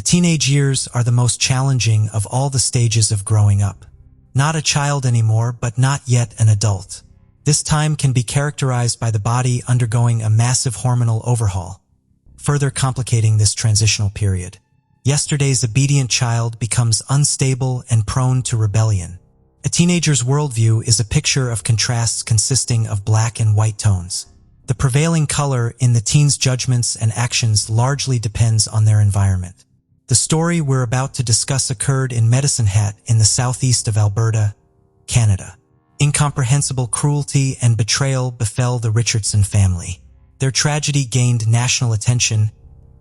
teenage years are the most challenging of all the stages of growing up. Not a child anymore, but not yet an adult. This time can be characterized by the body undergoing a massive hormonal overhaul, further complicating this transitional period. Yesterday's obedient child becomes unstable and prone to rebellion. A teenager's worldview is a picture of contrasts consisting of black and white tones. The prevailing color in the teen's judgments and actions largely depends on their environment. The story we're about to discuss occurred in Medicine Hat in the southeast of Alberta, Canada. Incomprehensible cruelty and betrayal befell the Richardson family. Their tragedy gained national attention,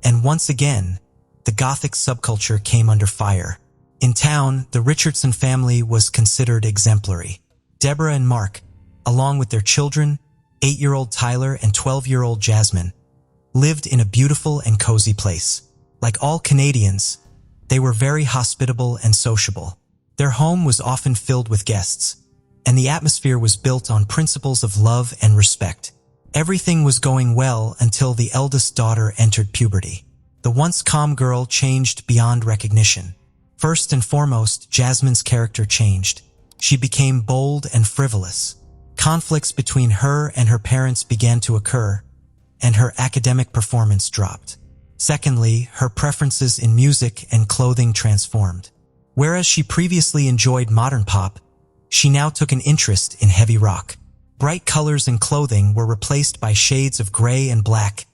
and once again, the Gothic subculture came under fire. In town, the Richardson family was considered exemplary. Deborah and Mark, along with their children, 8-year-old Tyler and 12-year-old Jasmine, lived in a beautiful and cozy place. Like all Canadians, they were very hospitable and sociable. Their home was often filled with guests, and the atmosphere was built on principles of love and respect. Everything was going well until the eldest daughter entered puberty. The once calm girl changed beyond recognition. First and foremost, Jasmine's character changed. She became bold and frivolous. Conflicts between her and her parents began to occur, and her academic performance dropped. Secondly, her preferences in music and clothing transformed. Whereas she previously enjoyed modern pop, she now took an interest in heavy rock. Bright colors and clothing were replaced by shades of gray and black,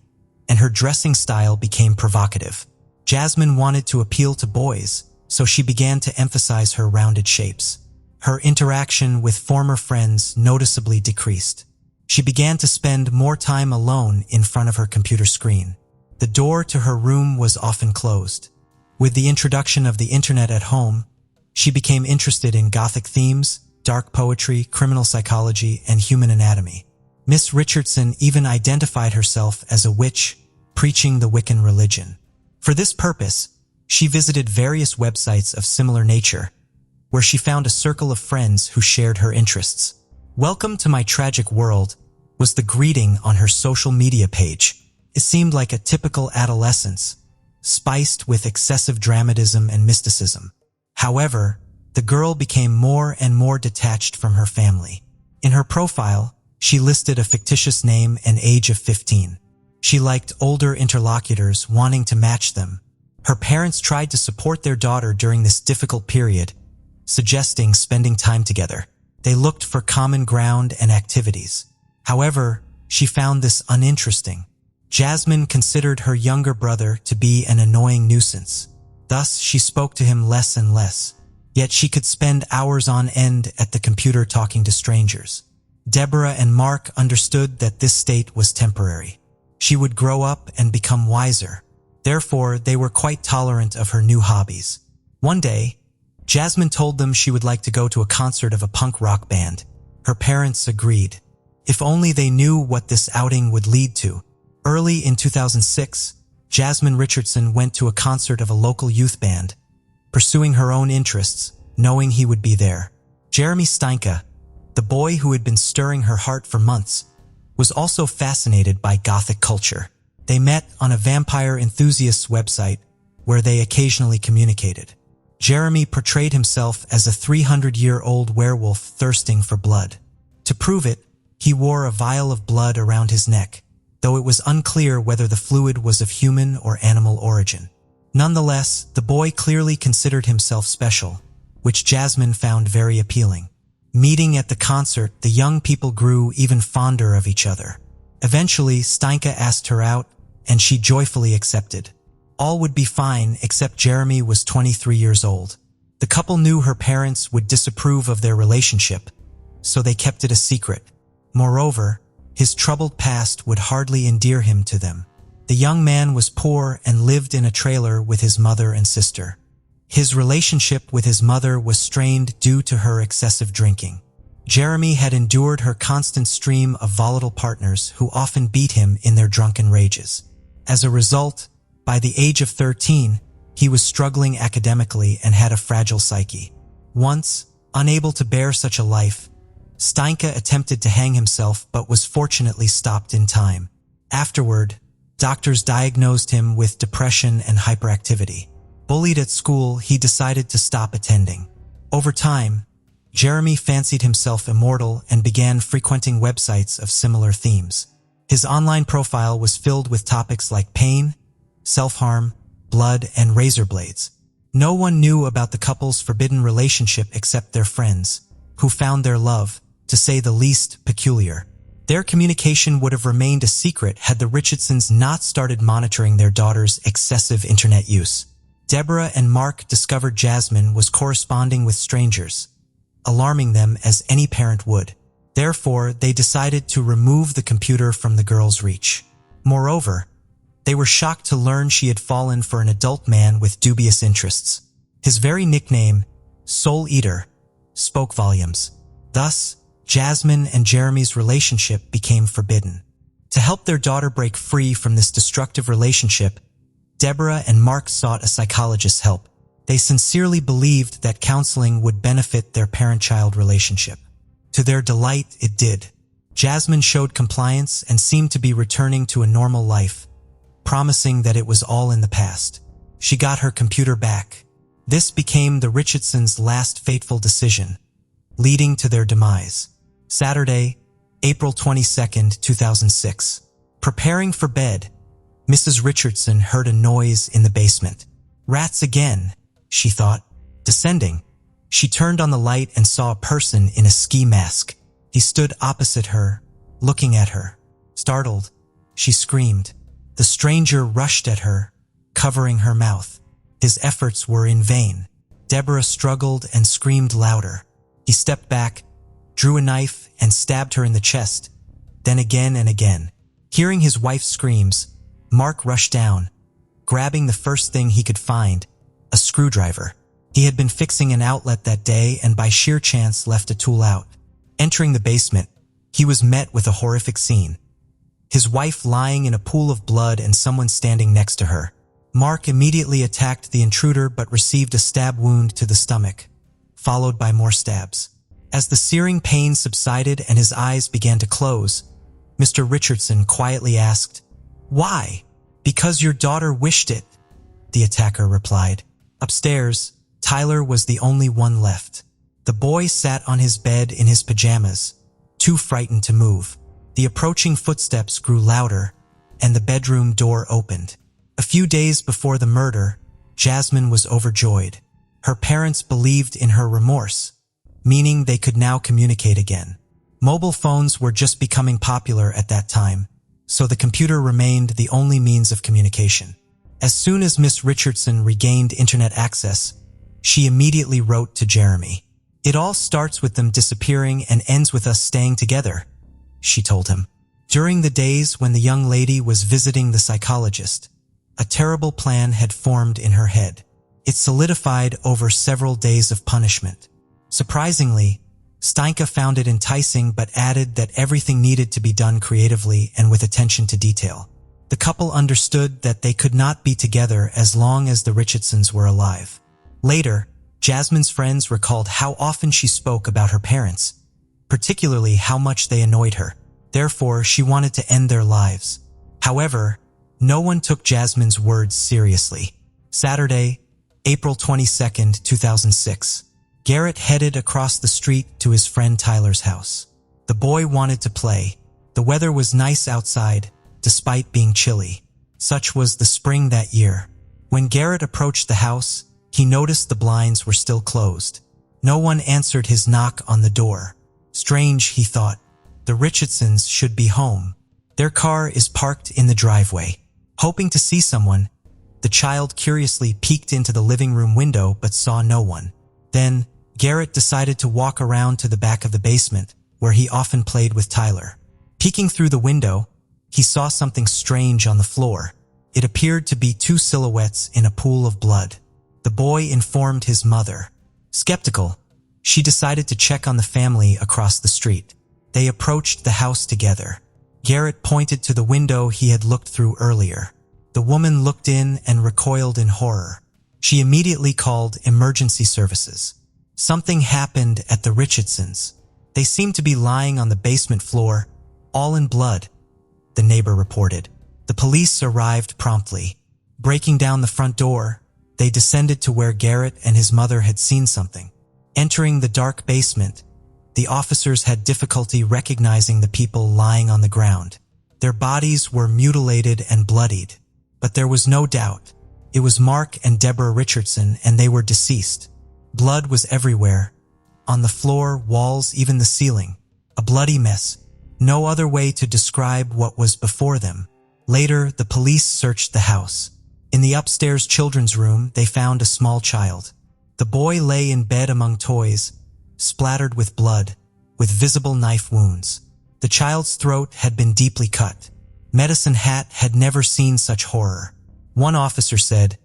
and her dressing style became provocative. Jasmine wanted to appeal to boys, so she began to emphasize her rounded shapes. Her interaction with former friends noticeably decreased. She began to spend more time alone in front of her computer screen. The door to her room was often closed. With the introduction of the internet at home, she became interested in Gothic themes, dark poetry, criminal psychology, and human anatomy. Miss Richardson even identified herself as a witch, preaching the Wiccan religion. For this purpose, she visited various websites of similar nature, where she found a circle of friends who shared her interests. "Welcome to my tragic world" was the greeting on her social media page. It seemed like a typical adolescence, spiced with excessive dramatism and mysticism. However, the girl became more and more detached from her family. In her profile, she listed a fictitious name and age of 15. She liked older interlocutors, wanting to match them. Her parents tried to support their daughter during this difficult period, suggesting spending time together. They looked for common ground and activities. However, she found this uninteresting. Jasmine considered her younger brother to be an annoying nuisance. Thus, she spoke to him less and less. Yet she could spend hours on end at the computer talking to strangers. Deborah and Mark understood that this state was temporary. She would grow up and become wiser. Therefore, they were quite tolerant of her new hobbies. One day, Jasmine told them she would like to go to a concert of a punk rock band. Her parents agreed. If only they knew what this outing would lead to. Early in 2006, Jasmine Richardson went to a concert of a local youth band, pursuing her own interests, knowing he would be there. Jeremy Steinke, the boy who had been stirring her heart for months, was also fascinated by Gothic culture. They met on a vampire enthusiasts website where they occasionally communicated. Jeremy portrayed himself as a 300-year-old werewolf thirsting for blood. To prove it, he wore a vial of blood around his neck, though it was unclear whether the fluid was of human or animal origin. Nonetheless, the boy clearly considered himself special, which Jasmine found very appealing. Meeting at the concert, the young people grew even fonder of each other. Eventually, Steinke asked her out, and she joyfully accepted. All would be fine, except Jeremy was 23 years old. The couple knew her parents would disapprove of their relationship, so they kept it a secret. Moreover, his troubled past would hardly endear him to them. The young man was poor and lived in a trailer with his mother and sister. His relationship with his mother was strained due to her excessive drinking. Jeremy had endured her constant stream of volatile partners who often beat him in their drunken rages. As a result, by the age of 13, he was struggling academically and had a fragile psyche. Once, unable to bear such a life, Steinke attempted to hang himself but was fortunately stopped in time. Afterward, doctors diagnosed him with depression and hyperactivity. Bullied at school, he decided to stop attending. Over time, Jeremy fancied himself immortal and began frequenting websites of similar themes. His online profile was filled with topics like pain, self-harm, blood, and razor blades. No one knew about the couple's forbidden relationship except their friends, who found their love, to say the least, peculiar. Their communication would have remained a secret had the Richardsons not started monitoring their daughter's excessive internet use. Deborah and Mark discovered Jasmine was corresponding with strangers, alarming them as any parent would. Therefore, they decided to remove the computer from the girl's reach. Moreover, they were shocked to learn she had fallen for an adult man with dubious interests. His very nickname, Soul Eater, spoke volumes. Thus, Jasmine and Jeremy's relationship became forbidden. To help their daughter break free from this destructive relationship, Deborah and Mark sought a psychologist's help. They sincerely believed that counseling would benefit their parent-child relationship. To their delight, it did. Jasmine showed compliance and seemed to be returning to a normal life, promising that it was all in the past. She got her computer back. This became the Richardsons' last fateful decision, leading to their demise. Saturday, April 22, 2006. Preparing for bed, Mrs. Richardson heard a noise in the basement. Rats again, she thought. Descending, she turned on the light and saw a person in a ski mask. He stood opposite her, looking at her. Startled, she screamed. The stranger rushed at her, covering her mouth. His efforts were in vain. Deborah struggled and screamed louder. He stepped back, drew a knife, and stabbed her in the chest, then again and again. Hearing his wife's screams, Mark rushed down, grabbing the first thing he could find, a screwdriver. He had been fixing an outlet that day and by sheer chance left a tool out. Entering the basement, he was met with a horrific scene. His wife lying in a pool of blood and someone standing next to her. Mark immediately attacked the intruder but received a stab wound to the stomach, followed by more stabs. As the searing pain subsided and his eyes began to close, Mr. Richardson quietly asked, "Why?" "Because your daughter wished it," the attacker replied. Upstairs, Tyler was the only one left. The boy sat on his bed in his pajamas, too frightened to move. The approaching footsteps grew louder, and the bedroom door opened. A few days before the murder, Jasmine was overjoyed. Her parents believed in her remorse, meaning they could now communicate again. Mobile phones were just becoming popular at that time, so the computer remained the only means of communication. As soon as Miss Richardson regained internet access, she immediately wrote to Jeremy. "It all starts with them disappearing and ends with us staying together," she told him. During the days when the young lady was visiting the psychologist, a terrible plan had formed in her head. It solidified over several days of punishment. Surprisingly, Steinke found it enticing but added that everything needed to be done creatively and with attention to detail. The couple understood that they could not be together as long as the Richardsons were alive. Later, Jasmine's friends recalled how often she spoke about her parents, particularly how much they annoyed her. Therefore, she wanted to end their lives. However, no one took Jasmine's words seriously. Saturday, April 22, 2006. Garrett headed across the street to his friend Tyler's house. The boy wanted to play. The weather was nice outside, despite being chilly. Such was the spring that year. When Garrett approached the house, he noticed the blinds were still closed. No one answered his knock on the door. Strange, he thought. The Richardsons should be home. Their car is parked in the driveway. Hoping to see someone, the child curiously peeked into the living room window but saw no one. Then, Garrett decided to walk around to the back of the basement, where he often played with Tyler. Peeking through the window, he saw something strange on the floor. It appeared to be two silhouettes in a pool of blood. The boy informed his mother. Skeptical, she decided to check on the family across the street. They approached the house together. Garrett pointed to the window he had looked through earlier. The woman looked in and recoiled in horror. She immediately called emergency services. Something happened at the Richardsons. They seemed to be lying on the basement floor, all in blood, the neighbor reported. The police arrived promptly. Breaking down the front door, They descended to where Garrett and his mother had seen something. Entering the dark basement, the officers had difficulty recognizing the people lying on the ground. Their bodies were mutilated and bloodied, but there was no doubt. It was Mark and Deborah Richardson, and they were deceased. Blood was everywhere, on the floor, walls, even the ceiling. A bloody mess. No other way to describe what was before them. Later, the police searched the house. In the upstairs children's room, they found a small child. The boy lay in bed among toys, splattered with blood, with visible knife wounds. The child's throat had been deeply cut. Medicine Hat had never seen such horror. One officer said,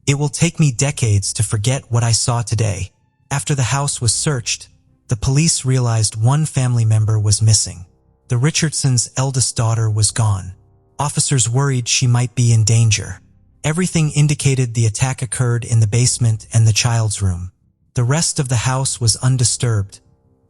"It will take me decades to forget what I saw today." After the house was searched, the police realized one family member was missing. The Richardsons' eldest daughter was gone. Officers worried she might be in danger. Everything indicated the attack occurred in the basement and the child's room. The rest of the house was undisturbed,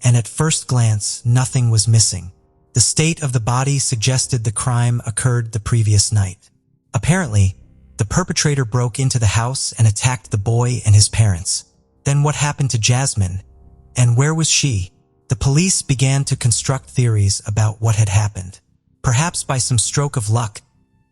and at first glance, nothing was missing. The state of the body suggested the crime occurred the previous night. Apparently, the perpetrator broke into the house and attacked the boy and his parents. Then what happened to Jasmine? And where was she? The police began to construct theories about what had happened. Perhaps by some stroke of luck,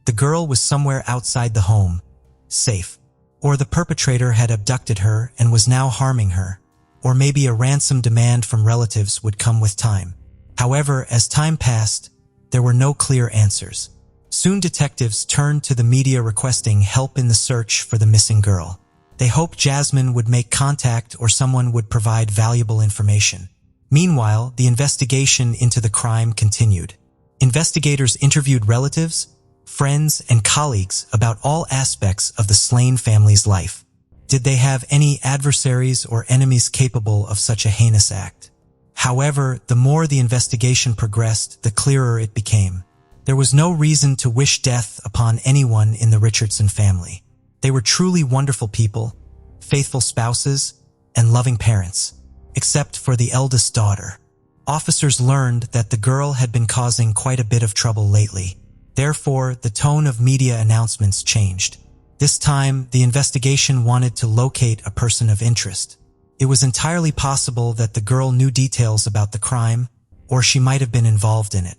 the girl was somewhere outside the home, safe. Or the perpetrator had abducted her and was now harming her. Or maybe a ransom demand from relatives would come with time. However, as time passed, there were no clear answers. Soon detectives turned to the media requesting help in the search for the missing girl. They hoped Jasmine would make contact or someone would provide valuable information. Meanwhile, the investigation into the crime continued. Investigators interviewed relatives, friends, and colleagues about all aspects of the slain family's life. Did they have any adversaries or enemies capable of such a heinous act? However, the more the investigation progressed, the clearer it became. There was no reason to wish death upon anyone in the Richardson family. They were truly wonderful people, faithful spouses, and loving parents, except for the eldest daughter. Officers learned that the girl had been causing quite a bit of trouble lately. Therefore, the tone of media announcements changed. This time, the investigation wanted to locate a person of interest. It was entirely possible that the girl knew details about the crime, or she might have been involved in it.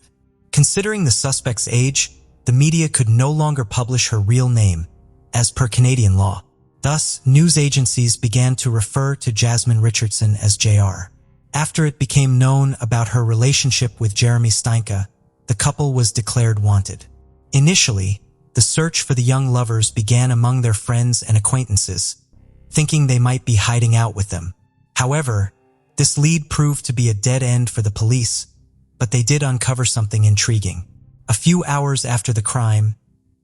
Considering the suspect's age, the media could no longer publish her real name, as per Canadian law. Thus, news agencies began to refer to Jasmine Richardson as JR. After it became known about her relationship with Jeremy Steinke, the couple was declared wanted. Initially, the search for the young lovers began among their friends and acquaintances, thinking they might be hiding out with them. However, this lead proved to be a dead end for the police, but they did uncover something intriguing. A few hours after the crime,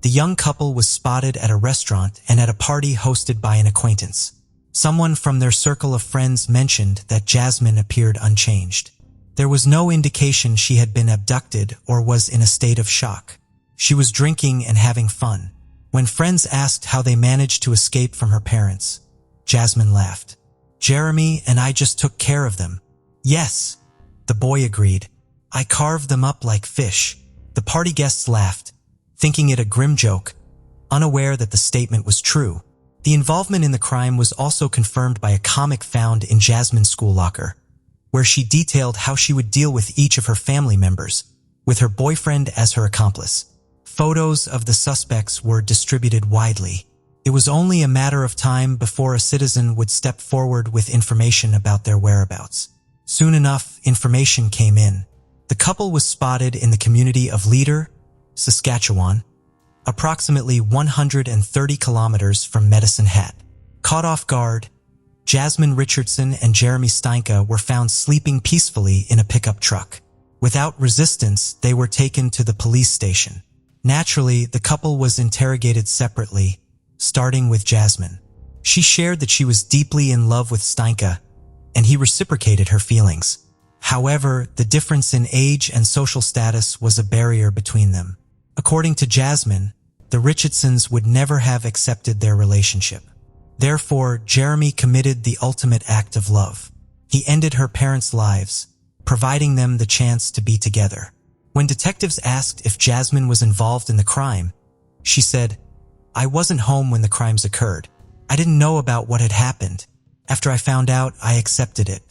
the young couple was spotted at a restaurant and at a party hosted by an acquaintance. Someone from their circle of friends mentioned that Jasmine appeared unchanged. There was no indication she had been abducted or was in a state of shock. She was drinking and having fun. When friends asked how they managed to escape from her parents, Jasmine laughed. "Jeremy and I just took care of them." "Yes," the boy agreed. "I carved them up like fish." The party guests laughed, thinking it a grim joke, unaware that the statement was true. The involvement in the crime was also confirmed by a comic found in Jasmine's school locker, where she detailed how she would deal with each of her family members, with her boyfriend as her accomplice. Photos of the suspects were distributed widely. It was only a matter of time before a citizen would step forward with information about their whereabouts. Soon enough, information came in. The couple was spotted in the community of Leader, Saskatchewan, approximately 130 kilometers from Medicine Hat. Caught off guard, Jasmine Richardson and Jeremy Steinke were found sleeping peacefully in a pickup truck. Without resistance, they were taken to the police station. Naturally, the couple was interrogated separately, starting with Jasmine. She shared that she was deeply in love with Steinke, and he reciprocated her feelings. However, the difference in age and social status was a barrier between them. According to Jasmine, the Richardsons would never have accepted their relationship. Therefore, Jeremy committed the ultimate act of love. He ended her parents' lives, providing them the chance to be together. When detectives asked if Jasmine was involved in the crime, she said, "I wasn't home when the crimes occurred. I didn't know about what had happened. After I found out, I accepted it.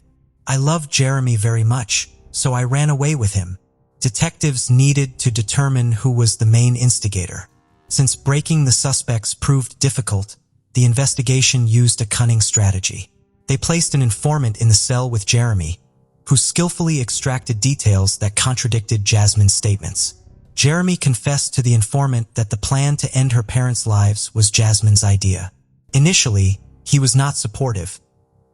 I loved Jeremy very much, so I ran away with him. Detectives needed to determine who was the main instigator. Since breaking the suspects proved difficult, the investigation used a cunning strategy. They placed an informant in the cell with Jeremy, who skillfully extracted details that contradicted Jasmine's statements. Jeremy confessed to the informant that the plan to end her parents' lives was Jasmine's idea. Initially, he was not supportive,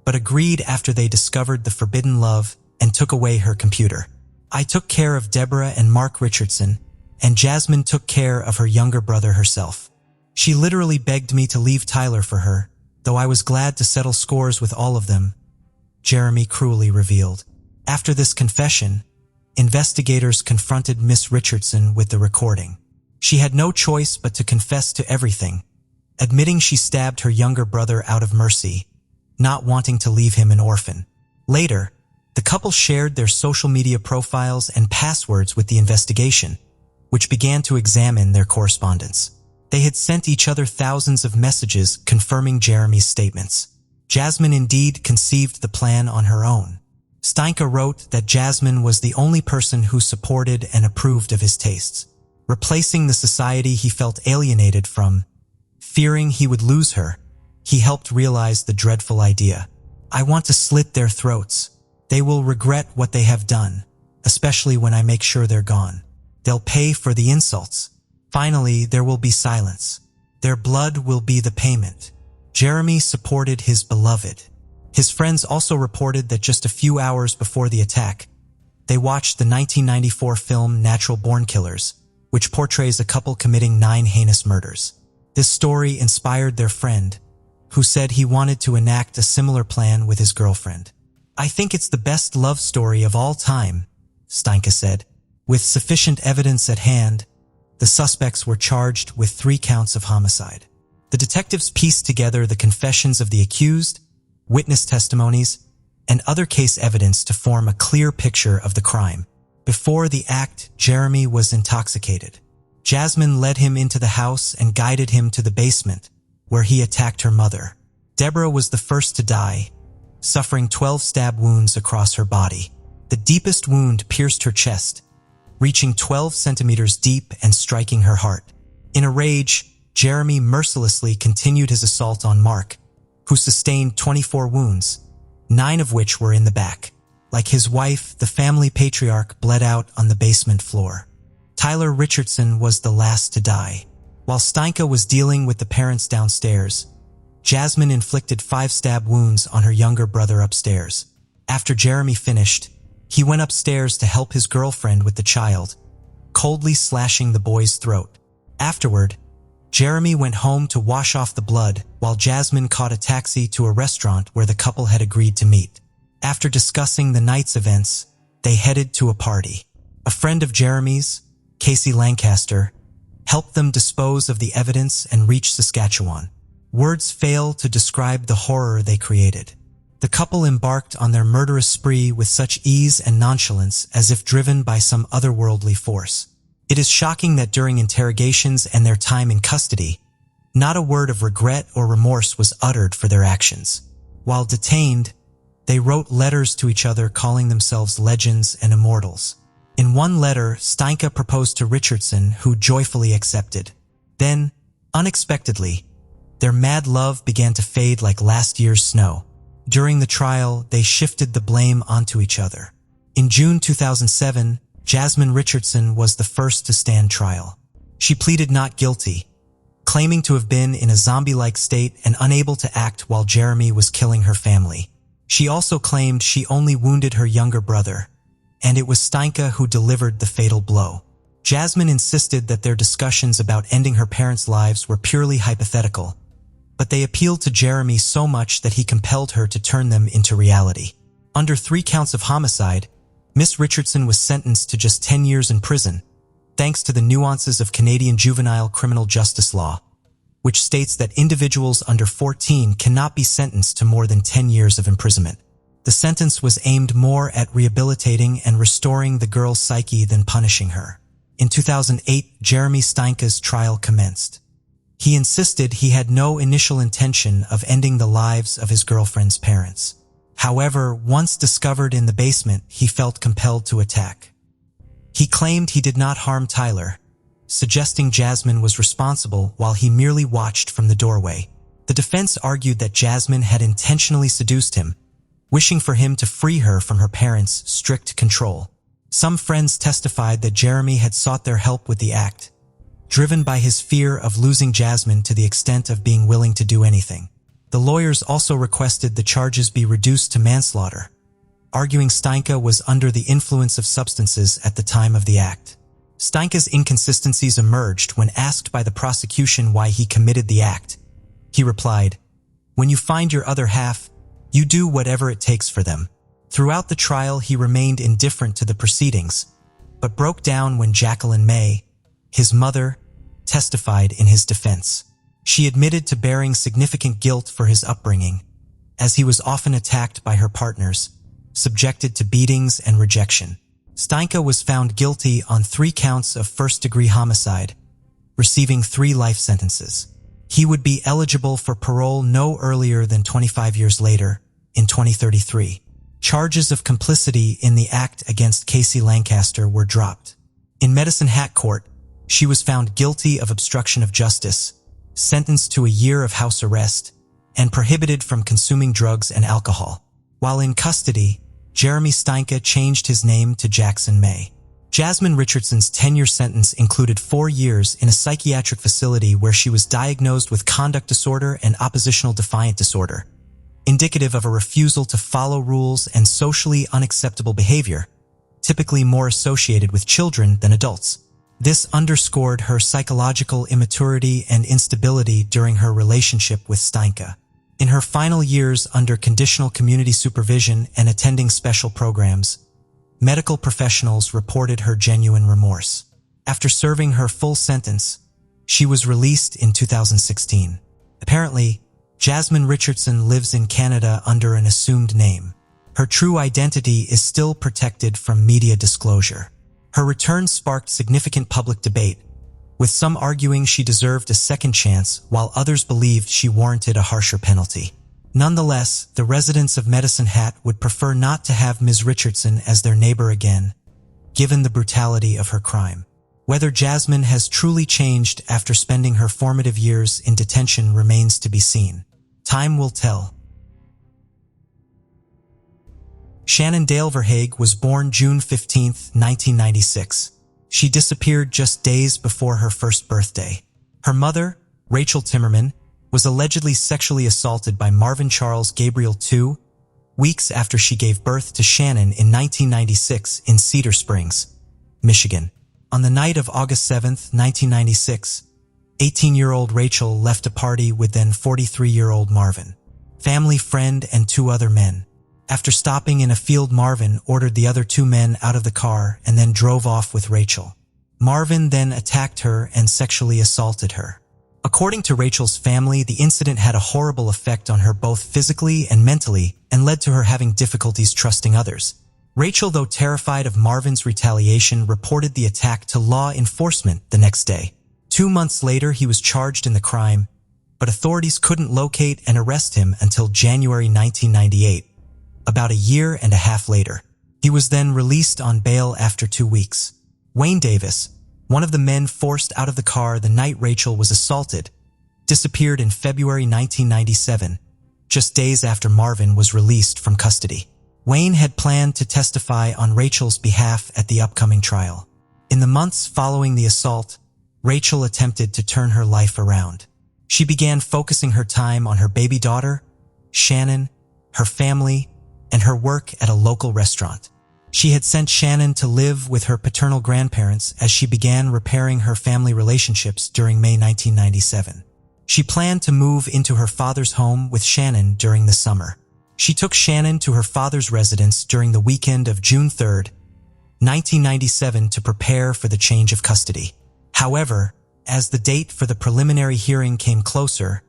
but agreed after they discovered the forbidden love and took away her computer. I took care of Deborah and Mark Richardson, and Jasmine took care of her younger brother herself. She literally begged me to leave Tyler for her, though I was glad to settle scores with all of them, Jeremy cruelly revealed. After this confession, investigators confronted Miss Richardson with the recording. She had no choice but to confess to everything, admitting she stabbed her younger brother out of mercy, not wanting to leave him an orphan. Later, the couple shared their social media profiles and passwords with the investigation, which began to examine their correspondence. They had sent each other thousands of messages confirming Jeremy's statements. Jasmine indeed conceived the plan on her own. Steinke wrote that Jasmine was the only person who supported and approved of his tastes, replacing the society he felt alienated from. Fearing he would lose her, he helped realize the dreadful idea. I want to slit their throats. They will regret what they have done, especially when I make sure they're gone. They'll pay for the insults. Finally, there will be silence. Their blood will be the payment. Jeremy supported his beloved. His friends also reported that just a few hours before the attack, they watched the 1994 film Natural Born Killers, which portrays a couple committing 9 heinous murders. This story inspired their friend, who said he wanted to enact a similar plan with his girlfriend. I think it's the best love story of all time, Steinke said. With sufficient evidence at hand, the suspects were charged with 3 counts of homicide. The detectives pieced together the confessions of the accused, witness testimonies, and other case evidence to form a clear picture of the crime. Before the act, Jeremy was intoxicated. Jasmine led him into the house and guided him to the basement, where he attacked her mother. Deborah was the first to die, suffering 12 stab wounds across her body. The deepest wound pierced her chest, reaching 12 centimeters deep and striking her heart. In a rage, Jeremy mercilessly continued his assault on Mark, who sustained 24 wounds, 9 of which were in the back. Like his wife, the family patriarch bled out on the basement floor. Tyler Richardson was the last to die. While Steinke was dealing with the parents downstairs, Jasmine inflicted 5 stab wounds on her younger brother upstairs. After Jeremy finished, he went upstairs to help his girlfriend with the child, coldly slashing the boy's throat. Afterward, Jeremy went home to wash off the blood while Jasmine caught a taxi to a restaurant where the couple had agreed to meet. After discussing the night's events, they headed to a party. A friend of Jeremy's, Casey Lancaster, helped them dispose of the evidence and reach Saskatchewan. Words fail to describe the horror they created. The couple embarked on their murderous spree with such ease and nonchalance as if driven by some otherworldly force. It is shocking that during interrogations and their time in custody, not a word of regret or remorse was uttered for their actions. While detained, they wrote letters to each other calling themselves legends and immortals. In one letter, Steinke proposed to Richardson, who joyfully accepted. Then, unexpectedly, their mad love began to fade like last year's snow. During the trial, they shifted the blame onto each other. In June 2007, Jasmine Richardson was the first to stand trial. She pleaded not guilty, claiming to have been in a zombie-like state and unable to act while Jeremy was killing her family. She also claimed she only wounded her younger brother, and it was Steinke who delivered the fatal blow. Jasmine insisted that their discussions about ending her parents' lives were purely hypothetical, but they appealed to Jeremy so much that he compelled her to turn them into reality. Under 3 counts of homicide, Miss Richardson was sentenced to just 10 years in prison, thanks to the nuances of Canadian juvenile criminal justice law, which states that individuals under 14 cannot be sentenced to more than 10 years of imprisonment. The sentence was aimed more at rehabilitating and restoring the girl's psyche than punishing her. In 2008, Jeremy Steinke's trial commenced. He insisted he had no initial intention of ending the lives of his girlfriend's parents. However, once discovered in the basement, he felt compelled to attack. He claimed he did not harm Tyler, suggesting Jasmine was responsible while he merely watched from the doorway. The defense argued that Jasmine had intentionally seduced him, wishing for him to free her from her parents' strict control. Some friends testified that Jeremy had sought their help with the act, driven by his fear of losing Jasmine to the extent of being willing to do anything. The lawyers also requested the charges be reduced to manslaughter, arguing Steinke was under the influence of substances at the time of the act. Steinke's inconsistencies emerged when asked by the prosecution why he committed the act. He replied, "When you find your other half, you do whatever it takes for them." Throughout the trial, he remained indifferent to the proceedings, but broke down when Jacqueline May, his mother, testified in his defense. She admitted to bearing significant guilt for his upbringing, as he was often attacked by her partners, subjected to beatings and rejection. Steinke was found guilty on 3 counts of first-degree homicide, receiving 3 life sentences. He would be eligible for parole no earlier than 25 years later, in 2033. Charges of complicity in the act against Casey Lancaster were dropped. In Medicine Hat Court, she was found guilty of obstruction of justice, sentenced to a year of house arrest, and prohibited from consuming drugs and alcohol. While in custody, Jeremy Steinke changed his name to Jackson May. Jasmine Richardson's 10-year sentence included 4 years in a psychiatric facility where she was diagnosed with conduct disorder and oppositional defiant disorder, indicative of a refusal to follow rules and socially unacceptable behavior, typically more associated with children than adults. This underscored her psychological immaturity and instability during her relationship with Steinke. In her final years under conditional community supervision and attending special programs, medical professionals reported her genuine remorse. After serving her full sentence, she was released in 2016. Apparently, Jasmine Richardson lives in Canada under an assumed name. Her true identity is still protected from media disclosure. Her return sparked significant public debate, with some arguing she deserved a second chance while others believed she warranted a harsher penalty. Nonetheless, the residents of Medicine Hat would prefer not to have Ms. Richardson as their neighbor again, given the brutality of her crime. Whether Jasmine has truly changed after spending her formative years in detention remains to be seen. Time will tell. Shannon Dale Verhaeghe was born June 15, 1996. She disappeared just days before her first birthday. Her mother, Rachel Timmerman, was allegedly sexually assaulted by Marvin Charles Gabriel 2 weeks after she gave birth to Shannon in 1996 in Cedar Springs, Michigan. On the night of August 7, 1996, 18-year-old Rachel left a party with then 43-year-old Marvin, family friend, and 2 other men. After stopping in a field, Marvin ordered the other 2 men out of the car and then drove off with Rachel. Marvin then attacked her and sexually assaulted her. According to Rachel's family, the incident had a horrible effect on her both physically and mentally and led to her having difficulties trusting others. Rachel, though terrified of Marvin's retaliation, reported the attack to law enforcement the next day. 2 months later, he was charged in the crime, but authorities couldn't locate and arrest him until January 1998, about a year and a half later. He was then released on bail after 2 weeks. Wayne Davis, one of the men forced out of the car the night Rachel was assaulted, disappeared in February 1997, just days after Marvin was released from custody. Wayne had planned to testify on Rachel's behalf at the upcoming trial. In the months following the assault, Rachel attempted to turn her life around. She began focusing her time on her baby daughter, Shannon, her family, and her work at a local restaurant. She had sent Shannon to live with her paternal grandparents as she began repairing her family relationships during May 1997. She planned to move into her father's home with Shannon during the summer. She took Shannon to her father's residence during the weekend of June 3, 1997, to prepare for the change of custody. However, as the date for the preliminary hearing came closer,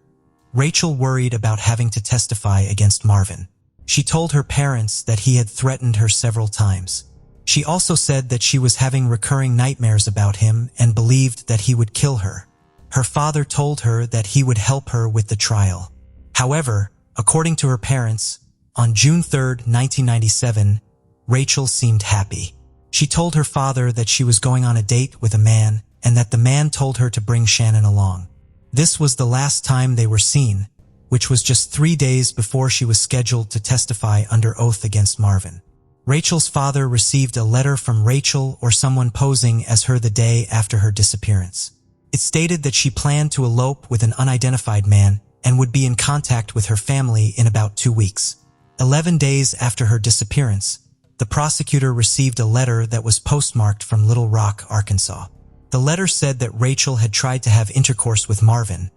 Rachel worried about having to testify against Marvin. She told her parents that he had threatened her several times. She also said that she was having recurring nightmares about him and believed that he would kill her. Her father told her that he would help her with the trial. However, according to her parents, on June 3, 1997, Rachel seemed happy. She told her father that she was going on a date with a man and that the man told her to bring Shannon along. This was the last time they were seen, which was just 3 days before she was scheduled to testify under oath against Marvin. Rachel's father received a letter from Rachel or someone posing as her the day after her disappearance. It stated that she planned to elope with an unidentified man and would be in contact with her family in about 2 weeks. 11 days after her disappearance, the prosecutor received a letter that was postmarked from Little Rock, Arkansas. The letter said that Rachel had tried to have intercourse with Marvin,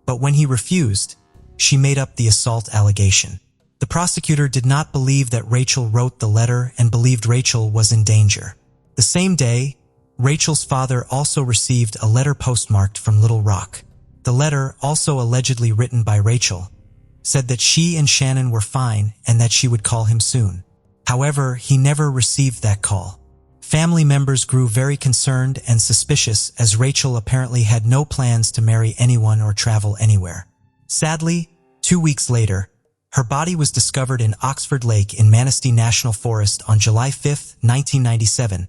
but when he refused, she made up the assault allegation. The prosecutor did not believe that Rachel wrote the letter and believed Rachel was in danger. The same day, Rachel's father also received a letter postmarked from Little Rock. The letter, also allegedly written by Rachel, said that she and Shannon were fine and that she would call him soon. However, he never received that call. Family members grew very concerned and suspicious as Rachel apparently had no plans to marry anyone or travel anywhere. Sadly, 2 weeks later, her body was discovered in Oxford Lake in Manistee National Forest on July 5, 1997,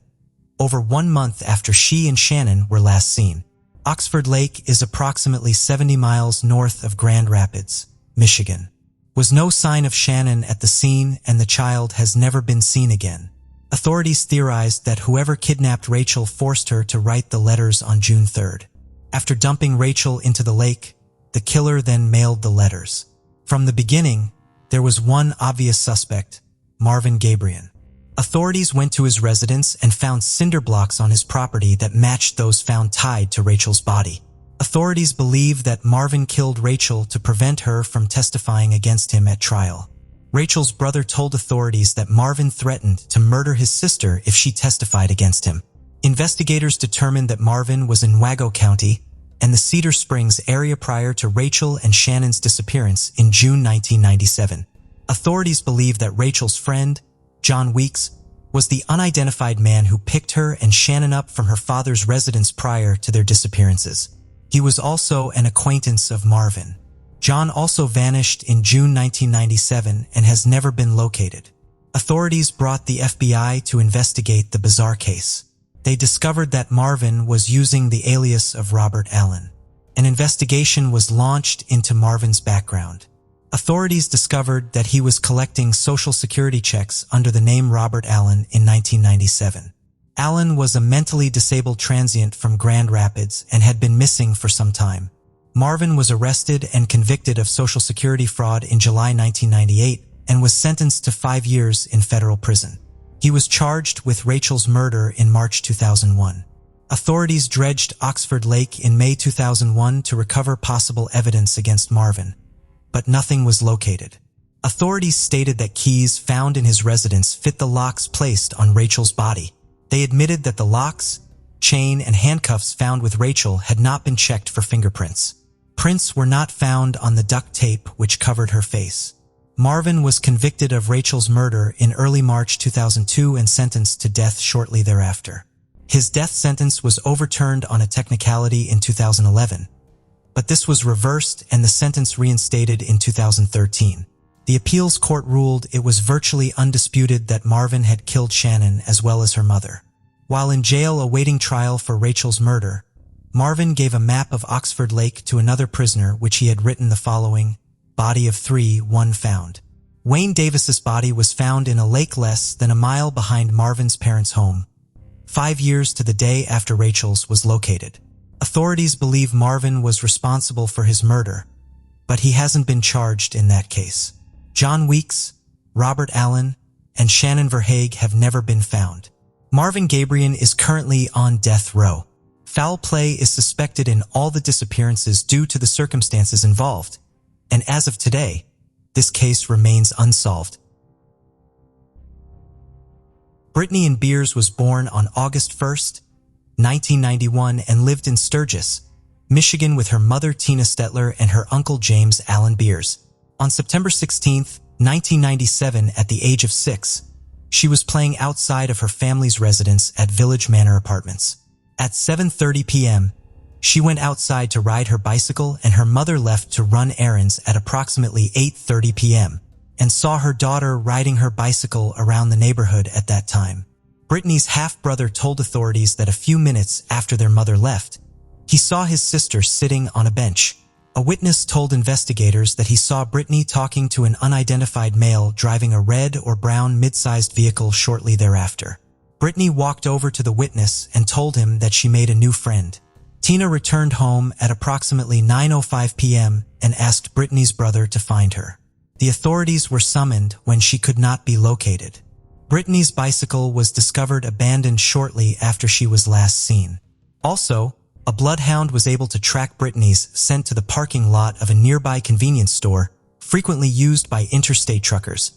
over 1 month after she and Shannon were last seen. Oxford Lake is approximately 70 miles north of Grand Rapids, Michigan. Was no sign of Shannon at the scene, and the child has never been seen again. Authorities theorized that whoever kidnapped Rachel forced her to write the letters on June 3rd. After dumping Rachel into the lake, the killer then mailed the letters. From the beginning, there was one obvious suspect, Marvin Gabriel. Authorities went to his residence and found cinder blocks on his property that matched those found tied to Rachel's body. Authorities believe that Marvin killed Rachel to prevent her from testifying against him at trial. Rachel's brother told authorities that Marvin threatened to murder his sister if she testified against him. Investigators determined that Marvin was in Wago County and the Cedar Springs area prior to Rachel and Shannon's disappearance in June 1997. Authorities believe that Rachel's friend, John Weeks, was the unidentified man who picked her and Shannon up from her father's residence prior to their disappearances. He was also an acquaintance of Marvin. John also vanished in June 1997 and has never been located. Authorities brought the FBI to investigate the bizarre case. They discovered that Marvin was using the alias of Robert Allen. An investigation was launched into Marvin's background. Authorities discovered that he was collecting Social Security checks under the name Robert Allen in 1997. Allen was a mentally disabled transient from Grand Rapids and had been missing for some time. Marvin was arrested and convicted of Social Security fraud in July 1998 and was sentenced to 5 years in federal prison. He was charged with Rachel's murder in March 2001. Authorities dredged Oxford Lake in May 2001 to recover possible evidence against Marvin, but nothing was located. Authorities stated that keys found in his residence fit the locks placed on Rachel's body. They admitted that the locks, chain, and handcuffs found with Rachel had not been checked for fingerprints. Prints were not found on the duct tape which covered her face. Marvin was convicted of Rachel's murder in early March 2002 and sentenced to death shortly thereafter. His death sentence was overturned on a technicality in 2011, but this was reversed and the sentence reinstated in 2013. The appeals court ruled it was virtually undisputed that Marvin had killed Shannon as well as her mother. While in jail awaiting trial for Rachel's murder, Marvin gave a map of Oxford Lake to another prisoner which he had written the following: body of 3, 1 found. Wayne Davis's body was found in a lake less than a mile behind Marvin's parents' home, 5 years to the day after Rachel's was located. Authorities believe Marvin was responsible for his murder, but he hasn't been charged in that case. John Weeks, Robert Allen, and Shannon Verhaeghe have never been found. Marvin Gabriel is currently on death row. Foul play is suspected in all the disappearances due to the circumstances involved, and as of today, this case remains unsolved. Brittany Ann Beers was born on August 1st, 1991 and lived in Sturgis, Michigan with her mother Tina Stetler and her uncle James Allen Beers. On September 16, 1997, at the age of 6, she was playing outside of her family's residence at Village Manor Apartments. At 7:30 p.m., She went outside to ride her bicycle and her mother left to run errands at approximately 8:30 p.m. and saw her daughter riding her bicycle around the neighborhood at that time. Brittany's half-brother told authorities that a few minutes after their mother left, he saw his sister sitting on a bench. A witness told investigators that he saw Brittany talking to an unidentified male driving a red or brown mid-sized vehicle shortly thereafter. Brittany walked over to the witness and told him that she made a new friend. Tina returned home at approximately 9:05 p.m. and asked Brittany's brother to find her. The authorities were summoned when she could not be located. Brittany's bicycle was discovered abandoned shortly after she was last seen. Also, a bloodhound was able to track Brittany's scent to the parking lot of a nearby convenience store, frequently used by interstate truckers.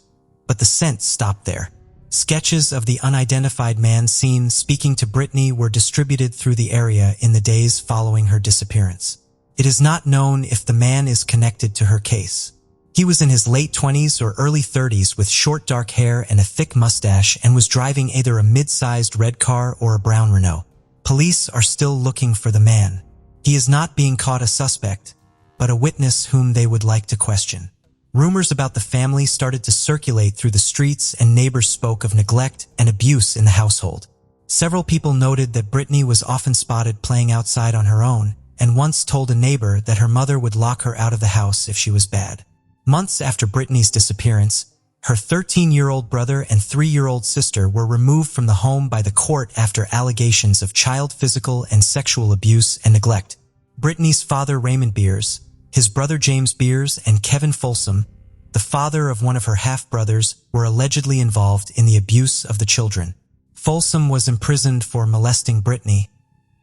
But the scent stopped there. Sketches of the unidentified man seen speaking to Brittany were distributed through the area in the days following her disappearance. It is not known if the man is connected to her case. He was in his late 20s or early 30s with short dark hair and a thick mustache and was driving either a mid-sized red car or a brown Renault. Police are still looking for the man. He is not being caught a suspect, but a witness whom they would like to question. Rumors about the family started to circulate through the streets and neighbors spoke of neglect and abuse in the household. Several people noted that Brittany was often spotted playing outside on her own and once told a neighbor that her mother would lock her out of the house if she was bad. Months after Brittany's disappearance, her 13-year-old brother and 3-year-old sister were removed from the home by the court after allegations of child physical and sexual abuse and neglect. Brittany's father, Raymond Beers, his brother James Beers, and Kevin Folsom, the father of one of her half-brothers, were allegedly involved in the abuse of the children. Folsom was imprisoned for molesting Brittany,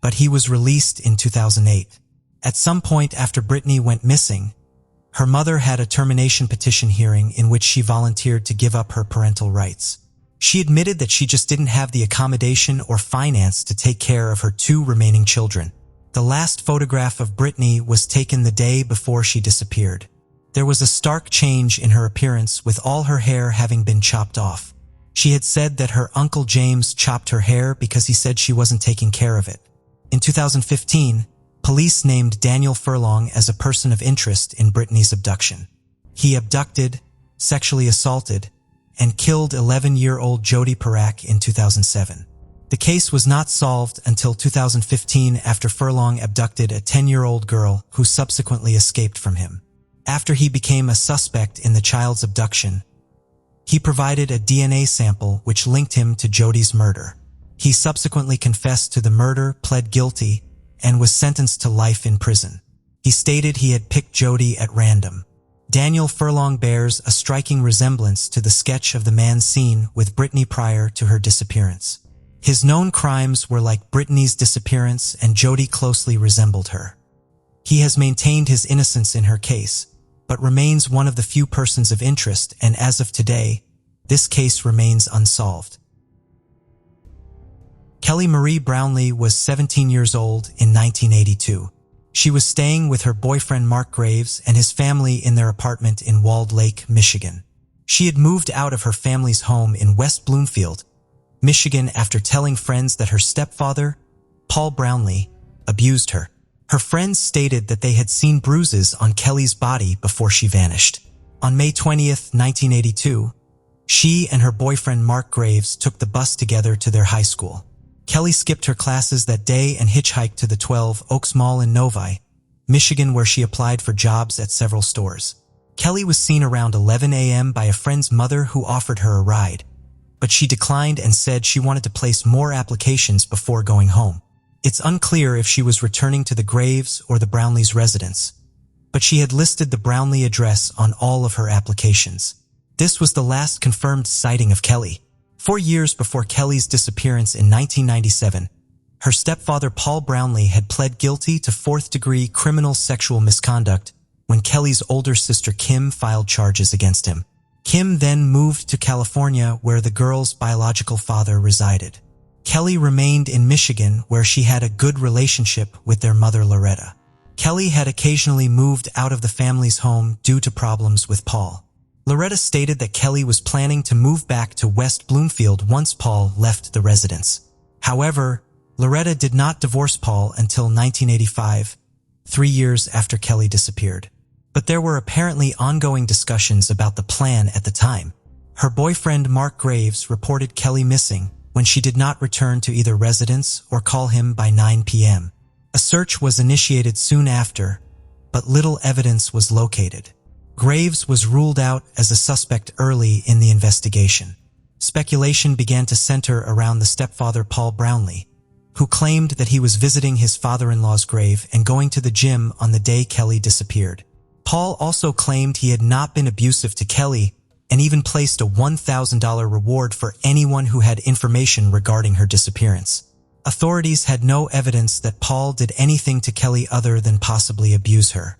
but he was released in 2008. At some point after Brittany went missing, her mother had a termination petition hearing in which she volunteered to give up her parental rights. She admitted that she just didn't have the accommodation or finance to take care of her 2 remaining children. The last photograph of Brittany was taken the day before she disappeared. There was a stark change in her appearance, with all her hair having been chopped off. She had said that her uncle James chopped her hair because he said she wasn't taking care of it. In 2015, police named Daniel Furlong as a person of interest in Brittany's abduction. He abducted, sexually assaulted, and killed 11-year-old Jodi Parak in 2007. The case was not solved until 2015 after Furlong abducted a 10-year-old girl who subsequently escaped from him. After he became a suspect in the child's abduction, he provided a DNA sample which linked him to Jodi's murder. He subsequently confessed to the murder, pled guilty, and was sentenced to life in prison. He stated he had picked Jodi at random. Daniel Furlong bears a striking resemblance to the sketch of the man seen with Brittany prior to her disappearance. His known crimes were like Brittany's disappearance, and Jodi closely resembled her. He has maintained his innocence in her case, but remains one of the few persons of interest, and as of today, this case remains unsolved. Kelly Marie Brownlee was 17 years old in 1982. She was staying with her boyfriend Mark Graves and his family in their apartment in Walled Lake, Michigan. She had moved out of her family's home in West Bloomfield, Michigan after telling friends that her stepfather, Paul Brownlee, abused her. Her friends stated that they had seen bruises on Kelly's body before she vanished. On May 20th, 1982, she and her boyfriend Mark Graves took the bus together to their high school. Kelly skipped her classes that day and hitchhiked to the 12 Oaks Mall in Novi, Michigan, where she applied for jobs at several stores. Kelly was seen around 11 a.m. by a friend's mother who offered her a ride, but she declined and said she wanted to place more applications before going home. It's unclear if she was returning to the Graves or the Brownlees' residence, but she had listed the Brownlee address on all of her applications. This was the last confirmed sighting of Kelly. 4 years before Kelly's disappearance in 1997, her stepfather Paul Brownlee had pled guilty to 4th-degree criminal sexual misconduct when Kelly's older sister Kim filed charges against him. Kim then moved to California, where the girl's biological father resided. Kelly remained in Michigan, where she had a good relationship with their mother Loretta. Kelly had occasionally moved out of the family's home due to problems with Paul. Loretta stated that Kelly was planning to move back to West Bloomfield once Paul left the residence. However, Loretta did not divorce Paul until 1985, 3 years after Kelly disappeared. But there were apparently ongoing discussions about the plan at the time. Her boyfriend Mark Graves reported Kelly missing when she did not return to either residence or call him by 9 p.m. A search was initiated soon after, but little evidence was located. Graves was ruled out as a suspect early in the investigation. Speculation began to center around the stepfather Paul Brownlee, who claimed that he was visiting his father-in-law's grave and going to the gym on the day Kelly disappeared. Paul also claimed he had not been abusive to Kelly and even placed a $1,000 reward for anyone who had information regarding her disappearance. Authorities had no evidence that Paul did anything to Kelly other than possibly abuse her.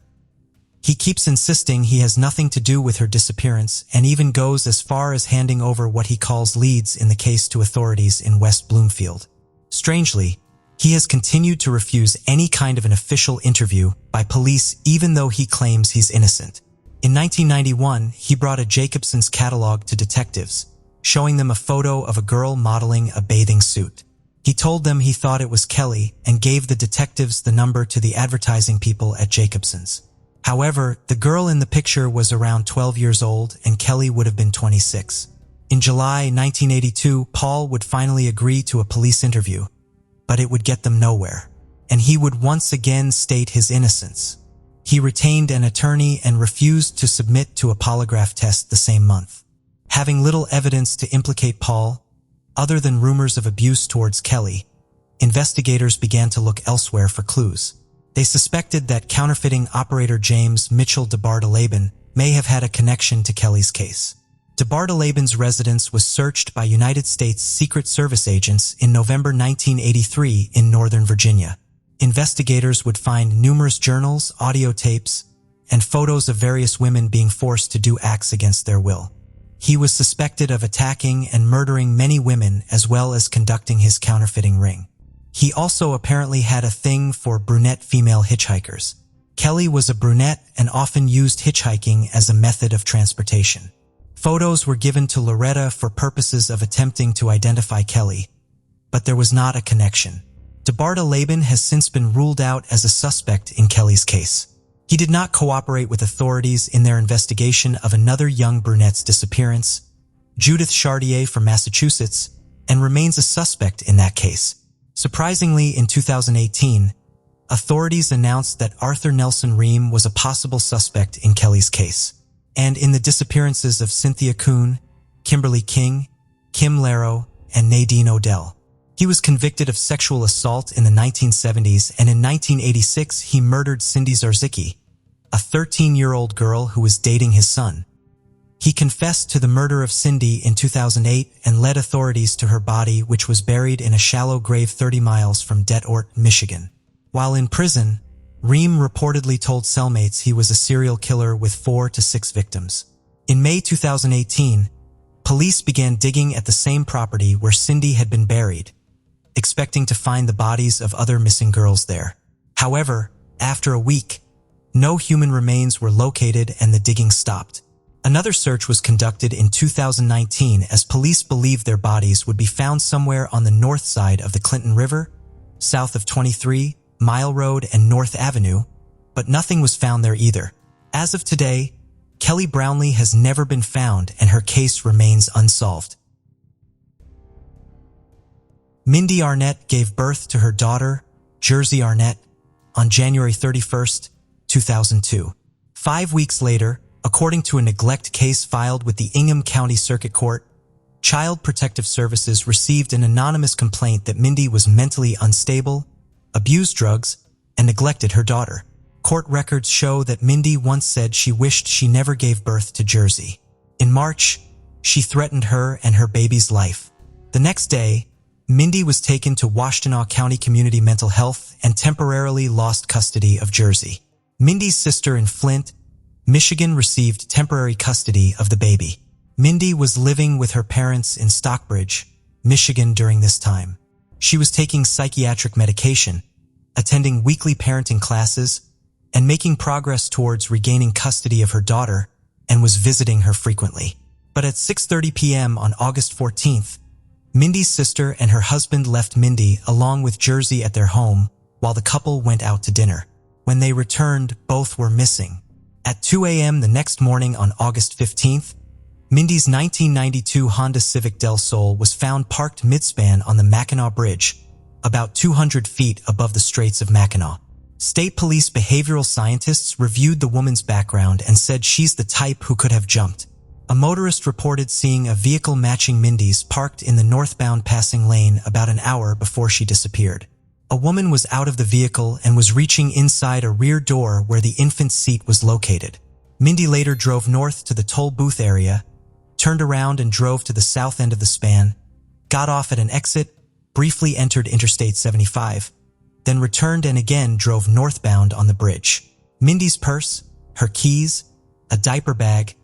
He keeps insisting he has nothing to do with her disappearance and even goes as far as handing over what he calls leads in the case to authorities in West Bloomfield. Strangely, he has continued to refuse any kind of an official interview by police even though he claims he's innocent. In 1991, he brought a Jacobson's catalog to detectives, showing them a photo of a girl modeling a bathing suit. He told them he thought it was Kelly and gave the detectives the number to the advertising people at Jacobson's. However, the girl in the picture was around 12 years old and Kelly would have been 26. In July 1982, Paul would finally agree to a police interview, but it would get them nowhere, and he would once again state his innocence. He retained an attorney and refused to submit to a polygraph test the same month. Having little evidence to implicate Paul, other than rumors of abuse towards Kelly, investigators began to look elsewhere for clues. They suspected that counterfeiting operator James Mitchell DeBartolabin may have had a connection to Kelly's case. DeBartolabin's residence was searched by United States Secret Service agents in November 1983 in Northern Virginia. Investigators would find numerous journals, audio tapes, and photos of various women being forced to do acts against their will. He was suspected of attacking and murdering many women as well as conducting his counterfeiting ring. He also apparently had a thing for brunette female hitchhikers. Kelly was a brunette and often used hitchhiking as a method of transportation. Photos were given to Loretta for purposes of attempting to identify Kelly, but there was not a connection. DeBartolabin has since been ruled out as a suspect in Kelly's case. He did not cooperate with authorities in their investigation of another young brunette's disappearance, Judith Chartier from Massachusetts, and remains a suspect in that case. Surprisingly, in 2018, authorities announced that Arthur Nelson Ream was a possible suspect in Kelly's case, and in the disappearances of Cynthia Kuhn, Kimberly King, Kim Laro, and Nadine Odell. He was convicted of sexual assault in the 1970s, and in 1986 he murdered Cindy Zarzicki, a 13-year-old girl who was dating his son. He confessed to the murder of Cindy in 2008 and led authorities to her body, which was buried in a shallow grave 30 miles from Detroit, Michigan. While in prison, Ream reportedly told cellmates he was a serial killer with 4 to 6 victims. In May 2018, police began digging at the same property where Cindy had been buried, expecting to find the bodies of other missing girls there. However, after a week, no human remains were located and the digging stopped. Another search was conducted in 2019 as police believed their bodies would be found somewhere on the north side of the Clinton River, south of 23 Mile Road and North Avenue, but nothing was found there either. As of today, Kelly Brownlee has never been found and her case remains unsolved. Mindy Arnett gave birth to her daughter, Jersey Arnett, on January 31, 2002. 5 weeks later, according to a neglect case filed with the Ingham County Circuit Court, Child Protective Services received an anonymous complaint that Mindy was mentally unstable, abused drugs, and neglected her daughter. Court records show that Mindy once said she wished she never gave birth to Jersey. In March, she threatened her and her baby's life. The next day, Mindy was taken to Washtenaw County Community Mental Health and temporarily lost custody of Jersey. Mindy's sister in Flint, Michigan received temporary custody of the baby. Mindy was living with her parents in Stockbridge, Michigan during this time. She was taking psychiatric medication, attending weekly parenting classes, and making progress towards regaining custody of her daughter, and was visiting her frequently. But at 6:30 p.m. on August 14th, Mindy's sister and her husband left Mindy along with Jersey at their home while the couple went out to dinner. When they returned, both were missing. At 2 a.m. the next morning on August 15th, Mindy's 1992 Honda Civic Del Sol was found parked midspan on the Mackinac Bridge, about 200 feet above the Straits of Mackinac. State police behavioral scientists reviewed the woman's background and said she's the type who could have jumped. A motorist reported seeing a vehicle matching Mindy's parked in the northbound passing lane about an hour before she disappeared. A woman was out of the vehicle and was reaching inside a rear door where the infant's seat was located. Mindy later drove north to the toll booth area, turned around and drove to the south end of the span, got off at an exit, briefly entered Interstate 75, then returned and again drove northbound on the bridge. Mindy's purse, her keys, a diaper bag,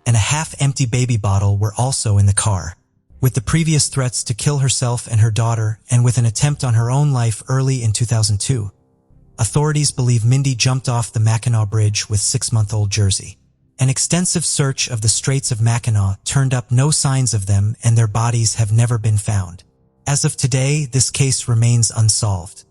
and a half-empty baby bottle were also in the car. With the previous threats to kill herself and her daughter and with an attempt on her own life early in 2002, authorities believe Mindy jumped off the Mackinac Bridge with 6-month-old Jersey. An extensive search of the Straits of Mackinac turned up no signs of them and their bodies have never been found. As of today, this case remains unsolved.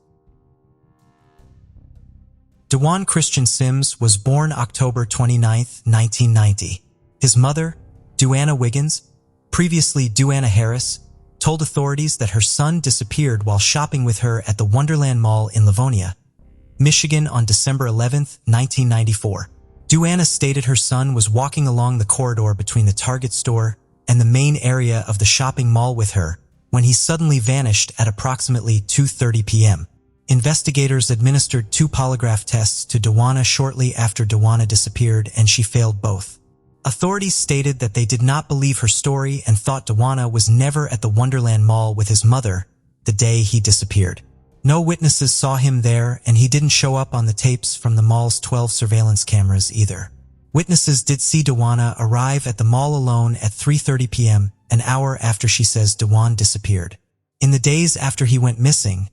DeJuan Christian Sims was born October 29, 1990. His mother, Duanna Wiggins, previously Duanna Harris, told authorities that her son disappeared while shopping with her at the Wonderland Mall in Livonia, Michigan on December 11, 1994. Duanna stated her son was walking along the corridor between the Target store and the main area of the shopping mall with her when he suddenly vanished at approximately 2:30 p.m. Investigators administered 2 polygraph tests to Duanna shortly after Duanna disappeared and she failed both. Authorities stated that they did not believe her story and thought Duanna was never at the Wonderland Mall with his mother the day he disappeared. No witnesses saw him there and he didn't show up on the tapes from the mall's 12 surveillance cameras either. Witnesses did see Duanna arrive at the mall alone at 3:30 p.m., an hour after she says Duanna disappeared. In the days after he went missing,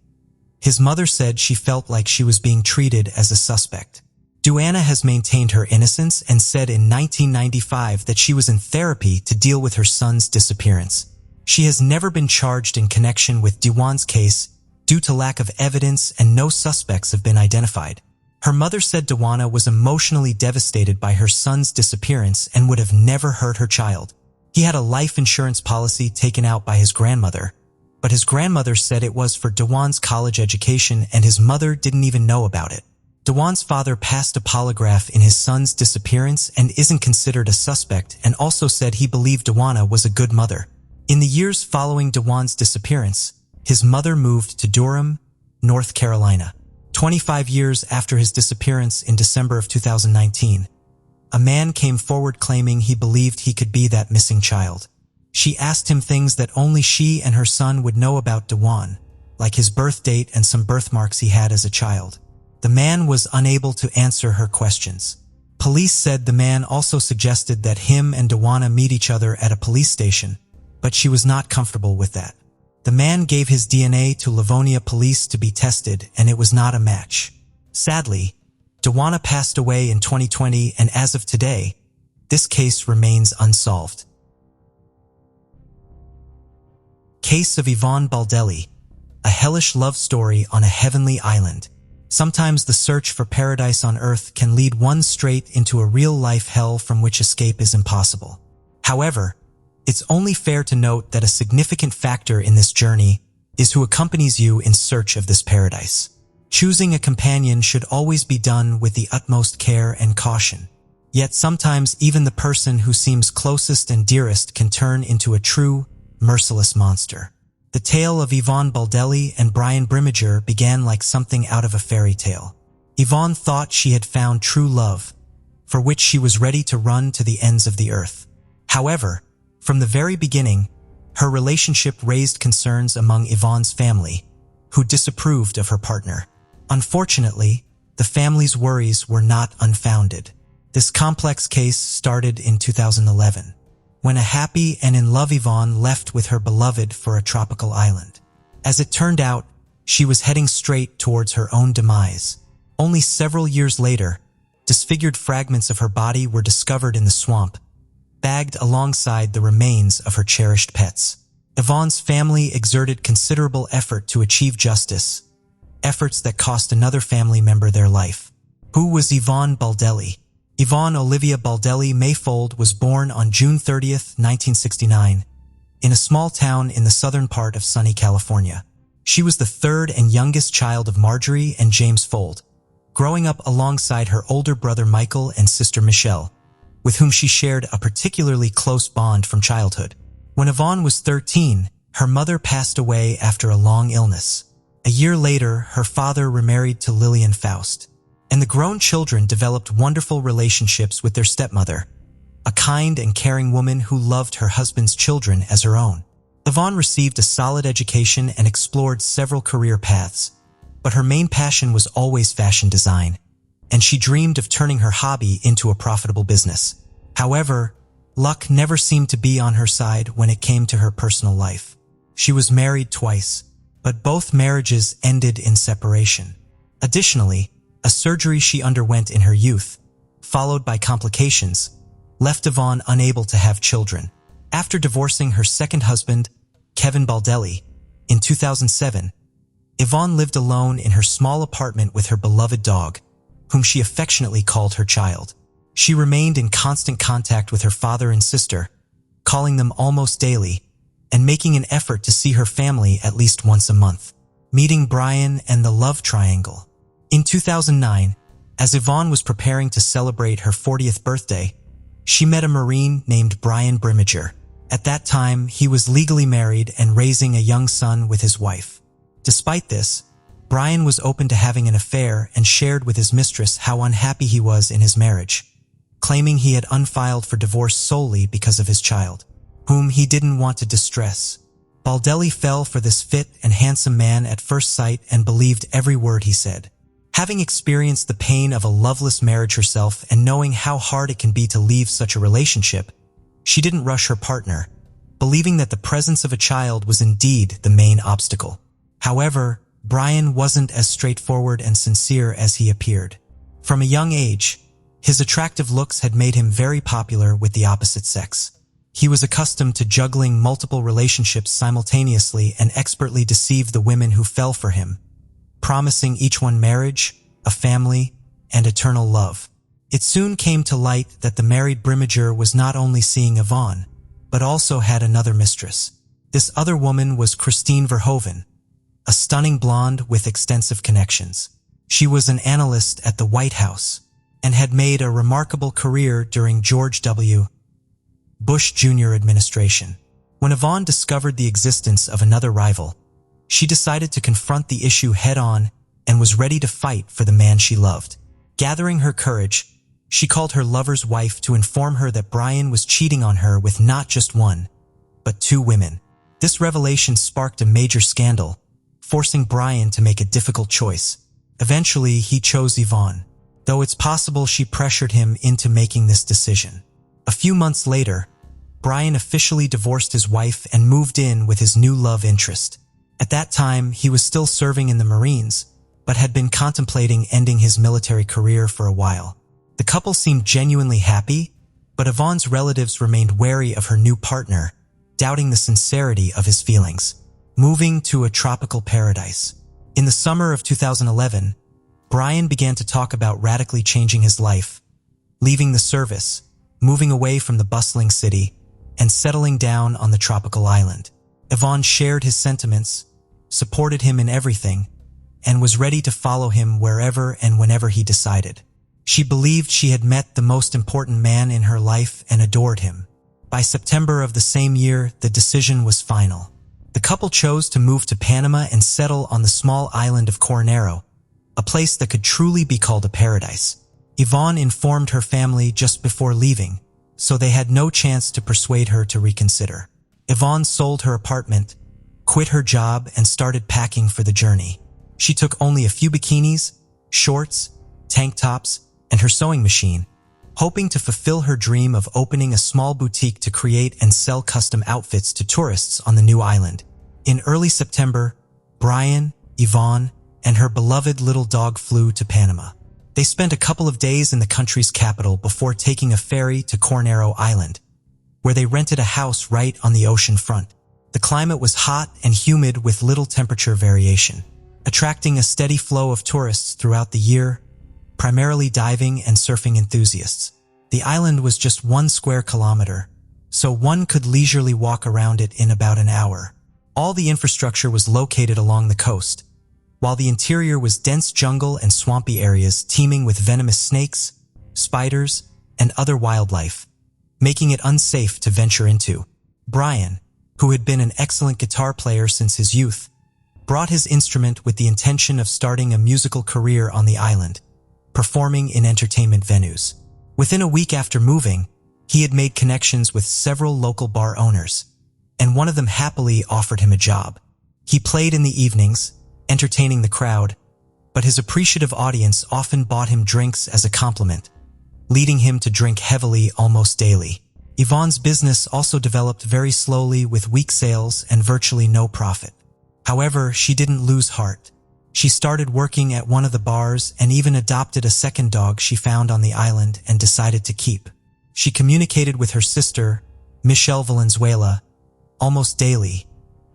his mother said she felt like she was being treated as a suspect. Duanna has maintained her innocence and said in 1995 that she was in therapy to deal with her son's disappearance. She has never been charged in connection with DeJuan's case due to lack of evidence and no suspects have been identified. Her mother said Duanna was emotionally devastated by her son's disappearance and would have never hurt her child. He had a life insurance policy taken out by his grandmother, but his grandmother said it was for DeJuan's college education and his mother didn't even know about it. DeJuan's father passed a polygraph in his son's disappearance and isn't considered a suspect and also said he believed Duanna was a good mother. In the years following DeJuan's disappearance, his mother moved to Durham, North Carolina. 25 years after his disappearance in December of 2019, a man came forward claiming he believed he could be that missing child. She asked him things that only she and her son would know about DeJuan, like his birth date and some birthmarks he had as a child. The man was unable to answer her questions. Police said the man also suggested that him and Duanna meet each other at a police station, but she was not comfortable with that. The man gave his DNA to Livonia police to be tested, and it was not a match. Sadly, Duanna passed away in 2020, and as of today, this case remains unsolved. Case of Ivonne Baldelli, a hellish love story on a heavenly island. Sometimes the search for paradise on earth can lead one straight into a real-life hell from which escape is impossible. However, it's only fair to note that a significant factor in this journey is who accompanies you in search of this paradise. Choosing a companion should always be done with the utmost care and caution. Yet sometimes even the person who seems closest and dearest can turn into a true, merciless monster. The tale of Ivonne Baldelli and Brian Brimmager began like something out of a fairy tale. Ivonne thought she had found true love, for which she was ready to run to the ends of the earth. However, from the very beginning, her relationship raised concerns among Ivonne's family, who disapproved of her partner. Unfortunately, the family's worries were not unfounded. This complex case started in 2011. When a happy and in love Ivonne left with her beloved for a tropical island. As it turned out, she was heading straight towards her own demise. Only several years later, disfigured fragments of her body were discovered in the swamp, bagged alongside the remains of her cherished pets. Ivonne's family exerted considerable effort to achieve justice, efforts that cost another family member their life. Who was Ivonne Baldelli? Ivonne Olivia Baldelli Mayfold was born on June 30th, 1969, in a small town in the southern part of sunny California. She was the third and youngest child of Marjorie and James Fold, growing up alongside her older brother Michael and sister Michelle, with whom she shared a particularly close bond from childhood. When Ivonne was 13, her mother passed away after a long illness. A year later, her father remarried to Lillian Faust, and the grown children developed wonderful relationships with their stepmother, a kind and caring woman who loved her husband's children as her own. Ivonne received a solid education and explored several career paths, but her main passion was always fashion design, and she dreamed of turning her hobby into a profitable business. However, luck never seemed to be on her side when it came to her personal life. She was married twice, but both marriages ended in separation. Additionally, a surgery she underwent in her youth, followed by complications, left Ivonne unable to have children. After divorcing her second husband, Kevin Baldelli, in 2007, Ivonne lived alone in her small apartment with her beloved dog, whom she affectionately called her child. She remained in constant contact with her father and sister, calling them almost daily, and making an effort to see her family at least once a month. Meeting Brian and the love triangle. In 2009, as Ivonne was preparing to celebrate her 40th birthday, she met a Marine named Brian Brimmager. At that time, he was legally married and raising a young son with his wife. Despite this, Brian was open to having an affair and shared with his mistress how unhappy he was in his marriage, claiming he had unfiled for divorce solely because of his child, whom he didn't want to distress. Baldelli fell for this fit and handsome man at first sight and believed every word he said. Having experienced the pain of a loveless marriage herself and knowing how hard it can be to leave such a relationship, she didn't rush her partner, believing that the presence of a child was indeed the main obstacle. However, Brian wasn't as straightforward and sincere as he appeared. From a young age, his attractive looks had made him very popular with the opposite sex. He was accustomed to juggling multiple relationships simultaneously and expertly deceived the women who fell for him, promising each one marriage, a family, and eternal love. It soon came to light that the married Brimmager was not only seeing Ivonne, but also had another mistress. This other woman was Christine Verhoeven, a stunning blonde with extensive connections. She was an analyst at the White House and had made a remarkable career during George W. Bush Jr. administration. When Ivonne discovered the existence of another rival, she decided to confront the issue head-on and was ready to fight for the man she loved. Gathering her courage, she called her lover's wife to inform her that Brian was cheating on her with not just one, but two women. This revelation sparked a major scandal, forcing Brian to make a difficult choice. Eventually, he chose Ivonne, though it's possible she pressured him into making this decision. A few months later, Brian officially divorced his wife and moved in with his new love interest. At that time, he was still serving in the Marines, but had been contemplating ending his military career for a while. The couple seemed genuinely happy, but Ivonne's relatives remained wary of her new partner, doubting the sincerity of his feelings. Moving to a tropical paradise. In the summer of 2011, Brian began to talk about radically changing his life, leaving the service, moving away from the bustling city, and settling down on the tropical island. Ivonne shared his sentiments, supported him in everything, and was ready to follow him wherever and whenever he decided. She believed she had met the most important man in her life and adored him. By September of the same year, the decision was final. The couple chose to move to Panama and settle on the small island of Coronero, a place that could truly be called a paradise. Ivonne informed her family just before leaving, so they had no chance to persuade her to reconsider. Ivonne sold her apartment, quit her job, and started packing for the journey. She took only a few bikinis, shorts, tank tops, and her sewing machine, hoping to fulfill her dream of opening a small boutique to create and sell custom outfits to tourists on the new island. In early September, Brian, Ivonne, and her beloved little dog flew to Panama. They spent a couple of days in the country's capital before taking a ferry to Coronero Island, where they rented a house right on the ocean front. The climate was hot and humid with little temperature variation, attracting a steady flow of tourists throughout the year, primarily diving and surfing enthusiasts. The island was just 1 square kilometer, so one could leisurely walk around it in about an hour. All the infrastructure was located along the coast, while the interior was dense jungle and swampy areas teeming with venomous snakes, spiders, and other wildlife, making it unsafe to venture into. Brian, who had been an excellent guitar player since his youth, brought his instrument with the intention of starting a musical career on the island, performing in entertainment venues. Within a week after moving, he had made connections with several local bar owners, and one of them happily offered him a job. He played in the evenings, entertaining the crowd, but his appreciative audience often bought him drinks as a compliment, leading him to drink heavily almost daily. Ivonne's business also developed very slowly with weak sales and virtually no profit. However, she didn't lose heart. She started working at one of the bars and even adopted a second dog she found on the island and decided to keep. She communicated with her sister, Michelle Valenzuela, almost daily,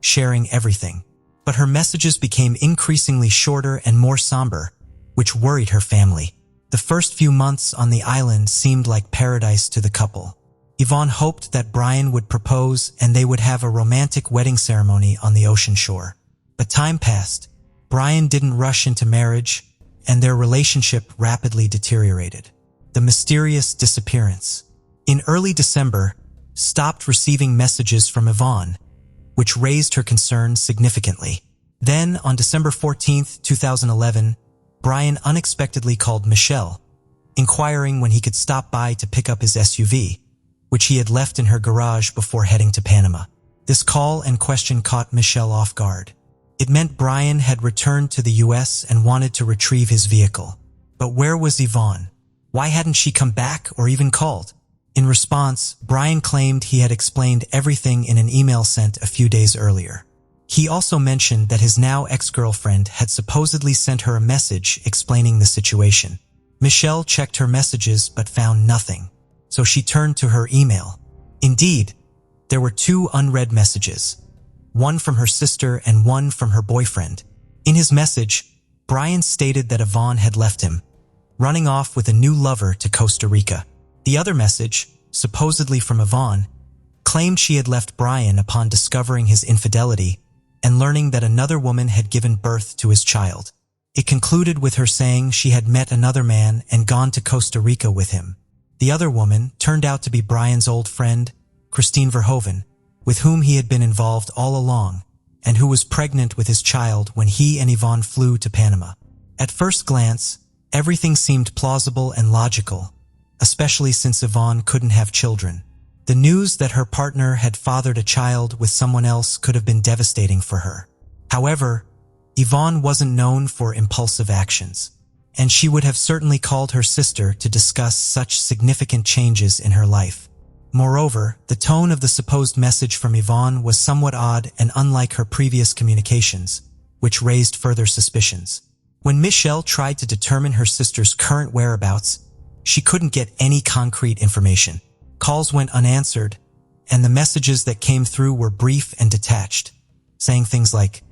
sharing everything. But her messages became increasingly shorter and more somber, which worried her family. The first few months on the island seemed like paradise to the couple. Ivonne hoped that Brian would propose and they would have a romantic wedding ceremony on the ocean shore. But time passed. Brian didn't rush into marriage, and their relationship rapidly deteriorated. The mysterious disappearance. In early December, stopped receiving messages from Ivonne, which raised her concerns significantly. Then, on December 14, 2011, Brian unexpectedly called Michelle, inquiring when he could stop by to pick up his SUV, which he had left in her garage before heading to Panama. This call and question caught Michelle off guard. It meant Brian had returned to the US and wanted to retrieve his vehicle. But where was Ivonne? Why hadn't she come back or even called? In response, Brian claimed he had explained everything in an email sent a few days earlier. He also mentioned that his now ex-girlfriend had supposedly sent her a message explaining the situation. Michelle checked her messages but found nothing, so she turned to her email. Indeed, there were 2 unread messages, one from her sister and one from her boyfriend. In his message, Brian stated that Ivonne had left him, running off with a new lover to Costa Rica. The other message, supposedly from Ivonne, claimed she had left Brian upon discovering his infidelity and learning that another woman had given birth to his child. It concluded with her saying she had met another man and gone to Costa Rica with him. The other woman turned out to be Brian's old friend, Christine Verhoeven, with whom he had been involved all along, and who was pregnant with his child when he and Ivonne flew to Panama. At first glance, everything seemed plausible and logical, especially since Ivonne couldn't have children. The news that her partner had fathered a child with someone else could have been devastating for her. However, Ivonne wasn't known for impulsive actions, and she would have certainly called her sister to discuss such significant changes in her life. Moreover, the tone of the supposed message from Ivonne was somewhat odd and unlike her previous communications, which raised further suspicions. When Michelle tried to determine her sister's current whereabouts, she couldn't get any concrete information. Calls went unanswered, and the messages that came through were brief and detached, saying things like,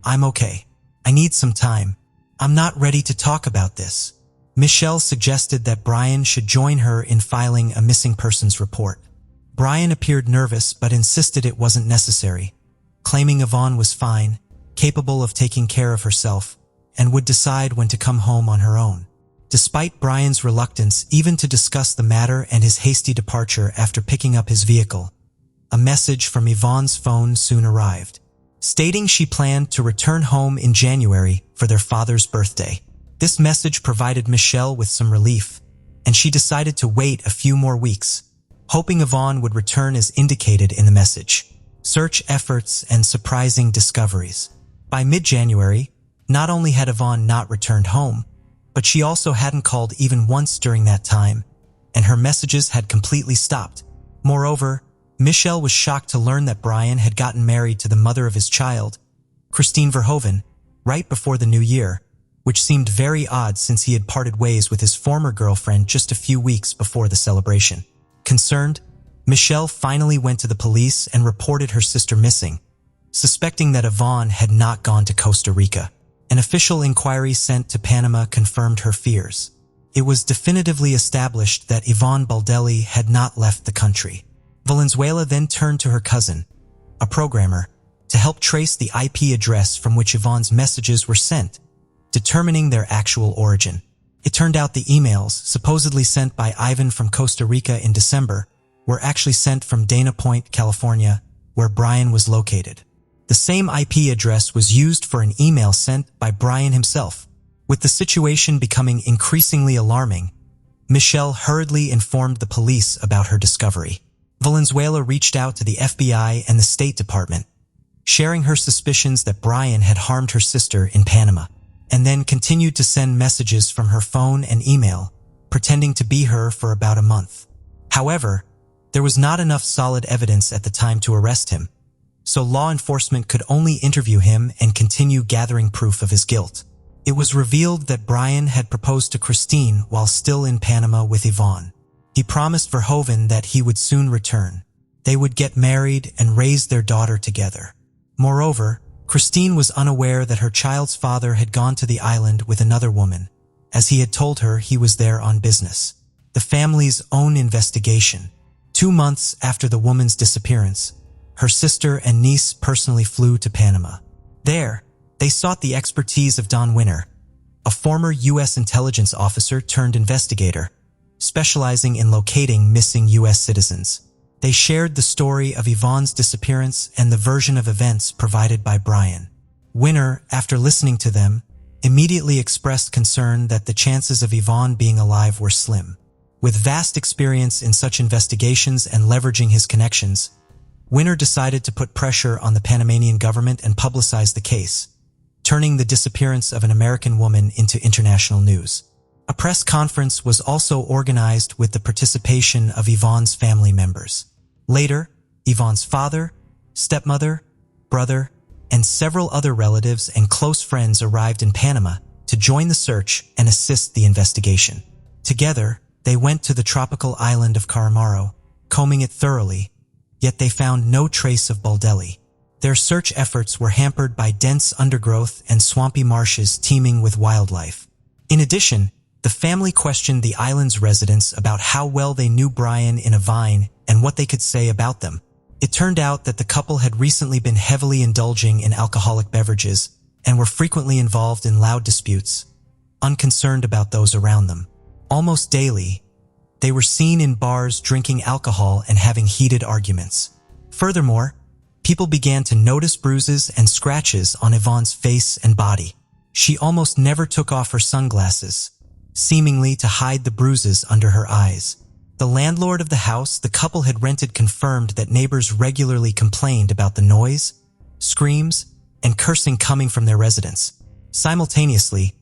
"I'm okay. I need some time. I'm not ready to talk about this." Michelle suggested that Brian should join her in filing a missing persons report. Brian appeared nervous but insisted it wasn't necessary, claiming Ivonne was fine, capable of taking care of herself, and would decide when to come home on her own. Despite Brian's reluctance even to discuss the matter and his hasty departure after picking up his vehicle, a message from Yvonne's phone soon arrived, stating she planned to return home in January for their father's birthday. This message provided Michelle with some relief, and she decided to wait a few more weeks, hoping Yvonne would return as indicated in the message. Search efforts and surprising discoveries. By mid-January, not only had Yvonne not returned home, but she also hadn't called even once during that time, and her messages had completely stopped. Moreover, Michelle was shocked to learn that Brian had gotten married to the mother of his child, Christine Verhoeven, right before the new year, which seemed very odd since he had parted ways with his former girlfriend just a few weeks before the celebration. Concerned, Michelle finally went to the police and reported her sister missing, suspecting that Ivonne had not gone to Costa Rica. An official inquiry sent to Panama confirmed her fears. It was definitively established that Ivonne Baldelli had not left the country. Valenzuela then turned to her cousin, a programmer, to help trace the IP address from which Ivonne's messages were sent, determining their actual origin. It turned out the emails, supposedly sent by Ivan from Costa Rica in December, were actually sent from Dana Point, California, where Brian was located. The same IP address was used for an email sent by Brian himself. With the situation becoming increasingly alarming, Michelle hurriedly informed the police about her discovery. Valenzuela reached out to the FBI and the State Department, sharing her suspicions that Brian had harmed her sister in Panama, and then continued to send messages from her phone and email, pretending to be her for about a month. However, there was not enough solid evidence at the time to arrest him, so law enforcement could only interview him and continue gathering proof of his guilt. It was revealed that Brian had proposed to Christine while still in Panama with Ivonne. He promised Verhoeven that he would soon return. They would get married and raise their daughter together. Moreover, Christine was unaware that her child's father had gone to the island with another woman, as he had told her he was there on business. The family's own investigation. 2 months after the woman's disappearance, her sister and niece personally flew to Panama. There, they sought the expertise of Don Winner, a former U.S. intelligence officer turned investigator, specializing in locating missing U.S. citizens. They shared the story of Yvonne's disappearance and the version of events provided by Brian. Winner, after listening to them, immediately expressed concern that the chances of Yvonne being alive were slim. With vast experience in such investigations and leveraging his connections, Winner decided to put pressure on the Panamanian government and publicize the case, turning the disappearance of an American woman into international news. A press conference was also organized with the participation of Yvonne's family members. Later, Yvonne's father, stepmother, brother, and several other relatives and close friends arrived in Panama to join the search and assist the investigation. Together, they went to the tropical island of Caramaro, combing it thoroughly, yet they found no trace of Baldelli. Their search efforts were hampered by dense undergrowth and swampy marshes teeming with wildlife. In addition, the family questioned the island's residents about how well they knew Brian and Ivonne and what they could say about them. It turned out that the couple had recently been heavily indulging in alcoholic beverages and were frequently involved in loud disputes, unconcerned about those around them. Almost daily, they were seen in bars drinking alcohol and having heated arguments. Furthermore, people began to notice bruises and scratches on Yvonne's face and body. She almost never took off her sunglasses, seemingly to hide the bruises under her eyes. The landlord of the house the couple had rented confirmed that neighbors regularly complained about the noise, screams, and cursing coming from their residence. Simultaneously,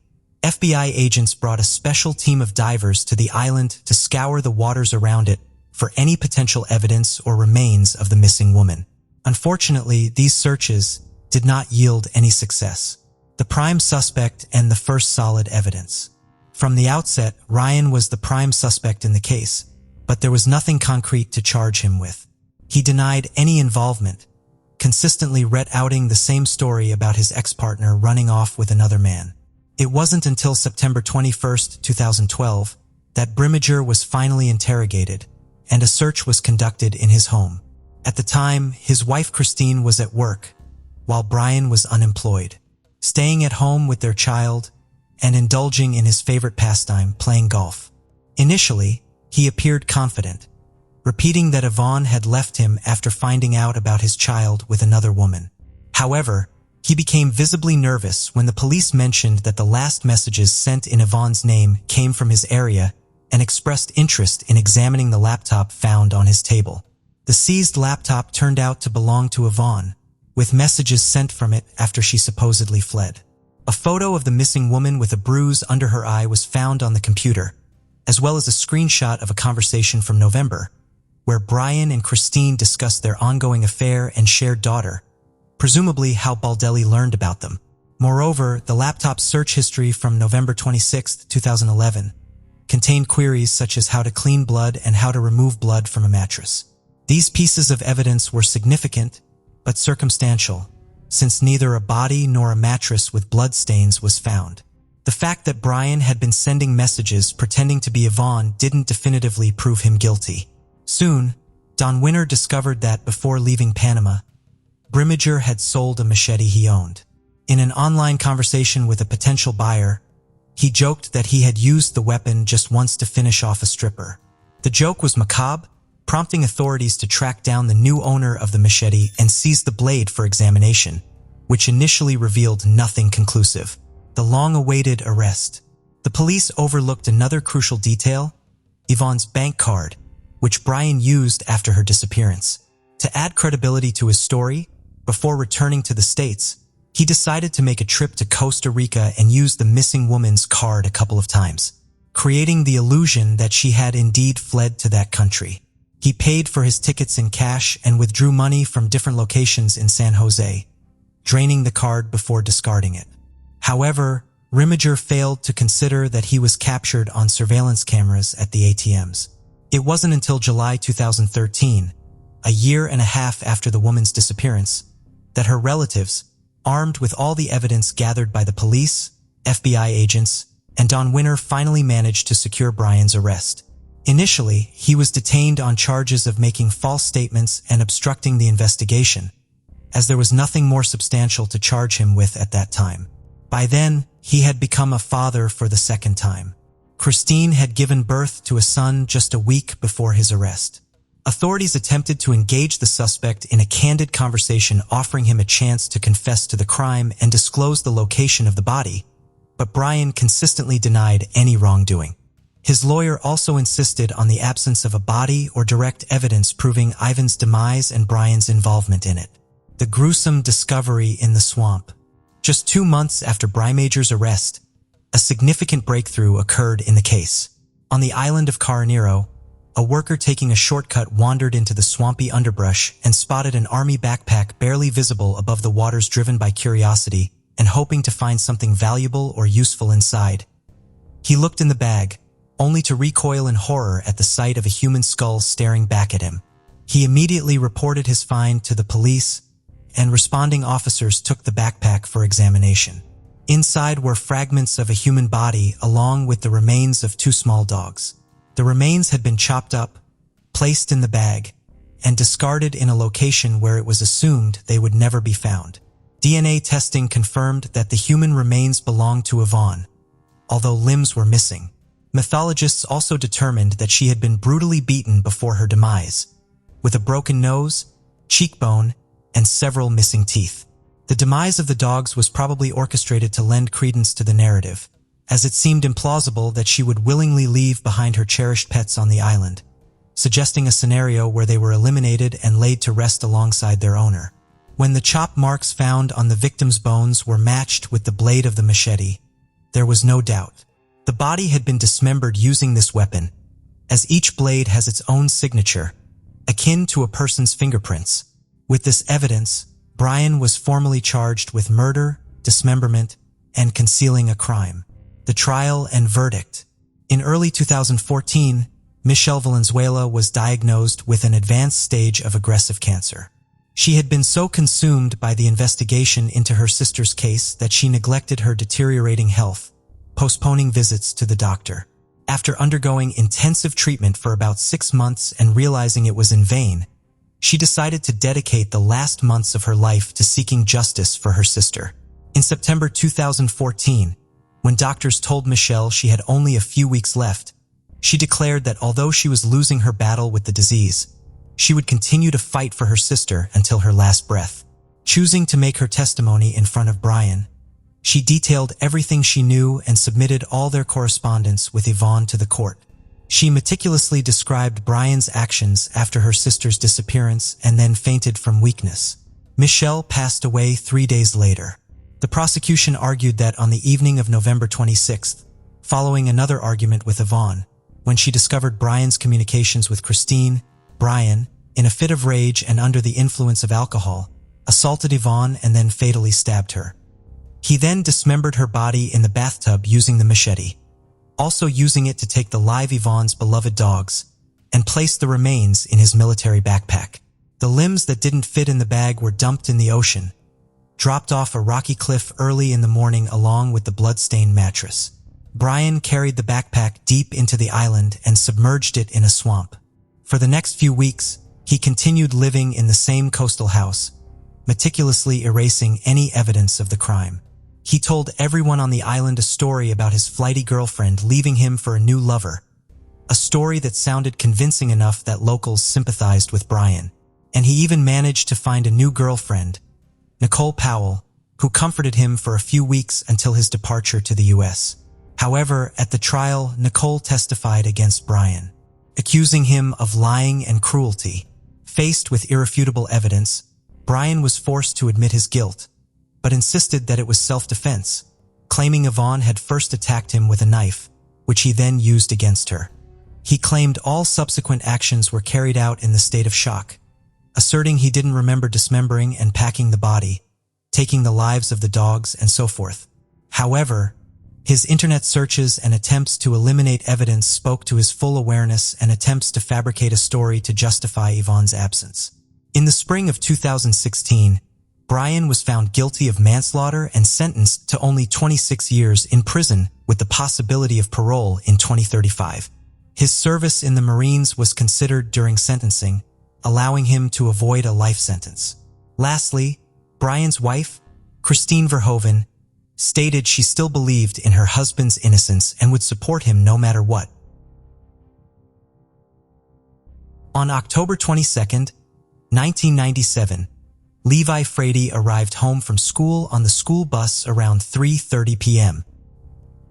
FBI agents brought a special team of divers to the island to scour the waters around it for any potential evidence or remains of the missing woman. Unfortunately, these searches did not yield any success. The prime suspect and the first solid evidence. From the outset, Ryan was the prime suspect in the case, but there was nothing concrete to charge him with. He denied any involvement, consistently outing the same story about his ex-partner running off with another man. It wasn't until September 21, 2012, that Brimmager was finally interrogated, and a search was conducted in his home. At the time, his wife Christine was at work, while Brian was unemployed, staying at home with their child and indulging in his favorite pastime, playing golf. Initially, he appeared confident, repeating that Ivonne had left him after finding out about his child with another woman. However, he became visibly nervous when the police mentioned that the last messages sent in Yvonne's name came from his area and expressed interest in examining the laptop found on his table. The seized laptop turned out to belong to Yvonne, with messages sent from it after she supposedly fled. A photo of the missing woman with a bruise under her eye was found on the computer, as well as a screenshot of a conversation from November, where Brian and Christine discussed their ongoing affair and shared daughter, presumably how Baldelli learned about them. Moreover, the laptop's search history from November 26, 2011, contained queries such as how to clean blood and how to remove blood from a mattress. These pieces of evidence were significant, but circumstantial, since neither a body nor a mattress with bloodstains was found. The fact that Brian had been sending messages pretending to be Ivonne didn't definitively prove him guilty. Soon, Don Winner discovered that before leaving Panama, Brimmager had sold a machete he owned. In an online conversation with a potential buyer, he joked that he had used the weapon just once to finish off a stripper. The joke was macabre, prompting authorities to track down the new owner of the machete and seize the blade for examination, which initially revealed nothing conclusive: the long-awaited arrest. The police overlooked another crucial detail: Yvonne's bank card, which Brian used after her disappearance. To add credibility to his story, before returning to the States, he decided to make a trip to Costa Rica and use the missing woman's card a couple of times, creating the illusion that she had indeed fled to that country. He paid for his tickets in cash and withdrew money from different locations in San Jose, draining the card before discarding it. However, Brimmager failed to consider that he was captured on surveillance cameras at the ATMs. It wasn't until July 2013, a year and a half after the woman's disappearance, that her relatives, armed with all the evidence gathered by the police, FBI agents, and Don Winner, finally managed to secure Brian's arrest. Initially, he was detained on charges of making false statements and obstructing the investigation, as there was nothing more substantial to charge him with at that time. By then, he had become a father for the second time. Christine had given birth to a son just a week before his arrest. Authorities attempted to engage the suspect in a candid conversation, offering him a chance to confess to the crime and disclose the location of the body, but Brian consistently denied any wrongdoing. His lawyer also insisted on the absence of a body or direct evidence proving Ivan's demise and Brian's involvement in it. The gruesome discovery in the swamp. Just 2 months after Brimmager's arrest, a significant breakthrough occurred in the case. On the island of Carnero, a worker taking a shortcut wandered into the swampy underbrush and spotted an army backpack barely visible above the waters, driven by curiosity and hoping to find something valuable or useful inside. He looked in the bag, only to recoil in horror at the sight of a human skull staring back at him. He immediately reported his find to the police, and responding officers took the backpack for examination. Inside were fragments of a human body along with the remains of 2 small dogs. The remains had been chopped up, placed in the bag, and discarded in a location where it was assumed they would never be found. DNA testing confirmed that the human remains belonged to Ivonne, although limbs were missing. Mythologists also determined that she had been brutally beaten before her demise, with a broken nose, cheekbone, and several missing teeth. The demise of the dogs was probably orchestrated to lend credence to the narrative, as it seemed implausible that she would willingly leave behind her cherished pets on the island, suggesting a scenario where they were eliminated and laid to rest alongside their owner. When the chop marks found on the victim's bones were matched with the blade of the machete, there was no doubt. The body had been dismembered using this weapon, as each blade has its own signature, akin to a person's fingerprints. With this evidence, Brian was formally charged with murder, dismemberment, and concealing a crime. The trial and verdict. In early 2014, Michelle Valenzuela was diagnosed with an advanced stage of aggressive cancer. She had been so consumed by the investigation into her sister's case that she neglected her deteriorating health, postponing visits to the doctor. After undergoing intensive treatment for about 6 months and realizing it was in vain, she decided to dedicate the last months of her life to seeking justice for her sister. In September 2014, when doctors told Michelle she had only a few weeks left, she declared that although she was losing her battle with the disease, she would continue to fight for her sister until her last breath. Choosing to make her testimony in front of Brian, she detailed everything she knew and submitted all their correspondence with Ivonne to the court. She meticulously described Brian's actions after her sister's disappearance and then fainted from weakness. Michelle passed away 3 days later. The prosecution argued that on the evening of November 26th, following another argument with Ivonne, when she discovered Brian's communications with Christine, Brian, in a fit of rage and under the influence of alcohol, assaulted Ivonne and then fatally stabbed her. He then dismembered her body in the bathtub using the machete, also using it to take the live Yvonne's beloved dogs, and placed the remains in his military backpack. The limbs that didn't fit in the bag were dumped in the ocean, dropped off a rocky cliff early in the morning along with the blood-stained mattress. Brian carried the backpack deep into the island and submerged it in a swamp. For the next few weeks, he continued living in the same coastal house, meticulously erasing any evidence of the crime. He told everyone on the island a story about his flighty girlfriend leaving him for a new lover, a story that sounded convincing enough that locals sympathized with Brian. And he even managed to find a new girlfriend, Nicole Powell, who comforted him for a few weeks until his departure to the U.S. However, at the trial, Nicole testified against Brian, accusing him of lying and cruelty. Faced with irrefutable evidence, Brian was forced to admit his guilt, but insisted that it was self-defense, claiming Ivonne had first attacked him with a knife, which he then used against her. He claimed all subsequent actions were carried out in the state of shock, asserting he didn't remember dismembering and packing the body, taking the lives of the dogs, and so forth. However, his internet searches and attempts to eliminate evidence spoke to his full awareness and attempts to fabricate a story to justify Yvonne's absence. In the spring of 2016, Brian was found guilty of manslaughter and sentenced to only 26 years in prison with the possibility of parole in 2035. His service in the Marines was considered during sentencing, allowing him to avoid a life sentence. Lastly, Brian's wife, Christine Verhoeven, stated she still believed in her husband's innocence and would support him no matter what. On October 22, 1997, Levi Freddy arrived home from school on the school bus around 3:30 p.m.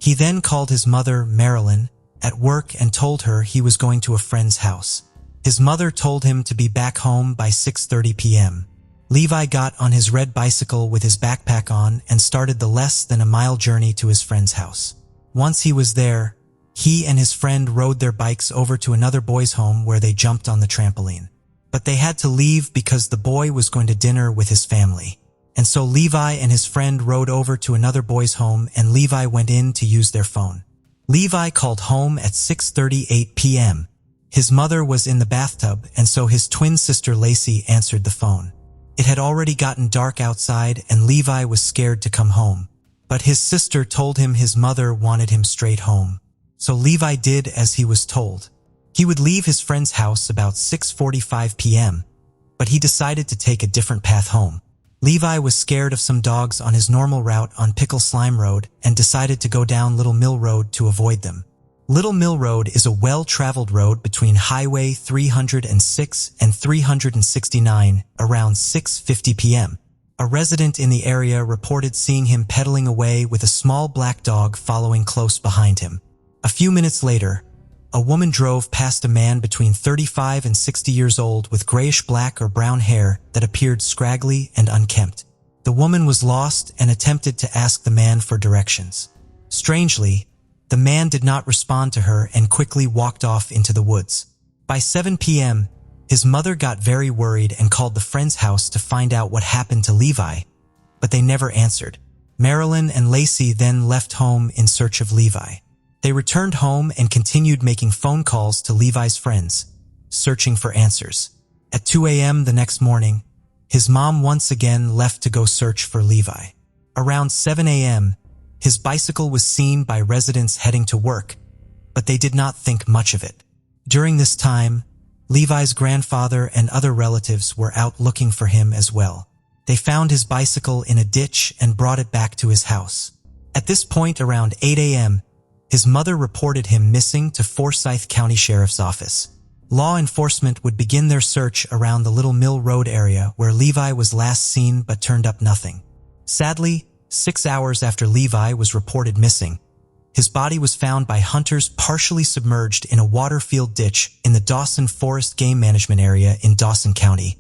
He then called his mother, Marilyn, at work and told her he was going to a friend's house. His mother told him to be back home by 6:30 p.m. Levi got on his red bicycle with his backpack on and started the less than a mile journey to his friend's house. Once he was there, he and his friend rode their bikes over to another boy's home where they jumped on the trampoline. But they had to leave because the boy was going to dinner with his family. And so Levi and his friend rode over to another boy's home and Levi went in to use their phone. Levi called home at 6:38 p.m. His mother was in the bathtub and so his twin sister Lacey answered the phone. It had already gotten dark outside and Levi was scared to come home. But his sister told him his mother wanted him straight home. So Levi did as he was told. He would leave his friend's house about 6:45 p.m., but he decided to take a different path home. Levi was scared of some dogs on his normal route on Pickle Slime Road and decided to go down Little Mill Road to avoid them. Little Mill Road is a well-traveled road between Highway 306 and 369 around 6:50 p.m. A resident in the area reported seeing him pedaling away with a small black dog following close behind him. A few minutes later, a woman drove past a man between 35 and 60 years old with grayish-black or brown hair that appeared scraggly and unkempt. The woman was lost and attempted to ask the man for directions. Strangely, the man did not respond to her and quickly walked off into the woods. By 7 p.m., his mother got very worried and called the friend's house to find out what happened to Levi, but they never answered. Marilyn and Lacey then left home in search of Levi. They returned home and continued making phone calls to Levi's friends, searching for answers. At 2 a.m. the next morning, his mom once again left to go search for Levi. Around 7 a.m., his bicycle was seen by residents heading to work, but they did not think much of it. During this time, Levi's grandfather and other relatives were out looking for him as well. They found his bicycle in a ditch and brought it back to his house. At this point, around 8 a.m., his mother reported him missing to Forsyth County Sheriff's Office. Law enforcement would begin their search around the Little Mill Road area where Levi was last seen but turned up nothing. Sadly, 6 hours after Levi was reported missing, his body was found by hunters partially submerged in a water-filled ditch in the Dawson Forest Game Management Area in Dawson County,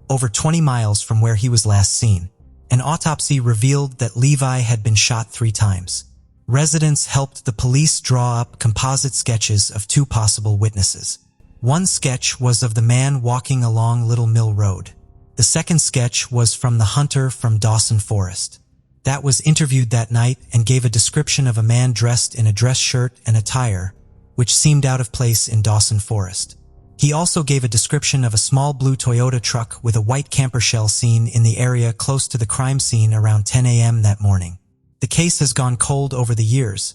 over 20 miles from where he was last seen. An autopsy revealed that Levi had been shot 3 times. Residents helped the police draw up composite sketches of 2 possible witnesses. One sketch was of the man walking along Little Mill Road. The second sketch was from the hunter from Dawson Forest. That was interviewed that night and gave a description of a man dressed in a dress shirt and a tire, which seemed out of place in Dawson Forest. He also gave a description of a small blue Toyota truck with a white camper shell seen in the area close to the crime scene around 10 a.m. that morning. The case has gone cold over the years,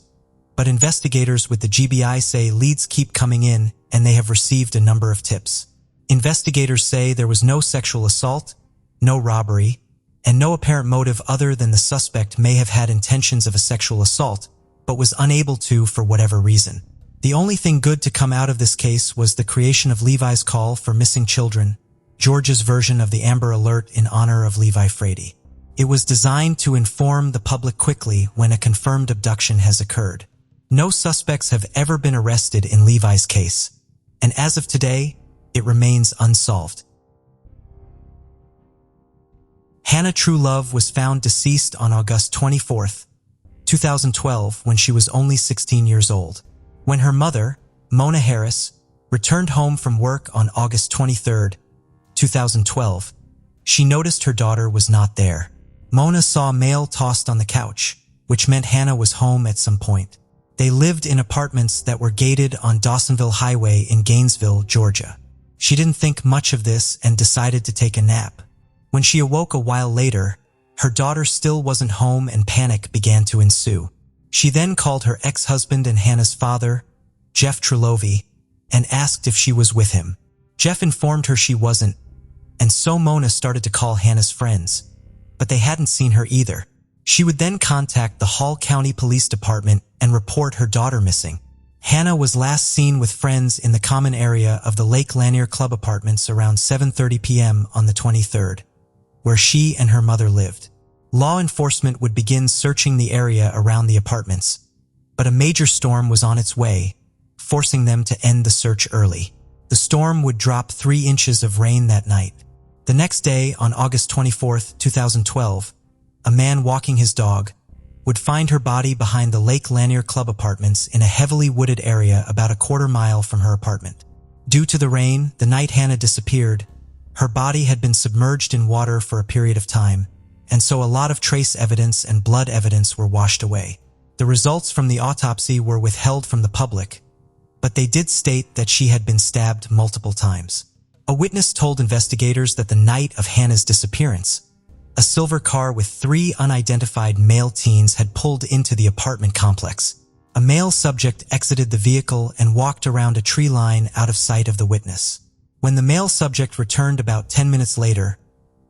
but investigators with the GBI say leads keep coming in and they have received a number of tips. Investigators say there was no sexual assault, no robbery, and no apparent motive other than the suspect may have had intentions of a sexual assault, but was unable to for whatever reason. The only thing good to come out of this case was the creation of Levi's call for missing children, Georgia's version of the Amber Alert in honor of Levi Freddy. It was designed to inform the public quickly when a confirmed abduction has occurred. No suspects have ever been arrested in Levi's case, and as of today, it remains unsolved. Hannah Truelove was found deceased on August 24, 2012, when she was only 16 years old. When her mother, Mona Harris, returned home from work on August 23, 2012, she noticed her daughter was not there. Mona saw a male tossed on the couch, which meant Hannah was home at some point. They lived in apartments that were gated on Dawsonville Highway in Gainesville, Georgia. She didn't think much of this and decided to take a nap. When she awoke a while later, her daughter still wasn't home and panic began to ensue. She then called her ex-husband and Hannah's father, Jeff Truelove, and asked if she was with him. Jeff informed her she wasn't, and so Mona started to call Hannah's friends, but they hadn't seen her either. She would then contact the Hall County Police Department and report her daughter missing. Hannah was last seen with friends in the common area of the Lake Lanier Club apartments around 7:30 p.m. on the 23rd, where she and her mother lived. Law enforcement would begin searching the area around the apartments, but a major storm was on its way, forcing them to end the search early. The storm would drop 3 inches of rain that night. The next day, on August 24, 2012, a man walking his dog would find her body behind the Lake Lanier Club apartments in a heavily wooded area about a quarter mile from her apartment. Due to the rain, the night Hannah disappeared, her body had been submerged in water for a period of time, and so a lot of trace evidence and blood evidence were washed away. The results from the autopsy were withheld from the public, but they did state that she had been stabbed multiple times. A witness told investigators that the night of Hannah's disappearance, a silver car with 3 unidentified male teens had pulled into the apartment complex. A male subject exited the vehicle and walked around a tree line out of sight of the witness. When the male subject returned about 10 minutes later,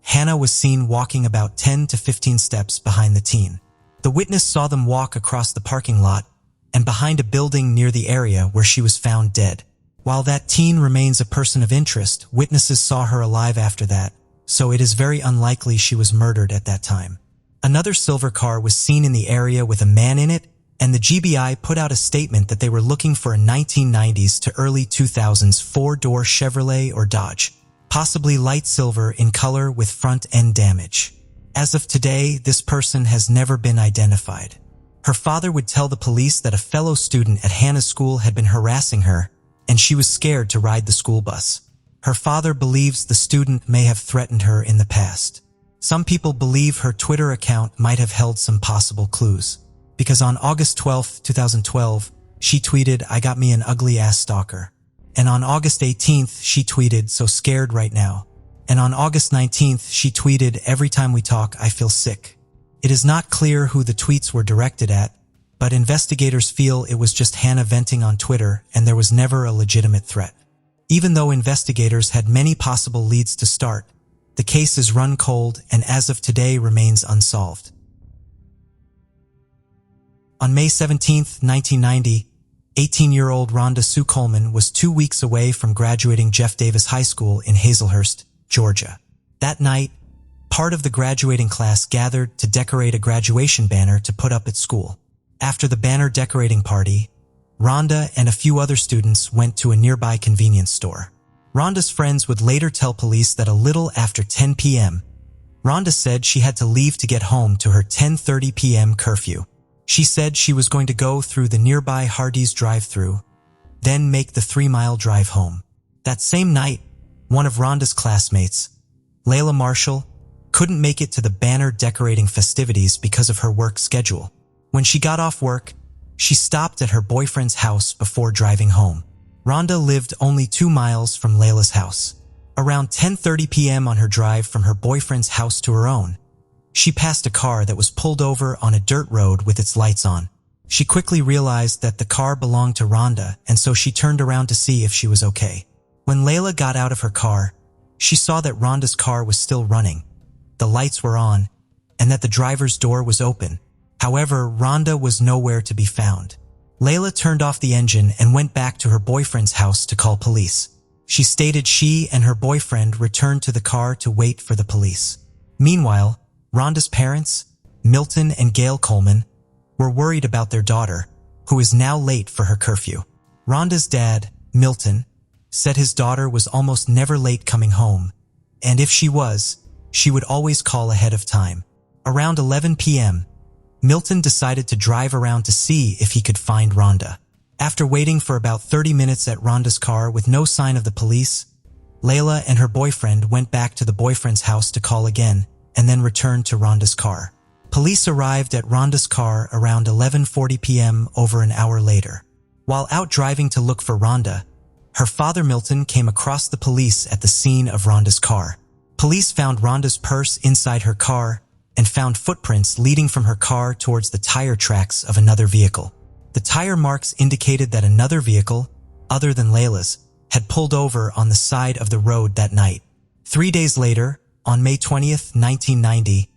Hannah was seen walking about 10 to 15 steps behind the teen. The witness saw them walk across the parking lot and behind a building near the area where she was found dead. While that teen remains a person of interest, witnesses saw her alive after that, so it is very unlikely she was murdered at that time. Another silver car was seen in the area with a man in it, and the GBI put out a statement that they were looking for a 1990s to early 2000s 4-door Chevrolet or Dodge, possibly light silver in color with front-end damage. As of today, this person has never been identified. Her father would tell the police that a fellow student at Hannah's school had been harassing her, and she was scared to ride the school bus. Her father believes the student may have threatened her in the past. Some people believe her Twitter account might have held some possible clues, because on August 12, 2012, she tweeted, "I got me an ugly-ass stalker." And on August 18th, she tweeted, "So scared right now." And on August 19th, she tweeted, "Every time we talk, I feel sick." It is not clear who the tweets were directed at, but investigators feel it was just Hannah venting on Twitter and there was never a legitimate threat. Even though investigators had many possible leads to start, the case is run cold and as of today remains unsolved. On May 17, 1990, 18-year-old Rhonda Sue Coleman was 2 weeks away from graduating Jeff Davis High School in Hazelhurst, Georgia. That night, part of the graduating class gathered to decorate a graduation banner to put up at school. After the banner decorating party, Rhonda and a few other students went to a nearby convenience store. Rhonda's friends would later tell police that a little after 10 p.m., Rhonda said she had to leave to get home to her 10:30 p.m. curfew. She said she was going to go through the nearby Hardee's drive-thru, then make the 3-mile drive home. That same night, one of Rhonda's classmates, Layla Marshall, couldn't make it to the banner decorating festivities because of her work schedule. When she got off work, she stopped at her boyfriend's house before driving home. Rhonda lived only 2 miles from Layla's house. Around 10:30 p.m. on her drive from her boyfriend's house to her own, she passed a car that was pulled over on a dirt road with its lights on. She quickly realized that the car belonged to Rhonda, and so she turned around to see if she was okay. When Layla got out of her car, she saw that Rhonda's car was still running, the lights were on, and that the driver's door was open. However, Rhonda was nowhere to be found. Layla turned off the engine and went back to her boyfriend's house to call police. She stated she and her boyfriend returned to the car to wait for the police. Meanwhile, Rhonda's parents, Milton and Gail Coleman, were worried about their daughter, who is now late for her curfew. Rhonda's dad, Milton, said his daughter was almost never late coming home, and if she was, she would always call ahead of time. Around 11 p.m., Milton decided to drive around to see if he could find Rhonda. After waiting for about 30 minutes at Rhonda's car with no sign of the police, Layla and her boyfriend went back to the boyfriend's house to call again and then returned to Rhonda's car. Police arrived at Rhonda's car around 11:40 p.m. over an hour later. While out driving to look for Rhonda, her father Milton came across the police at the scene of Rhonda's car. Police found Rhonda's purse inside her car and found footprints leading from her car towards the tire tracks of another vehicle. The tire marks indicated that another vehicle, other than Layla's, had pulled over on the side of the road that night. 3 days later, on May 20th, 1990,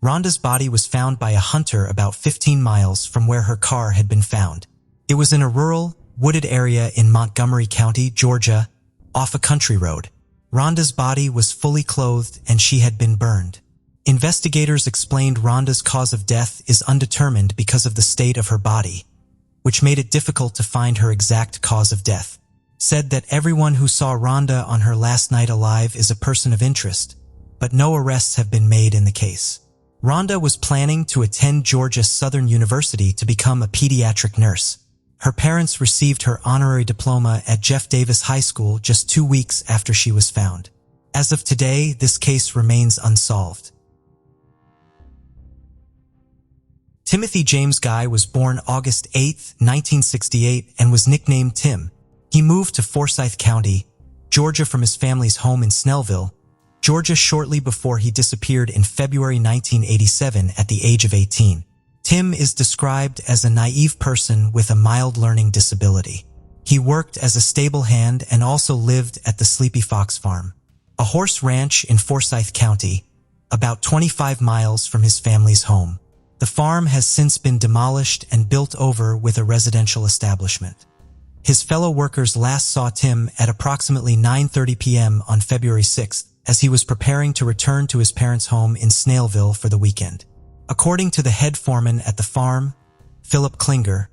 Rhonda's body was found by a hunter about 15 miles from where her car had been found. It was in a rural, wooded area in Montgomery County, Georgia, off a country road. Rhonda's body was fully clothed and she had been burned. Investigators explained Rhonda's cause of death is undetermined because of the state of her body, which made it difficult to find her exact cause of death. Said that everyone who saw Rhonda on her last night alive is a person of interest, but no arrests have been made in the case. Rhonda was planning to attend Georgia Southern University to become a pediatric nurse. Her parents received her honorary diploma at Jeff Davis High School just 2 weeks after she was found. As of today, this case remains unsolved. Timothy James Guy was born August 8, 1968, and was nicknamed Tim. He moved to Forsyth County, Georgia from his family's home in Snellville, Georgia shortly before he disappeared in February 1987 at the age of 18. Tim is described as a naive person with a mild learning disability. He worked as a stable hand and also lived at the Sleepy Fox Farm, a horse ranch in Forsyth County, about 25 miles from his family's home. The farm has since been demolished and built over with a residential establishment. His fellow workers last saw Tim at approximately 9:30 p.m. on February 6th as he was preparing to return to his parents' home in Snailville for the weekend. According to the head foreman at the farm, Philip Klinger,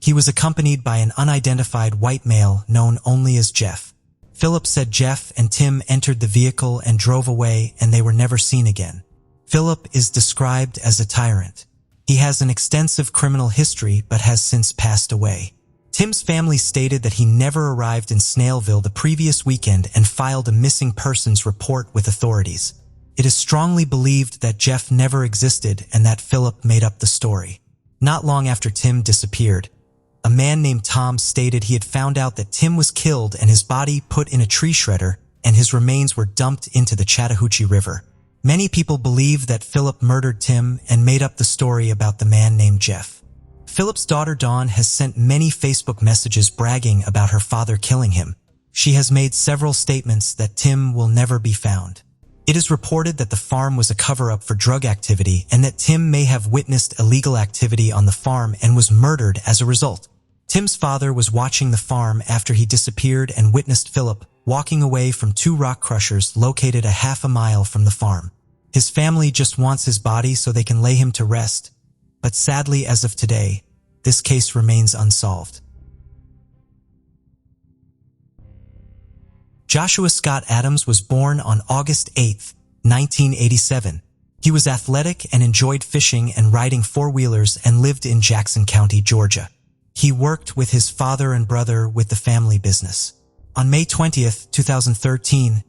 he was accompanied by an unidentified white male known only as Jeff. Philip said Jeff and Tim entered the vehicle and drove away and they were never seen again. Philip is described as a tyrant. He has an extensive criminal history but has since passed away. Tim's family stated that he never arrived in Snailville the previous weekend and filed a missing persons report with authorities. It is strongly believed that Jeff never existed and that Philip made up the story. Not long after Tim disappeared, a man named Tom stated he had found out that Tim was killed and his body put in a tree shredder and his remains were dumped into the Chattahoochee River. Many people believe that Philip murdered Tim and made up the story about the man named Jeff. Philip's daughter Dawn has sent many Facebook messages bragging about her father killing him. She has made several statements that Tim will never be found. It is reported that the farm was a cover-up for drug activity and that Tim may have witnessed illegal activity on the farm and was murdered as a result. Tim's father was watching the farm after he disappeared and witnessed Philip walking away from 2 rock crushers located a half a mile from the farm. His family just wants his body so they can lay him to rest, but sadly as of today, this case remains unsolved. Joshua Scott Adams was born on August 8, 1987. He was athletic and enjoyed fishing and riding four-wheelers and lived in Jackson County, Georgia. He worked with his father and brother with the family business. On May 20, 2013,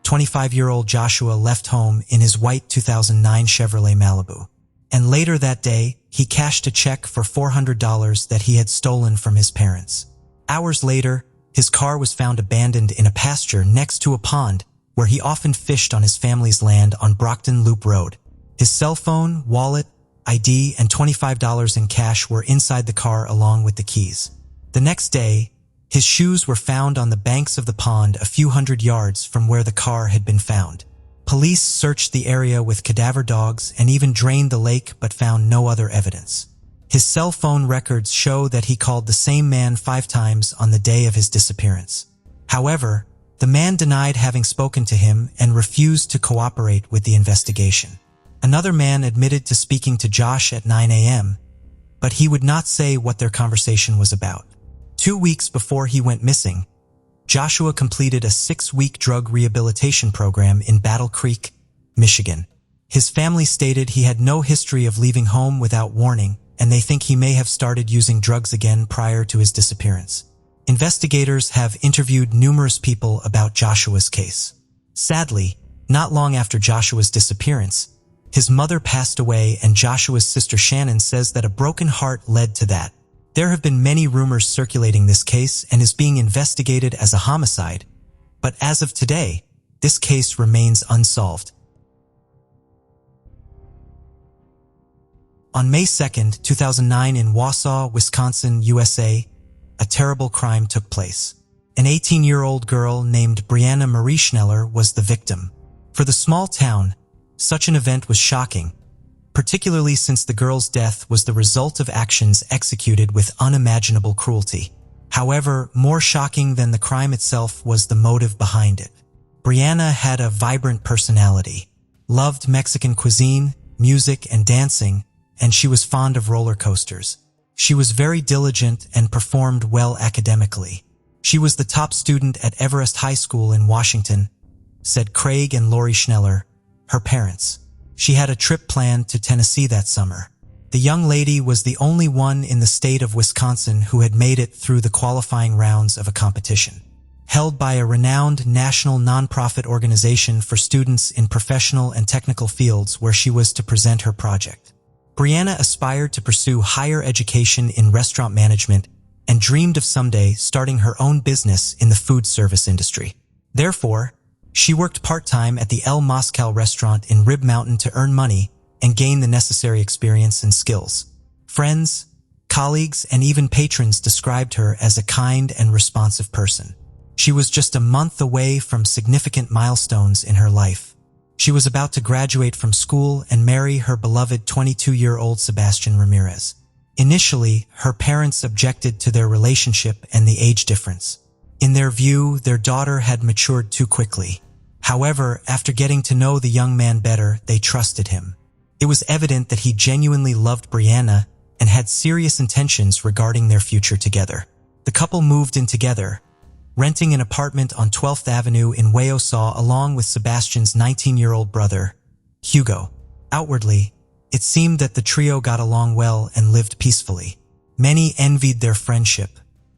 25-year-old Joshua left home in his white 2009 Chevrolet Malibu. And later that day, he cashed a check for $400 that he had stolen from his parents. Hours later, His car was found abandoned in a pasture next to a pond where he often fished on his family's land on Brockton Loop Road. His cell phone, wallet, ID, and $25 in cash were inside the car along with the keys. The next day, his shoes were found on the banks of the pond a few hundred yards from where the car had been found. Police searched the area with cadaver dogs and even drained the lake but found no other evidence. His cell phone records show that he called the same man 5 times on the day of his disappearance. However, the man denied having spoken to him and refused to cooperate with the investigation. Another man admitted to speaking to Josh at 9 a.m., but he would not say what their conversation was about. 2 weeks before he went missing, Joshua completed a 6-week drug rehabilitation program in Battle Creek, Michigan. His family stated he had no history of leaving home without warning, and they think he may have started using drugs again prior to his disappearance. Investigators have interviewed numerous people about Joshua's case. Sadly, not long after Joshua's disappearance, his mother passed away, and Joshua's sister Shannon says that a broken heart led to that. There have been many rumors circulating this case and is being investigated as a homicide, but as of today, this case remains unsolved. On May 2, 2009 in Wausau, Wisconsin, USA, a terrible crime took place. An 18-year-old girl named Brianna Marie Schneller was the victim. For the small town, such an event was shocking, particularly since the girl's death was the result of actions executed with unimaginable cruelty. However, more shocking than the crime itself was the motive behind it. Brianna had a vibrant personality, loved Mexican cuisine, music, and dancing, and she was fond of roller coasters. She was very diligent and performed well academically. She was the top student at Everest High School in Washington, said Craig and Lori Schneller, her parents. She had a trip planned to Tennessee that summer. The young lady was the only one in the state of Wisconsin who had made it through the qualifying rounds of a competition held by a renowned national nonprofit organization for students in professional and technical fields where she was to present her project. Brianna aspired to pursue higher education in restaurant management and dreamed of someday starting her own business in the food service industry. Therefore, she worked part-time at the El Moscow restaurant in Rib Mountain to earn money and gain the necessary experience and skills. Friends, colleagues, and even patrons described her as a kind and responsive person. She was just a month away from significant milestones in her life. She was about to graduate from school and marry her beloved 22-year-old Sebastian Ramirez. Initially, her parents objected to their relationship and the age difference. In their view, their daughter had matured too quickly. However, after getting to know the young man better, they trusted him. It was evident that he genuinely loved Brianna and had serious intentions regarding their future together. The couple moved in together, renting an apartment on 12th Avenue in Wausau along with Sebastian's 19-year-old brother, Hugo. Outwardly, it seemed that the trio got along well and lived peacefully. Many envied their friendship.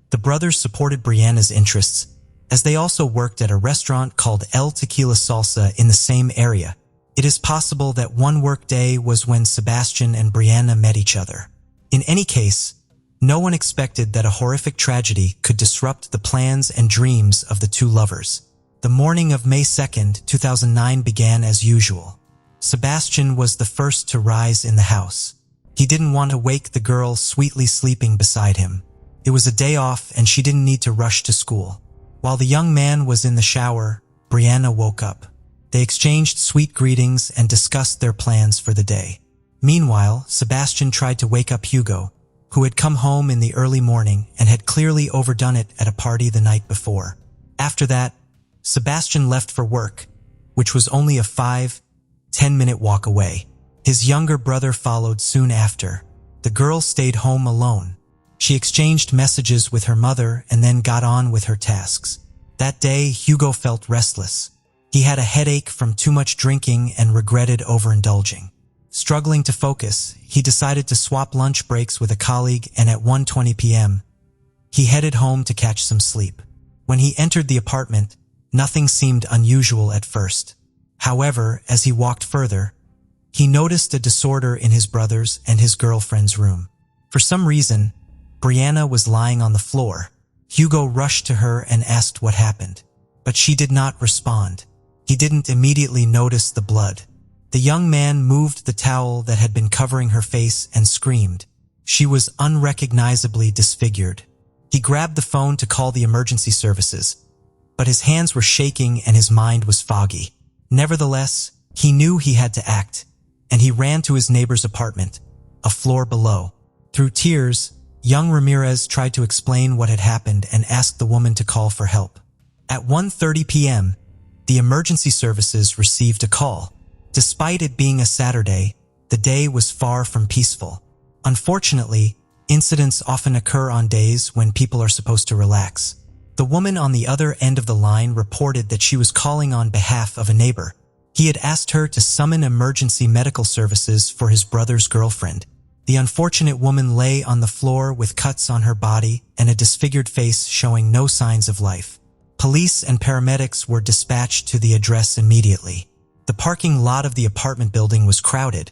The brothers supported Brianna's interests, as they also worked at a restaurant called El Tequila Salsa in the same area. It is possible that one work day was when Sebastian and Brianna met each other. In any case, no one expected that a horrific tragedy could disrupt the plans and dreams of the two lovers. The morning of May 2, 2009 began as usual. Sebastian was the first to rise in the house. He didn't want to wake the girl sweetly sleeping beside him. It was a day off and she didn't need to rush to school. While the young man was in the shower, Brianna woke up. They exchanged sweet greetings and discussed their plans for the day. Meanwhile, Sebastian tried to wake up Hugo, who had come home in the early morning and had clearly overdone it at a party the night before. After that, Sebastian left for work, which was only a 5-10-minute walk away. His younger brother followed soon after. The girl stayed home alone. She exchanged messages with her mother and then got on with her tasks. That day, Hugo felt restless. He had a headache from too much drinking and regretted overindulging. Struggling to focus, he decided to swap lunch breaks with a colleague, and at 1:20 p.m., he headed home to catch some sleep. When he entered the apartment, nothing seemed unusual at first. However, as he walked further, he noticed a disorder in his brother's and his girlfriend's room. For some reason, Brianna was lying on the floor, Hugo rushed to her and asked what happened, but she did not respond. He didn't immediately notice the blood. The young man moved the towel that had been covering her face and screamed. She was unrecognizably disfigured. He grabbed the phone to call the emergency services, but his hands were shaking and his mind was foggy. Nevertheless, he knew he had to act, and he ran to his neighbor's apartment, a floor below. Through tears, young Ramirez tried to explain what had happened and asked the woman to call for help. At 1:30 p.m., the emergency services received a call. Despite it being a Saturday, the day was far from peaceful. Unfortunately, incidents often occur on days when people are supposed to relax. The woman on the other end of the line reported that she was calling on behalf of a neighbor. He had asked her to summon emergency medical services for his brother's girlfriend. The unfortunate woman lay on the floor with cuts on her body and a disfigured face showing no signs of life. Police and paramedics were dispatched to the address immediately. The parking lot of the apartment building was crowded,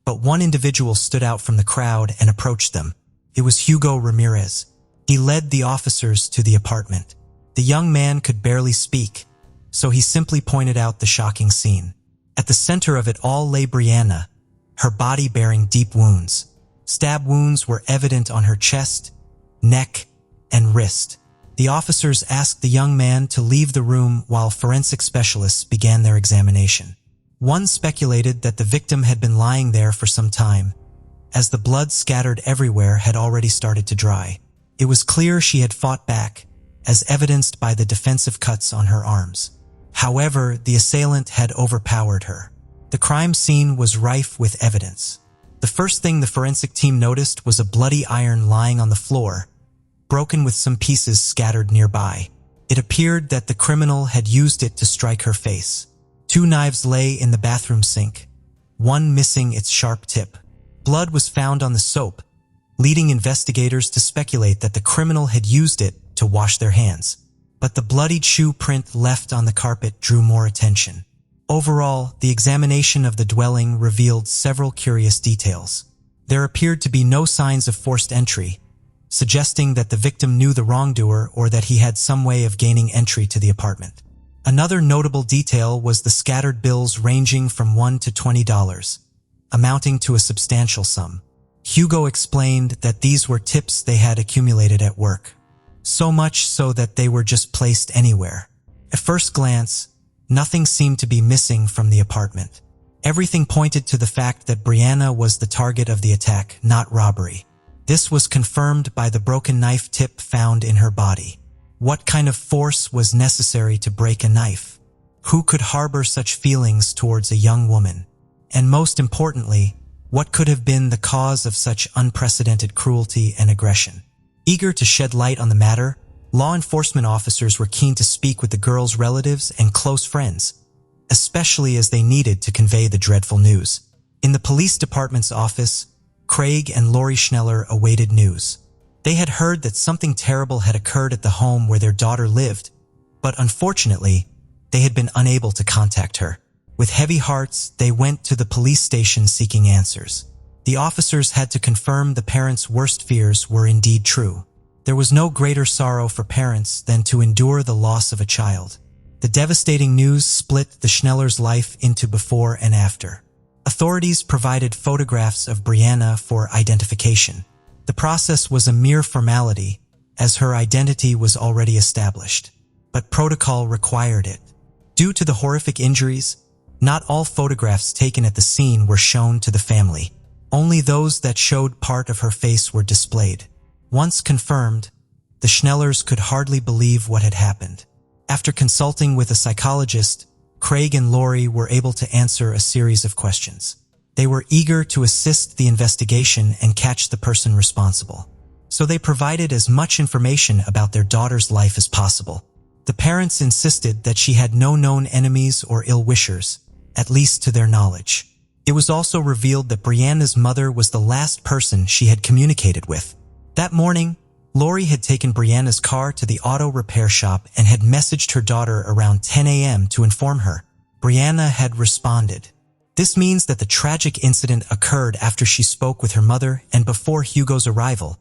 but one individual stood out from the crowd and approached them. It was Hugo Ramirez. He led the officers to the apartment. The young man could barely speak, so he simply pointed out the shocking scene. At the center of it all lay Brianna, her body bearing deep wounds. Stab wounds were evident on her chest, neck, and wrist. The officers asked the young man to leave the room while forensic specialists began their examination. One speculated that the victim had been lying there for some time, as the blood scattered everywhere had already started to dry. It was clear she had fought back, as evidenced by the defensive cuts on her arms. However, the assailant had overpowered her. The crime scene was rife with evidence. The first thing the forensic team noticed was a bloody iron lying on the floor, broken with some pieces scattered nearby. It appeared that the criminal had used it to strike her face. 2 knives lay in the bathroom sink, one missing its sharp tip. Blood was found on the soap, leading investigators to speculate that the criminal had used it to wash their hands. But the bloodied shoe print left on the carpet drew more attention. Overall, the examination of the dwelling revealed several curious details. There appeared to be no signs of forced entry, suggesting that the victim knew the wrongdoer or that he had some way of gaining entry to the apartment. Another notable detail was the scattered bills ranging from $1 to $20, amounting to a substantial sum. Hugo explained that these were tips they had accumulated at work, so much so that they were just placed anywhere. At first glance, nothing seemed to be missing from the apartment. Everything pointed to the fact that Brianna was the target of the attack, not robbery. This was confirmed by the broken knife tip found in her body. What kind of force was necessary to break a knife? Who could harbor such feelings towards a young woman? And most importantly, what could have been the cause of such unprecedented cruelty and aggression? Eager to shed light on the matter, law enforcement officers were keen to speak with the girl's relatives and close friends, especially as they needed to convey the dreadful news. In the police department's office, Craig and Lori Schneller awaited news. They had heard that something terrible had occurred at the home where their daughter lived, but unfortunately, they had been unable to contact her. With heavy hearts, they went to the police station seeking answers. The officers had to confirm the parents' worst fears were indeed true. There was no greater sorrow for parents than to endure the loss of a child. The devastating news split the Schneller's life into before and after. Authorities provided photographs of Brianna for identification. The process was a mere formality, as her identity was already established, but protocol required it. Due to the horrific injuries, not all photographs taken at the scene were shown to the family. Only those that showed part of her face were displayed. Once confirmed, the Schnellers could hardly believe what had happened. After consulting with a psychologist, Craig and Lori were able to answer a series of questions. They were eager to assist the investigation and catch the person responsible, so they provided as much information about their daughter's life as possible. The parents insisted that she had no known enemies or ill-wishers, at least to their knowledge. It was also revealed that Brianna's mother was the last person she had communicated with. That morning, Lori had taken Brianna's car to the auto repair shop and had messaged her daughter around 10 a.m. to inform her. Brianna had responded. This means that the tragic incident occurred after she spoke with her mother and before Hugo's arrival,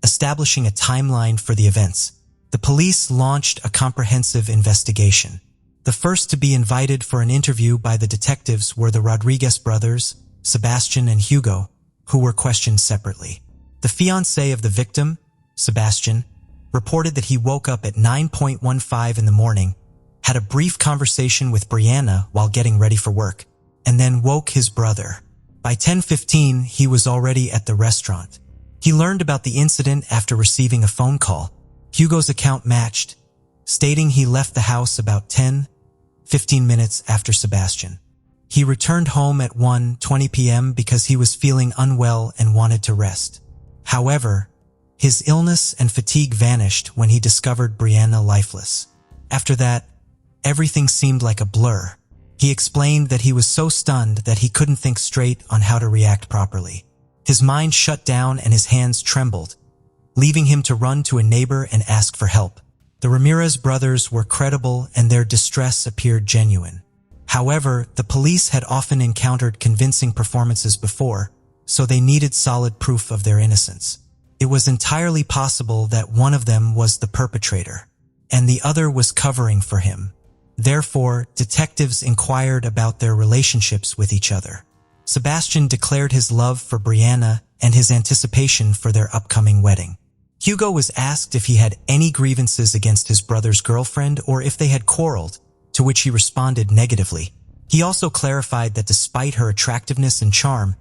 establishing a timeline for the events. The police launched a comprehensive investigation. The first to be invited for an interview by the detectives were the Rodriguez brothers, Sebastian and Hugo, who were questioned separately. The fiancé of the victim, Sebastian, reported that he woke up at 9:15 in the morning, had a brief conversation with Brianna while getting ready for work, and then woke his brother. By 10:15, he was already at the restaurant. He learned about the incident after receiving a phone call. Hugo's account matched, stating he left the house about 10-15 minutes after Sebastian. He returned home at 1:20 p.m. because he was feeling unwell and wanted to rest. However, his illness and fatigue vanished when he discovered Brianna lifeless. After that, everything seemed like a blur. He explained that he was so stunned that he couldn't think straight on how to react properly. His mind shut down and his hands trembled, leaving him to run to a neighbor and ask for help. The Ramirez brothers were credible and their distress appeared genuine. However, the police had often encountered convincing performances before, so they needed solid proof of their innocence. It was entirely possible that one of them was the perpetrator, and the other was covering for him. Therefore, detectives inquired about their relationships with each other. Sebastian declared his love for Brianna and his anticipation for their upcoming wedding. Hugo was asked if he had any grievances against his brother's girlfriend or if they had quarreled, to which he responded negatively. He also clarified that despite her attractiveness and charm,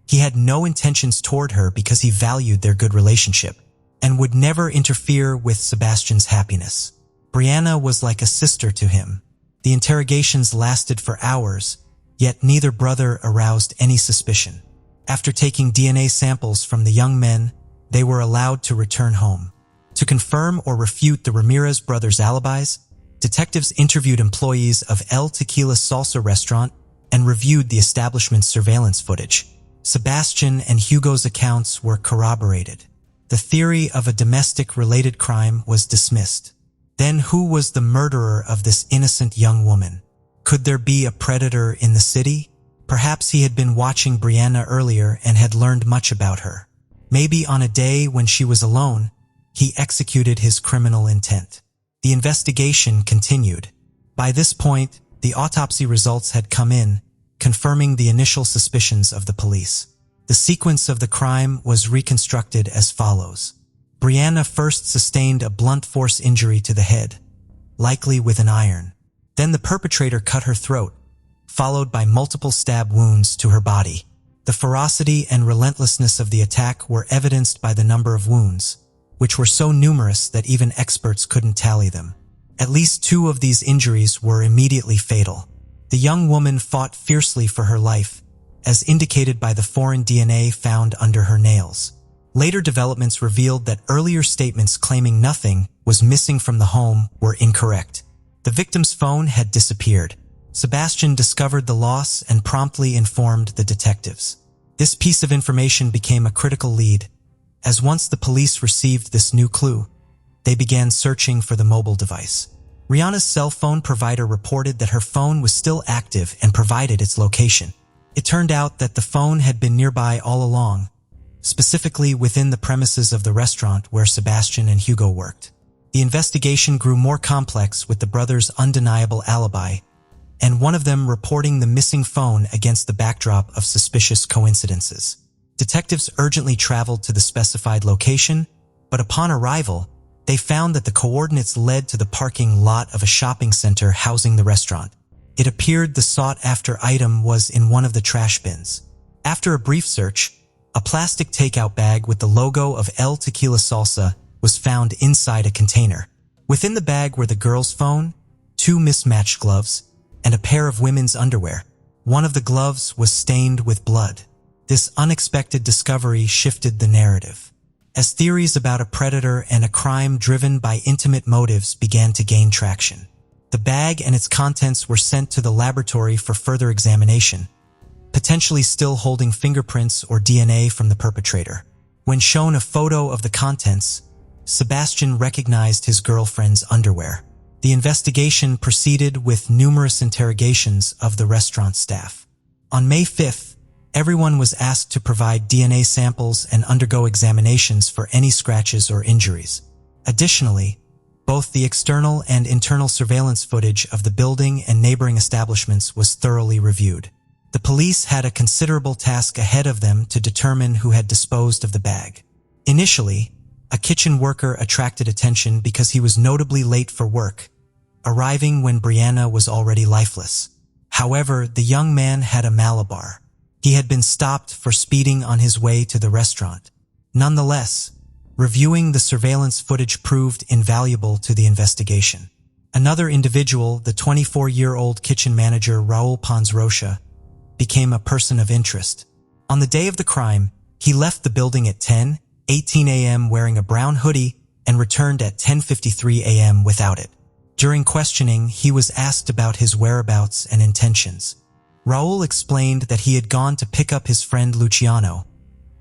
he had no intentions toward her because he valued their good relationship and would never interfere with Sebastian's happiness. Brianna was like a sister to him. The interrogations lasted for hours, yet neither brother aroused any suspicion. After taking DNA samples from the young men, they were allowed to return home. To confirm or refute the Ramirez brothers' alibis, detectives interviewed employees of El Tequila Salsa restaurant and reviewed the establishment's surveillance footage. Sebastian and Hugo's accounts were corroborated. The theory of a domestic-related crime was dismissed. Then who was the murderer of this innocent young woman? Could there be a predator in the city? Perhaps he had been watching Brianna earlier and had learned much about her. Maybe on a day when she was alone, he executed his criminal intent. The investigation continued. By this point, the autopsy results had come in, confirming the initial suspicions of the police. The sequence of the crime was reconstructed as follows. Brianna first sustained a blunt force injury to the head, likely with an iron. Then the perpetrator cut her throat, followed by multiple stab wounds to her body. The ferocity and relentlessness of the attack were evidenced by the number of wounds, which were so numerous that even experts couldn't tally them. At least 2 of these injuries were immediately fatal. The young woman fought fiercely for her life, as indicated by the foreign DNA found under her nails. Later developments revealed that earlier statements claiming nothing was missing from the home were incorrect. The victim's phone had disappeared. Sebastian discovered the loss and promptly informed the detectives. This piece of information became a critical lead, as once the police received this new clue, they began searching for the mobile device. Rihanna's cell phone provider reported that her phone was still active and provided its location. It turned out that the phone had been nearby all along, specifically within the premises of the restaurant where Sebastian and Hugo worked. The investigation grew more complex with the brothers' undeniable alibi, and one of them reporting the missing phone against the backdrop of suspicious coincidences. Detectives urgently traveled to the specified location, but upon arrival, they found that the coordinates led to the parking lot of a shopping center housing the restaurant. It appeared the sought-after item was in one of the trash bins. After a brief search, a plastic takeout bag with the logo of El Tequila Salsa was found inside a container. Within the bag were the girl's phone, 2 mismatched gloves, and a pair of women's underwear. One of the gloves was stained with blood. This unexpected discovery shifted the narrative, as theories about a predator and a crime driven by intimate motives began to gain traction. The bag and its contents were sent to the laboratory for further examination, potentially still holding fingerprints or DNA from the perpetrator. When shown a photo of the contents, Sebastian recognized his girlfriend's underwear. The investigation proceeded with numerous interrogations of the restaurant staff. On May 5th, everyone was asked to provide DNA samples and undergo examinations for any scratches or injuries. Additionally, Both the external and internal surveillance footage of the building and neighboring establishments was thoroughly reviewed. The police had a considerable task ahead of them to determine who had disposed of the bag. Initially, a kitchen worker attracted attention because he was notably late for work, arriving when Brianna was already lifeless. However, the young man had a malabar. He had been stopped for speeding on his way to the restaurant. Nonetheless, reviewing the surveillance footage proved invaluable to the investigation. Another individual, the 24-year-old kitchen manager Raul Ponzrocha, became a person of interest. On the day of the crime, he left the building at 10:18 a.m. wearing a brown hoodie and returned at 10:53 a.m. without it. During questioning, he was asked about his whereabouts and intentions. Raul explained that he had gone to pick up his friend Luciano,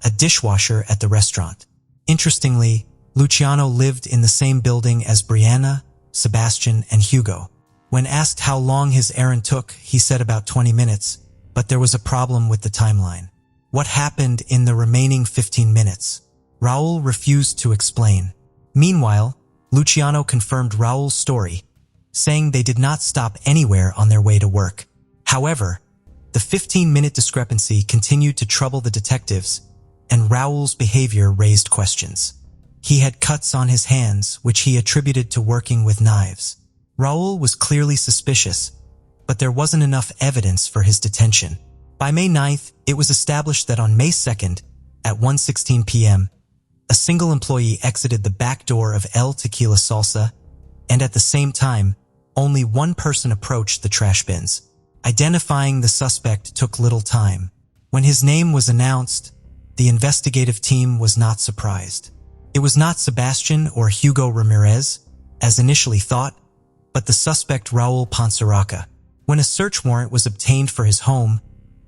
a dishwasher at the restaurant. Interestingly, Luciano lived in the same building as Brianna, Sebastian, and Hugo. When asked how long his errand took, he said about 20 minutes, but there was a problem with the timeline. What happened in the remaining 15 minutes? Raul refused to explain. Meanwhile, Luciano confirmed Raul's story, saying they did not stop anywhere on their way to work. However, the 15-minute discrepancy continued to trouble the detectives, and Raul's behavior raised questions. He had cuts on his hands, which he attributed to working with knives. Raul was clearly suspicious, but there wasn't enough evidence for his detention. By May 9th, it was established that on May 2nd, at 1:16 p.m., a single employee exited the back door of El Tequila Salsa, and at the same time, only one person approached the trash bins. Identifying the suspect took little time. When his name was announced, the investigative team was not surprised. It was not Sebastian or Hugo Ramirez, as initially thought, but the suspect Raul Ponzrocha. When a search warrant was obtained for his home,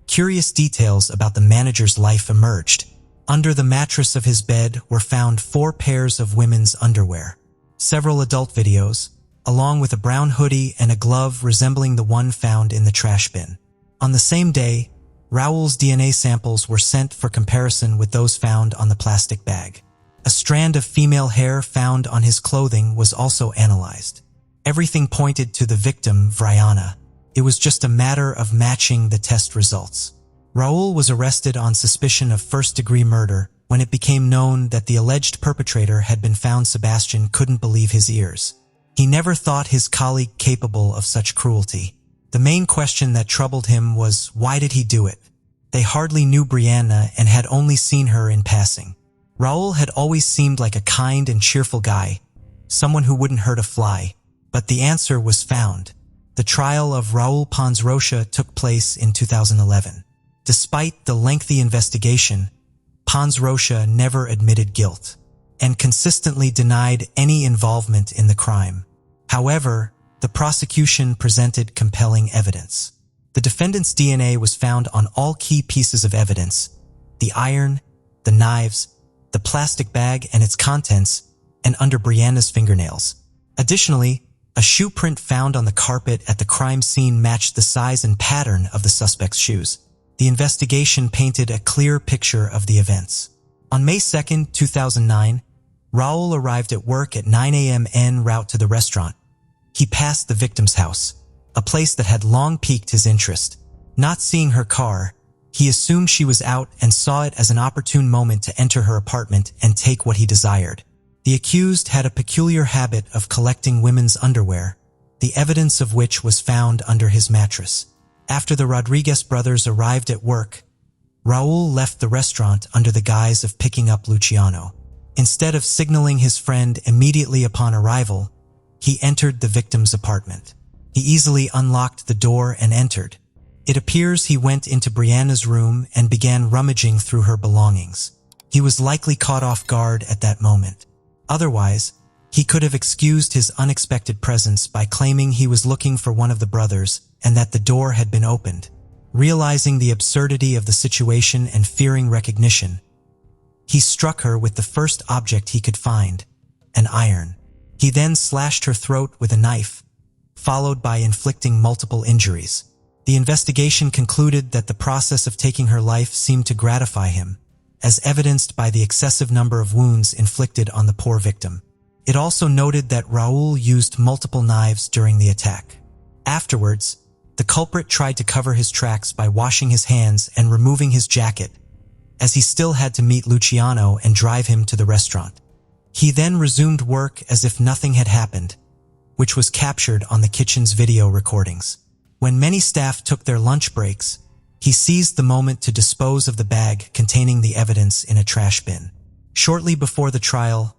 curious details about the manager's life emerged. Under the mattress of his bed were found 4 pairs of women's underwear, several adult videos, along with a brown hoodie and a glove resembling the one found in the trash bin. On the same day, Raul's DNA samples were sent for comparison with those found on the plastic bag. A strand of female hair found on his clothing was also analyzed. Everything pointed to the victim, Brianna. It was just a matter of matching the test results. Raul was arrested on suspicion of first-degree murder. When it became known that the alleged perpetrator had been found, Sebastian couldn't believe his ears. He never thought his colleague capable of such cruelty. The main question that troubled him was, why did he do it? They hardly knew Brianna and had only seen her in passing. Raul had always seemed like a kind and cheerful guy, someone who wouldn't hurt a fly. But the answer was found. The trial of Raul Ponzrocha took place in 2011. Despite the lengthy investigation, Ponzrocha never admitted guilt and consistently denied any involvement in the crime. However, the prosecution presented compelling evidence. The defendant's DNA was found on all key pieces of evidence: the iron, the knives, the plastic bag and its contents, and under Brianna's fingernails. Additionally, a shoe print found on the carpet at the crime scene matched the size and pattern of the suspect's shoes. The investigation painted a clear picture of the events. On May 2, 2009, Raul arrived at work at 9 a.m. en route to the restaurant. He passed the victim's house, a place that had long piqued his interest. Not seeing her car, he assumed she was out and saw it as an opportune moment to enter her apartment and take what he desired. The accused had a peculiar habit of collecting women's underwear, the evidence of which was found under his mattress. After the Rodriguez brothers arrived at work, Raul left the restaurant under the guise of picking up Luciano. Instead of signaling his friend immediately upon arrival, he entered the victim's apartment. He easily unlocked the door and entered. It appears he went into Brianna's room and began rummaging through her belongings. He was likely caught off guard at that moment. Otherwise, he could have excused his unexpected presence by claiming he was looking for one of the brothers and that the door had been opened. Realizing the absurdity of the situation and fearing recognition, he struck her with the first object he could find, an iron. He then slashed her throat with a knife, followed by inflicting multiple injuries. The investigation concluded that the process of taking her life seemed to gratify him, as evidenced by the excessive number of wounds inflicted on the poor victim. It also noted that Raoul used multiple knives during the attack. Afterwards, the culprit tried to cover his tracks by washing his hands and removing his jacket, as he still had to meet Luciano and drive him to the restaurant. He then resumed work as if nothing had happened, which was captured on the kitchen's video recordings. When many staff took their lunch breaks, he seized the moment to dispose of the bag containing the evidence in a trash bin. Shortly before the trial,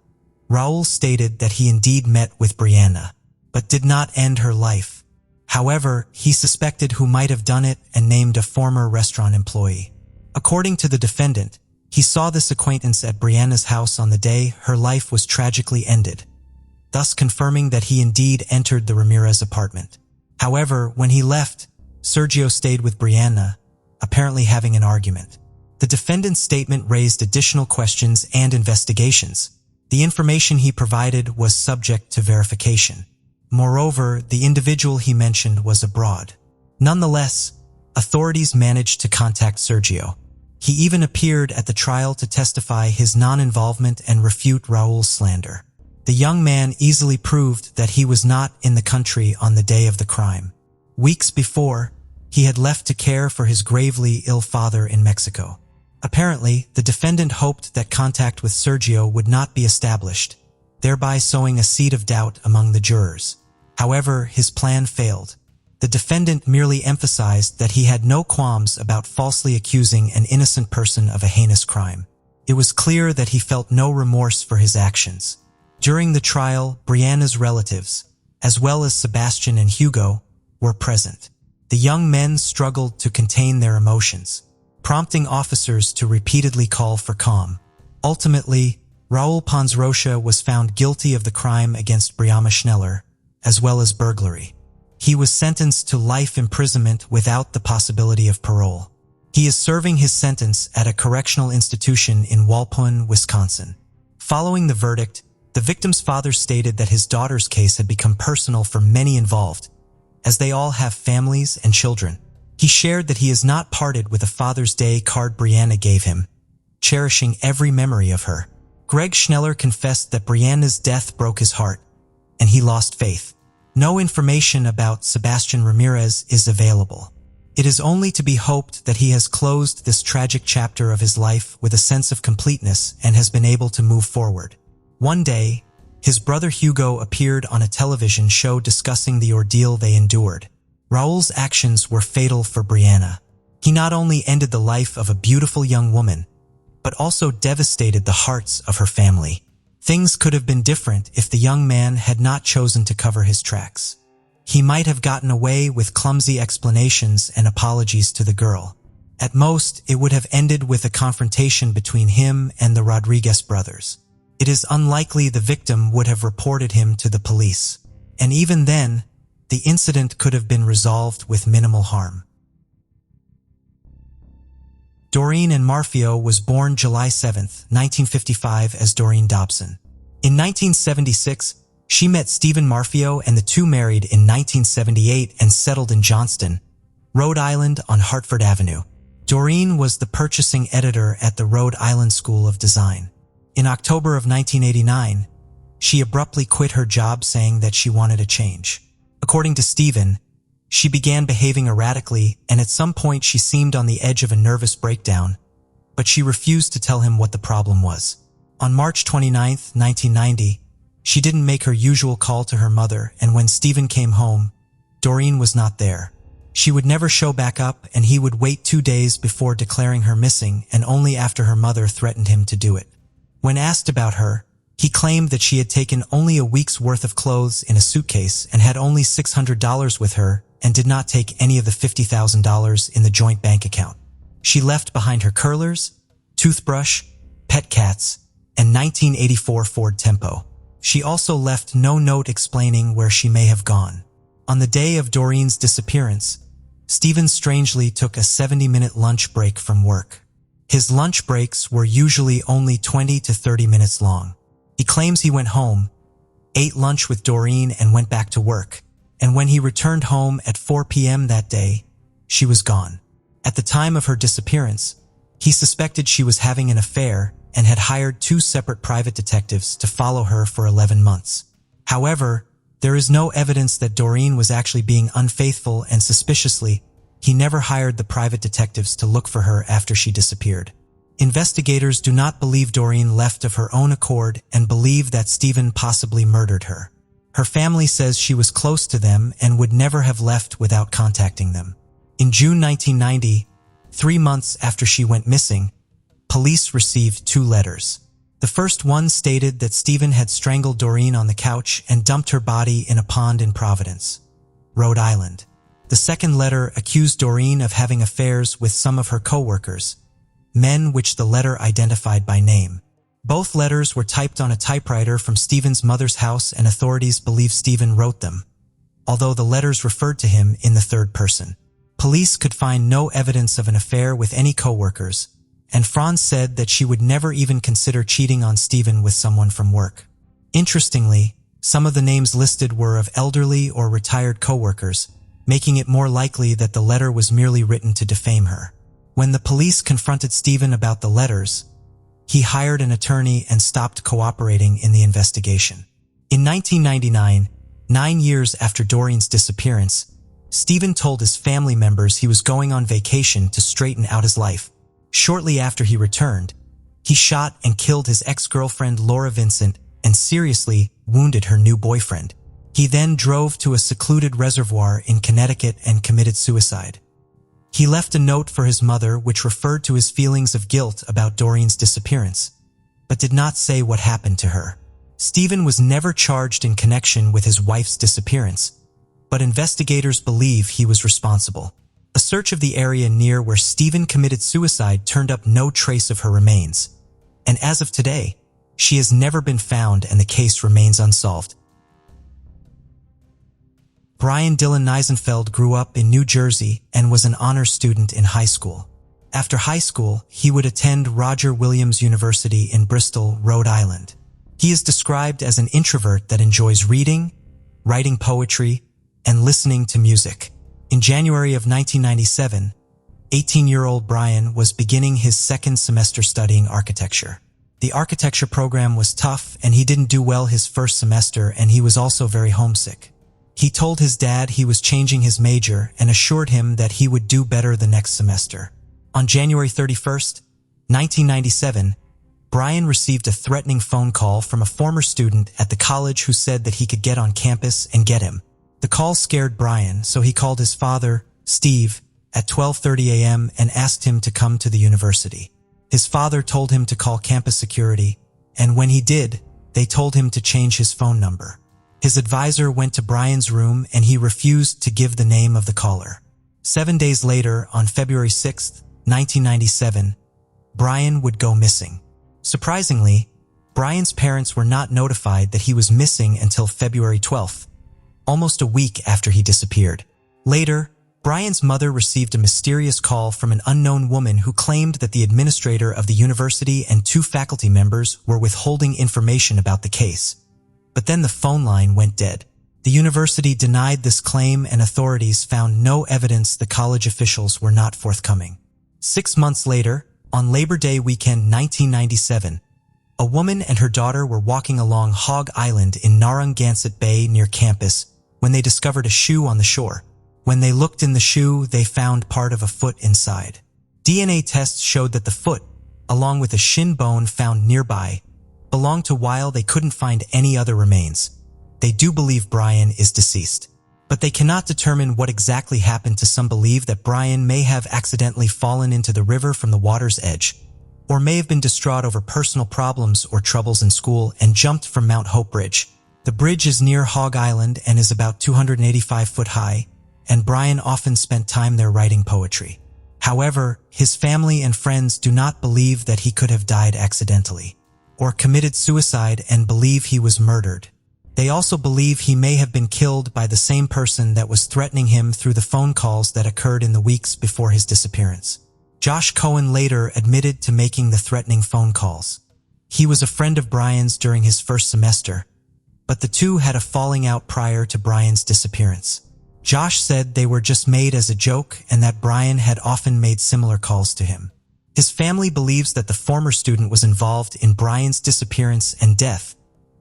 Raoul stated that he indeed met with Brianna, but did not end her life. However, he suspected who might have done it and named a former restaurant employee. According to the defendant, he saw this acquaintance at Brianna's house on the day her life was tragically ended, thus confirming that he indeed entered the Ramirez apartment. However, when he left, Sergio stayed with Brianna, apparently having an argument. The defendant's statement raised additional questions and investigations. The information he provided was subject to verification. Moreover, the individual he mentioned was abroad. Nonetheless, authorities managed to contact Sergio. He even appeared at the trial to testify his non-involvement and refute Raoul's slander. The young man easily proved that he was not in the country on the day of the crime. Weeks before, he had left to care for his gravely ill father in Mexico. Apparently, the defendant hoped that contact with Sergio would not be established, thereby sowing a seed of doubt among the jurors. However, his plan failed. The defendant merely emphasized that he had no qualms about falsely accusing an innocent person of a heinous crime. It was clear that he felt no remorse for his actions. During the trial, Brianna's relatives, as well as Sebastian and Hugo, were present. The young men struggled to contain their emotions, prompting officers to repeatedly call for calm. Ultimately, Raoul Ponzrocha was found guilty of the crime against Brianna Schneller, as well as burglary. He was sentenced to life imprisonment without the possibility of parole. He is serving his sentence at a correctional institution in Walpoin, Wisconsin. Following the verdict, the victim's father stated that his daughter's case had become personal for many involved, as they all have families and children. He shared that he has not parted with a Father's Day card Brianna gave him, cherishing every memory of her. Greg Schneller confessed that Brianna's death broke his heart, and he lost faith. No information about Sebastian Ramirez is available. It is only to be hoped that he has closed this tragic chapter of his life with a sense of completeness and has been able to move forward. One day, his brother Hugo appeared on a television show discussing the ordeal they endured. Raoul's actions were fatal for Brianna. He not only ended the life of a beautiful young woman, but also devastated the hearts of her family. Things could have been different if the young man had not chosen to cover his tracks. He might have gotten away with clumsy explanations and apologies to the girl. At most, it would have ended with a confrontation between him and the Rodriguez brothers. It is unlikely the victim would have reported him to the police. And even then, the incident could have been resolved with minimal harm. Dorene and Marfio was born July 7, 1955 as Dorene Dobson. In 1976, she met Stephen Marfio and the two married in 1978 and settled in Johnston, Rhode Island on Hartford Avenue. Dorene was the purchasing editor at the Rhode Island School of Design. In October of 1989, she abruptly quit her job saying that she wanted a change. According to Stephen, she began behaving erratically and at some point she seemed on the edge of a nervous breakdown, but she refused to tell him what the problem was. On March 29, 1990, she didn't make her usual call to her mother, and when Stephen came home, Dorene was not there. She would never show back up and he would wait 2 days before declaring her missing, and only after her mother threatened him to do it. When asked about her, he claimed that she had taken only a week's worth of clothes in a suitcase and had only $600 with her and did not take any of the $50,000 in the joint bank account. She left behind her curlers, toothbrush, pet cats, and 1984 Ford Tempo. She also left no note explaining where she may have gone. On the day of Dorene's disappearance, Stephen strangely took a 70-minute lunch break from work. His lunch breaks were usually only 20 to 30 minutes long. He claims he went home, ate lunch with Dorene and went back to work, and when he returned home at 4 p.m. that day, she was gone. At the time of her disappearance, he suspected she was having an affair and had hired 2 separate private detectives to follow her for 11 months. However, there is no evidence that Dorene was actually being unfaithful, and suspiciously, he never hired the private detectives to look for her after she disappeared. Investigators do not believe Dorene left of her own accord and believe that Stephen possibly murdered her. Her family says she was close to them and would never have left without contacting them. In June 1990, 3 months after she went missing, police received 2 letters. The first one stated that Stephen had strangled Dorene on the couch and dumped her body in a pond in Providence, Rhode Island. The second letter accused Dorene of having affairs with some of her co-workers, men which the letter identified by name. Both letters were typed on a typewriter from Stephen's mother's house, and authorities believe Stephen wrote them, although the letters referred to him in the third person. Police could find no evidence of an affair with any co-workers, and Franz said that she would never even consider cheating on Stephen with someone from work. Interestingly, some of the names listed were of elderly or retired co-workers, making it more likely that the letter was merely written to defame her. When the police confronted Stephen about the letters, he hired an attorney and stopped cooperating in the investigation. In 1999, 9 years after Dorene's disappearance, Stephen told his family members he was going on vacation to straighten out his life. Shortly after he returned, he shot and killed his ex-girlfriend Laura Vincent and seriously wounded her new boyfriend. He then drove to a secluded reservoir in Connecticut and committed suicide. He left a note for his mother which referred to his feelings of guilt about Dorene's disappearance, but did not say what happened to her. Stephen was never charged in connection with his wife's disappearance, but investigators believe he was responsible. A search of the area near where Stephen committed suicide turned up no trace of her remains, and as of today, she has never been found and the case remains unsolved. Brian Dylan Nisenfeld grew up in New Jersey and was an honors student in high school. After high school, he would attend Roger Williams University in Bristol, Rhode Island. He is described as an introvert that enjoys reading, writing poetry, and listening to music. In January of 1997, 18-year-old Brian was beginning his second semester studying architecture. The architecture program was tough and he didn't do well his first semester, and he was also very homesick. He told his dad he was changing his major and assured him that he would do better the next semester. On January 31st, 1997, Brian received a threatening phone call from a former student at the college who said that he could get on campus and get him. The call scared Brian, so he called his father, Steve, at 12:30 a.m. and asked him to come to the university. His father told him to call campus security, and when he did, they told him to change his phone number. His advisor went to Brian's room and he refused to give the name of the caller. 7 days later, on February 6, 1997, Brian would go missing. Surprisingly, Brian's parents were not notified that he was missing until February 12th, almost a week after he disappeared. Later, Brian's mother received a mysterious call from an unknown woman who claimed that the administrator of the university and 2 faculty members were withholding information about the case. But then the phone line went dead. The university denied this claim and authorities found no evidence. The college officials were not forthcoming. 6 months later, on Labor Day weekend 1997, a woman and her daughter were walking along Hog Island in Narragansett Bay near campus when they discovered a shoe on the shore. When they looked in the shoe, they found part of a foot inside. DNA tests showed that the foot, along with a shin bone found nearby, belonged to Weil. They couldn't find any other remains. They do believe Brian is deceased, but they cannot determine what exactly happened. To some believe that Brian may have accidentally fallen into the river from the water's edge, or may have been distraught over personal problems or troubles in school and jumped from Mount Hope Bridge. The bridge is near Hog Island and is about 285 foot high, and Brian often spent time there writing poetry. However, his family and friends do not believe that he could have died accidentally or committed suicide and believe he was murdered. They also believe he may have been killed by the same person that was threatening him through the phone calls that occurred in the weeks before his disappearance. Josh Cohen later admitted to making the threatening phone calls. He was a friend of Brian's during his first semester, but the two had a falling out prior to Brian's disappearance. Josh said they were just made as a joke and that Brian had often made similar calls to him. His family believes that the former student was involved in Brian's disappearance and death,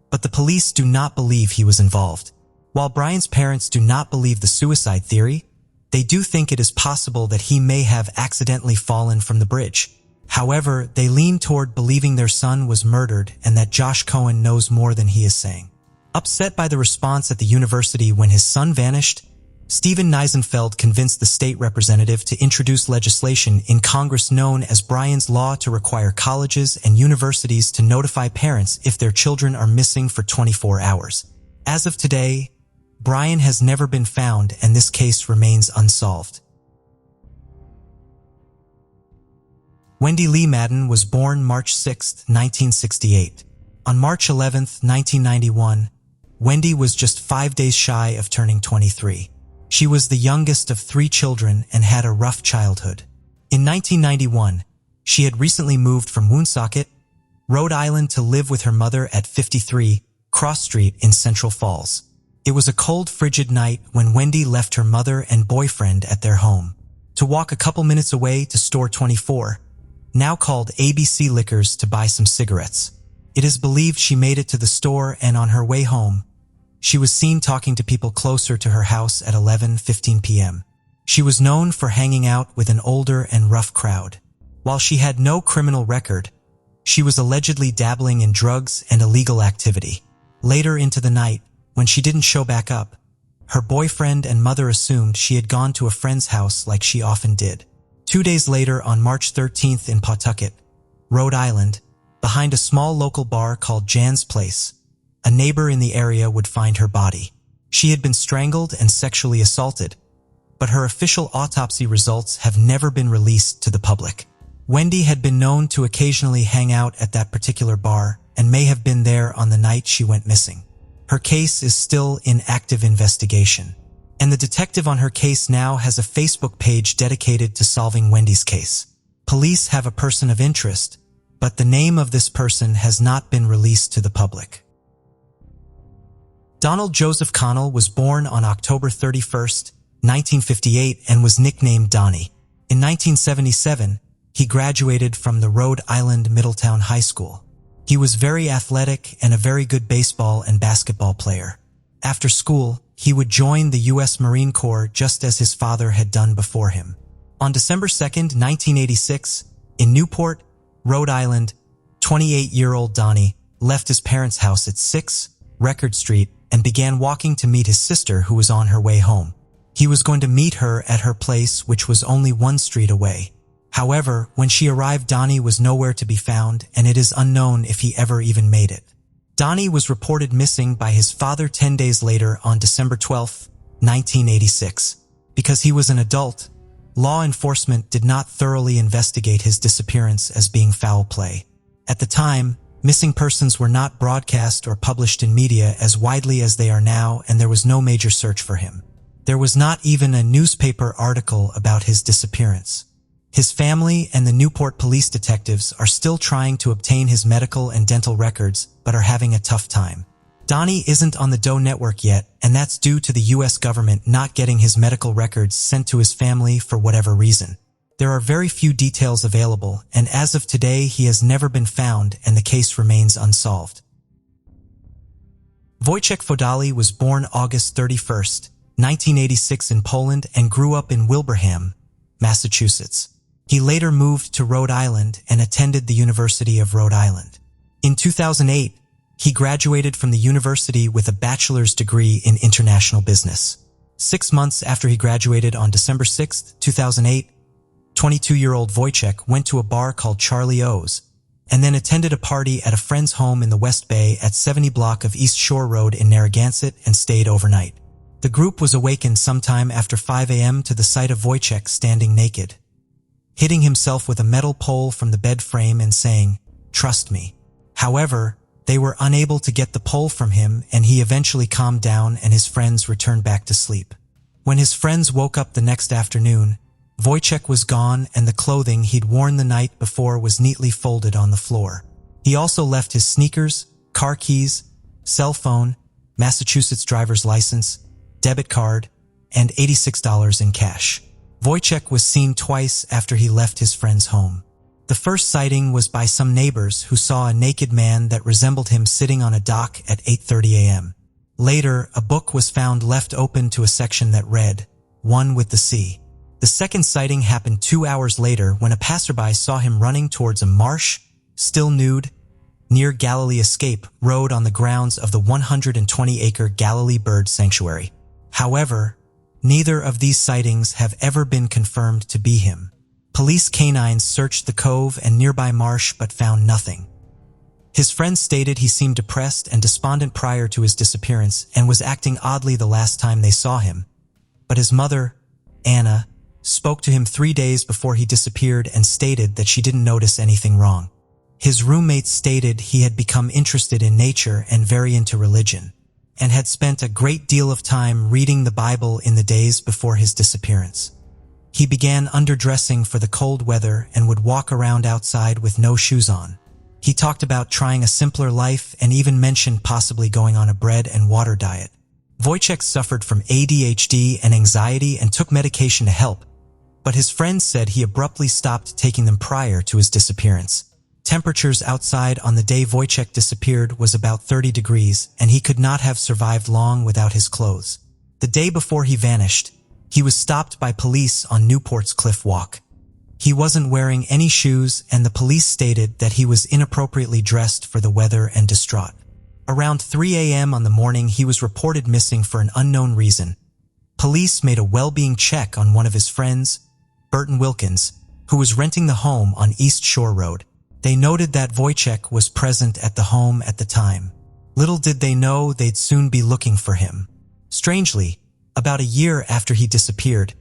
but the police do not believe he was involved. While Brian's parents do not believe the suicide theory, they do think it is possible that he may have accidentally fallen from the bridge. However, they lean toward believing their son was murdered and that Josh Cohen knows more than he is saying. Upset by the response at the university when his son vanished, Stephen Nisenfeld convinced the state representative to introduce legislation in Congress known as Brian's Law to require colleges and universities to notify parents if their children are missing for 24 hours. As of today, Brian has never been found and this case remains unsolved. Wendy Lee Madden was born March 6, 1968. On March 11, 1991, Wendy was just 5 days shy of turning 23. She was the youngest of 3 children and had a rough childhood. In 1991, she had recently moved from Woonsocket, Rhode Island to live with her mother at 53 Cross Street in Central Falls. It was a cold, frigid night when Wendy left her mother and boyfriend at their home to walk a couple minutes away to Store 24, now called ABC Liquors, to buy some cigarettes. It is believed she made it to the store and on her way home, she was seen talking to people closer to her house at 11:15 p.m. She was known for hanging out with an older and rough crowd. While she had no criminal record, she was allegedly dabbling in drugs and illegal activity. Later into the night, when she didn't show back up, her boyfriend and mother assumed she had gone to a friend's house like she often did. 2 days later, on March 13th in Pawtucket, Rhode Island, behind a small local bar called Jan's Place, a neighbor in the area would find her body. She had been strangled and sexually assaulted, but her official autopsy results have never been released to the public. Wendy had been known to occasionally hang out at that particular bar and may have been there on the night she went missing. Her case is still in active investigation, and the detective on her case now has a Facebook page dedicated to solving Wendy's case. Police have a person of interest, but the name of this person has not been released to the public. Donald Joseph Connell was born on October 31, 1958, and was nicknamed Donnie. In 1977, he graduated from the Rhode Island Middletown High School. He was very athletic and a very good baseball and basketball player. After school, he would join the U.S. Marine Corps just as his father had done before him. On December 2, 1986, in Newport, Rhode Island, 28-year-old Donnie left his parents' house at 6 Record Street and began walking to meet his sister who was on her way home. He was going to meet her at her place, which was only 1 street away. However, when she arrived, Donnie was nowhere to be found, and it is unknown if he ever even made it. Donnie was reported missing by his father 10 days later on December 12, 1986. Because he was an adult, law enforcement did not thoroughly investigate his disappearance as being foul play. At the time, missing persons were not broadcast or published in media as widely as they are now, and there was no major search for him. There was not even a newspaper article about his disappearance. His family and the Newport police detectives are still trying to obtain his medical and dental records, but are having a tough time. Donnie isn't on the Doe network yet, and that's due to the U.S. government not getting his medical records sent to his family for whatever reason. There are very few details available, and as of today, he has never been found and the case remains unsolved. Wojciech Fodali was born August 31, 1986 in Poland and grew up in Wilbraham, Massachusetts. He later moved to Rhode Island and attended the University of Rhode Island. In 2008, he graduated from the university with a bachelor's degree in international business. 6 months after he graduated on December 6, 2008, 22-year-old Wojciech went to a bar called Charlie O's and then attended a party at a friend's home in the West Bay at 70 block of East Shore Road in Narragansett and stayed overnight. The group was awakened sometime after 5 a.m. to the sight of Wojciech standing naked, hitting himself with a metal pole from the bed frame and saying, "Trust me." However, they were unable to get the pole from him, and he eventually calmed down and his friends returned back to sleep. When his friends woke up the next afternoon, Wojciech was gone and the clothing he'd worn the night before was neatly folded on the floor. He also left his sneakers, car keys, cell phone, Massachusetts driver's license, debit card, and $86 in cash. Wojciech was seen twice after he left his friend's home. The first sighting was by some neighbors who saw a naked man that resembled him sitting on a dock at 8:30 a.m. Later, a book was found left open to a section that read, "One with the Sea." The second sighting happened 2 hours later when a passerby saw him running towards a marsh, still nude, near Galilee Escape Road on the grounds of the 120-acre Galilee Bird Sanctuary. However, neither of these sightings have ever been confirmed to be him. Police canines searched the cove and nearby marsh but found nothing. His friends stated he seemed depressed and despondent prior to his disappearance and was acting oddly the last time they saw him. But his mother, Anna, spoke to him 3 days before he disappeared and stated that she didn't notice anything wrong. His roommates stated he had become interested in nature and very into religion, and had spent a great deal of time reading the Bible in the days before his disappearance. He began underdressing for the cold weather and would walk around outside with no shoes on. He talked about trying a simpler life and even mentioned possibly going on a bread and water diet. Voych suffered from ADHD and anxiety and took medication to help, but his friends said he abruptly stopped taking them prior to his disappearance. Temperatures outside on the day Voych disappeared was about 30 degrees, and he could not have survived long without his clothes. The day before he vanished, he was stopped by police on Newport's Cliff Walk. He wasn't wearing any shoes, and the police stated that he was inappropriately dressed for the weather and distraught. Around 3 a.m. on the morning he was reported missing for an unknown reason. Police made a well-being check on one of his friends, Burton Wilkins, who was renting the home on East Shore Road. They noted that Voych was present at the home at the time. Little did they know they'd soon be looking for him. Strangely, about a year after he disappeared,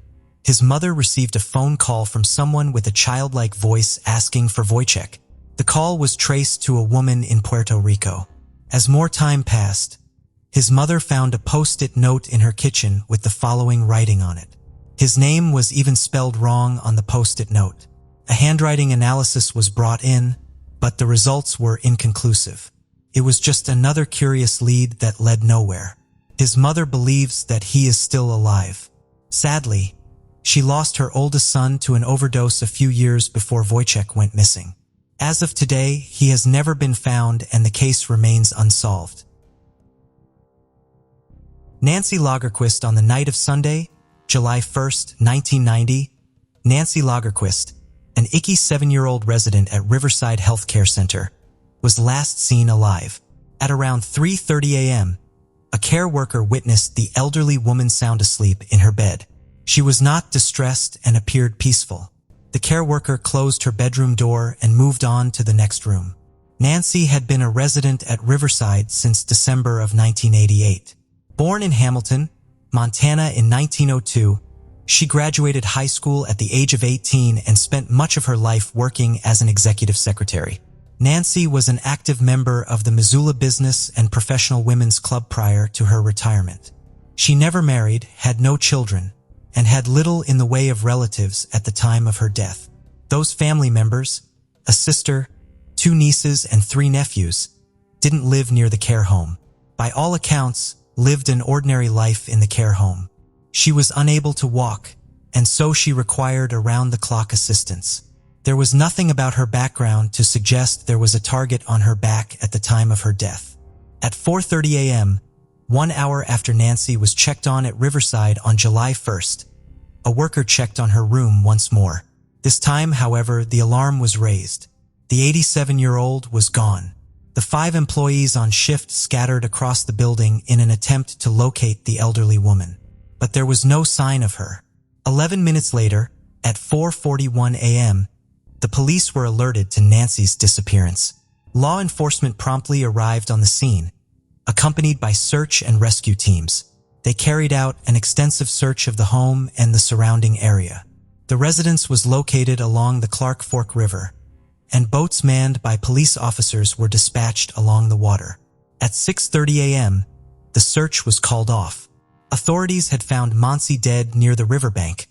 his mother received a phone call from someone with a childlike voice asking for Voych. The call was traced to a woman in Puerto Rico. As more time passed, his mother found a post-it note in her kitchen with the following writing on it. His name was even spelled wrong on the post-it note. A handwriting analysis was brought in, but the results were inconclusive. It was just another curious lead that led nowhere. His mother believes that he is still alive. Sadly, she lost her oldest son to an overdose a few years before Voych went missing. As of today, he has never been found and the case remains unsolved. Nancy Loggerquist on the night of Sunday, July 1st, 1990, Nancy Loggerquist, an icky 7-year-old resident at Riverside Healthcare Center, was last seen alive. At around 3:30 a.m., a care worker witnessed the elderly woman sound asleep in her bed. She was not distressed and appeared peaceful. The care worker closed her bedroom door and moved on to the next room. Nancy had been a resident at Riverside since December of 1988. Born in Hamilton, Montana in 1902, she graduated high school at the age of 18 and spent much of her life working as an executive secretary. Nancy was an active member of the Missoula Business and Professional Women's Club prior to her retirement. She never married, had no children, and had little in the way of relatives at the time of her death. Those family members, a sister, 2 nieces, and 3 nephews, didn't live near the care home. By all accounts, lived an ordinary life in the care home. She was unable to walk, and so she required around-the-clock assistance. There was nothing about her background to suggest there was a target on her back at the time of her death. At 4:30 a.m., 1 hour after Nancy was checked on at Riverside on July 1st, a worker checked on her room once more. This time, however, the alarm was raised. The 87-year-old was gone. The 5 employees on shift scattered across the building in an attempt to locate the elderly woman. But there was no sign of her. 11 minutes later, at 4:41 a.m., the police were alerted to Nancy's disappearance. Law enforcement promptly arrived on the scene, accompanied by search and rescue teams. They carried out an extensive search of the home and the surrounding area. The residence was located along the Clark Fork River, and boats manned by police officers were dispatched along the water. At 6:30 a.m., the search was called off. Authorities had found Monsi dead near the riverbank,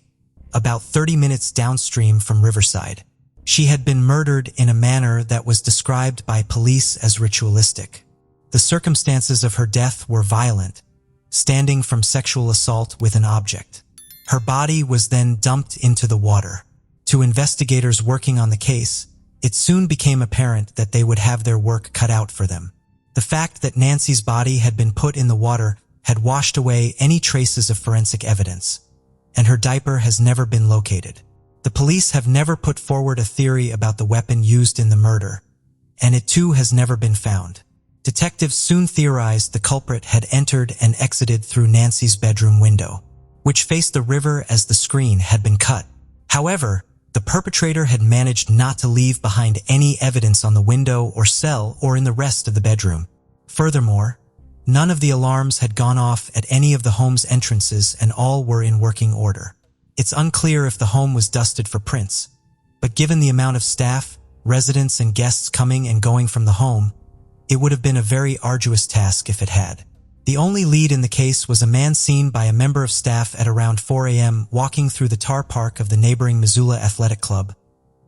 about 30 minutes downstream from Riverside. She had been murdered in a manner that was described by police as ritualistic. The circumstances of her death were violent, stemming from sexual assault with an object. Her body was then dumped into the water. To investigators working on the case, It soon became apparent that they would have their work cut out for them. The fact that Nancy's body had been put in the water had washed away any traces of forensic evidence, and her diaper has never been located. The police have never put forward a theory about the weapon used in the murder, and it too has never been found. Detectives soon theorized the culprit had entered and exited through Nancy's bedroom window, which faced the river as the screen had been cut. However, the perpetrator had managed not to leave behind any evidence on the window or cell or in the rest of the bedroom. Furthermore, none of the alarms had gone off at any of the home's entrances and all were in working order. It's unclear if the home was dusted for prints, but given the amount of staff, residents, and guests coming and going from the home, it would have been a very arduous task if it had. The only lead in the case was a man seen by a member of staff at around 4 a.m. walking through the tar park of the neighboring Missoula Athletic Club,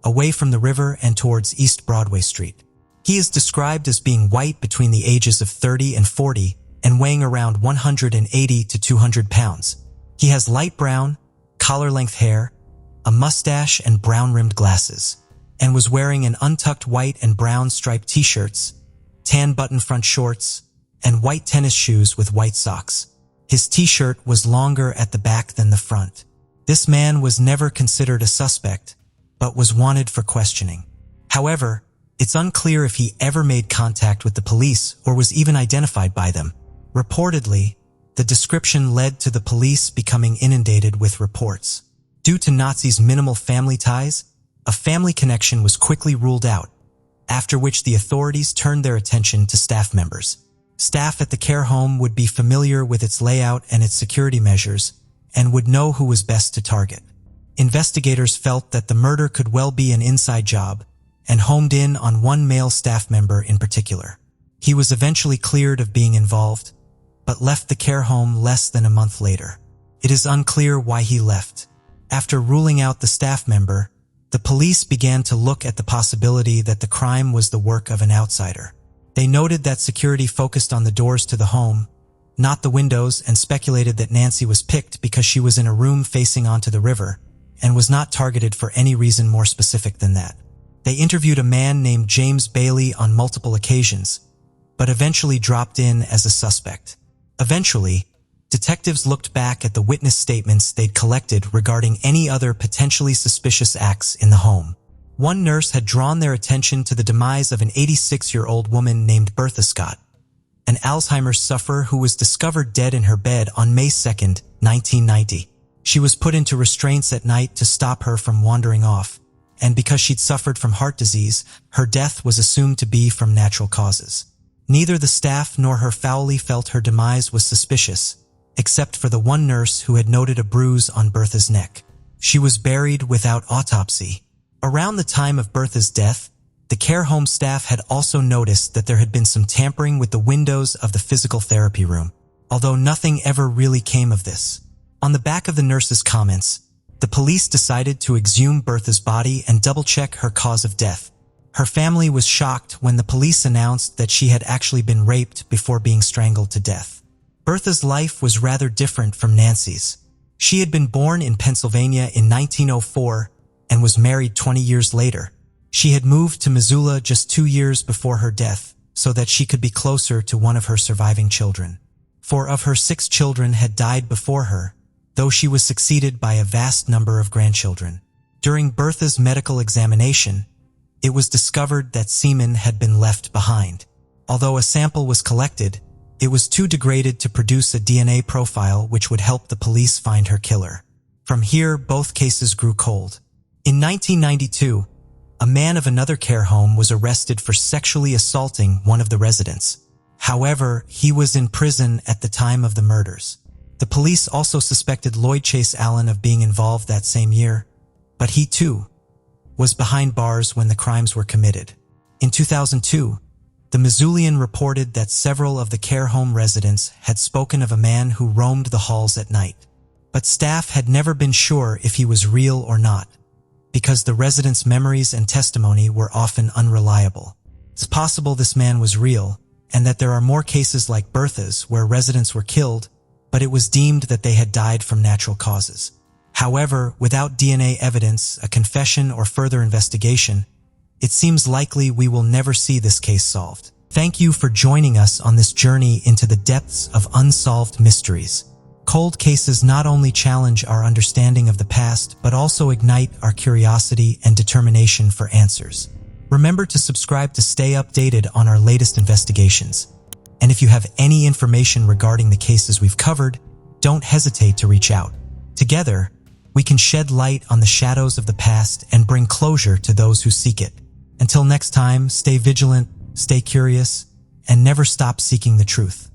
away from the river and towards East Broadway Street. He is described as being white between the ages of 30 and 40 and weighing around 180 to 200 pounds. He has light brown, collar-length hair, a mustache and brown-rimmed glasses, and was wearing an untucked white and brown striped t-shirts, tan button front shorts, and white tennis shoes with white socks. His t-shirt was longer at the back than the front. This man was never considered a suspect, but was wanted for questioning. However, it's unclear if he ever made contact with the police or was even identified by them. Reportedly, the description led to the police becoming inundated with reports. Due to Nazi's minimal family ties, a family connection was quickly ruled out, after which the authorities turned their attention to staff members. Staff at the care home would be familiar with its layout and its security measures and would know who was best to target. Investigators felt that the murder could well be an inside job and homed in on one male staff member in particular. He was eventually cleared of being involved, but left the care home less than a month later. It is unclear why he left. After ruling out the staff member, the police began to look at the possibility that the crime was the work of an outsider. They noted that security focused on the doors to the home, not the windows, and speculated that Nancy was picked because she was in a room facing onto the river and was not targeted for any reason more specific than that. They interviewed a man named James Bailey on multiple occasions, but eventually dropped in as a suspect. Eventually, detectives looked back at the witness statements they'd collected regarding any other potentially suspicious acts in the home. One nurse had drawn their attention to the demise of an 86-year-old woman named Bertha Scott, an Alzheimer's sufferer who was discovered dead in her bed on May 2, 1990. She was put into restraints at night to stop her from wandering off, and because she'd suffered from heart disease, her death was assumed to be from natural causes. Neither the staff nor her family felt her demise was suspicious, except for the one nurse who had noted a bruise on Bertha's neck. She was buried without autopsy. Around the time of Bertha's death, the care home staff had also noticed that there had been some tampering with the windows of the physical therapy room, although nothing ever really came of this. On the back of the nurse's comments, the police decided to exhume Bertha's body and double-check her cause of death. Her family was shocked when the police announced that she had actually been raped before being strangled to death. Bertha's life was rather different from Nancy's. She had been born in Pennsylvania in 1904 and was married 20 years later. She had moved to Missoula just 2 years before her death so that she could be closer to one of her surviving children. 4 of her 6 children had died before her, though she was succeeded by a vast number of grandchildren. During Bertha's medical examination, it was discovered that semen had been left behind. Although a sample was collected, it was too degraded to produce a DNA profile which would help the police find her killer. From here, both cases grew cold. In 1992, a man of another care home was arrested for sexually assaulting one of the residents. However, he was in prison at the time of the murders. The police also suspected Lloyd Chase Allen of being involved that same year, but he too was behind bars when the crimes were committed. In 2002, the Missoulian reported that several of the care home residents had spoken of a man who roamed the halls at night, but staff had never been sure if he was real or not, because the residents' memories and testimony were often unreliable. It's possible this man was real, and that there are more cases like Bertha's where residents were killed, but it was deemed that they had died from natural causes. However, without DNA evidence, a confession, or further investigation, it seems likely we will never see this case solved. Thank you for joining us on this journey into the depths of unsolved mysteries. Cold cases not only challenge our understanding of the past, but also ignite our curiosity and determination for answers. Remember to subscribe to stay updated on our latest investigations. And if you have any information regarding the cases we've covered, don't hesitate to reach out. Together, we can shed light on the shadows of the past and bring closure to those who seek it. Until next time, stay vigilant, stay curious, and never stop seeking the truth.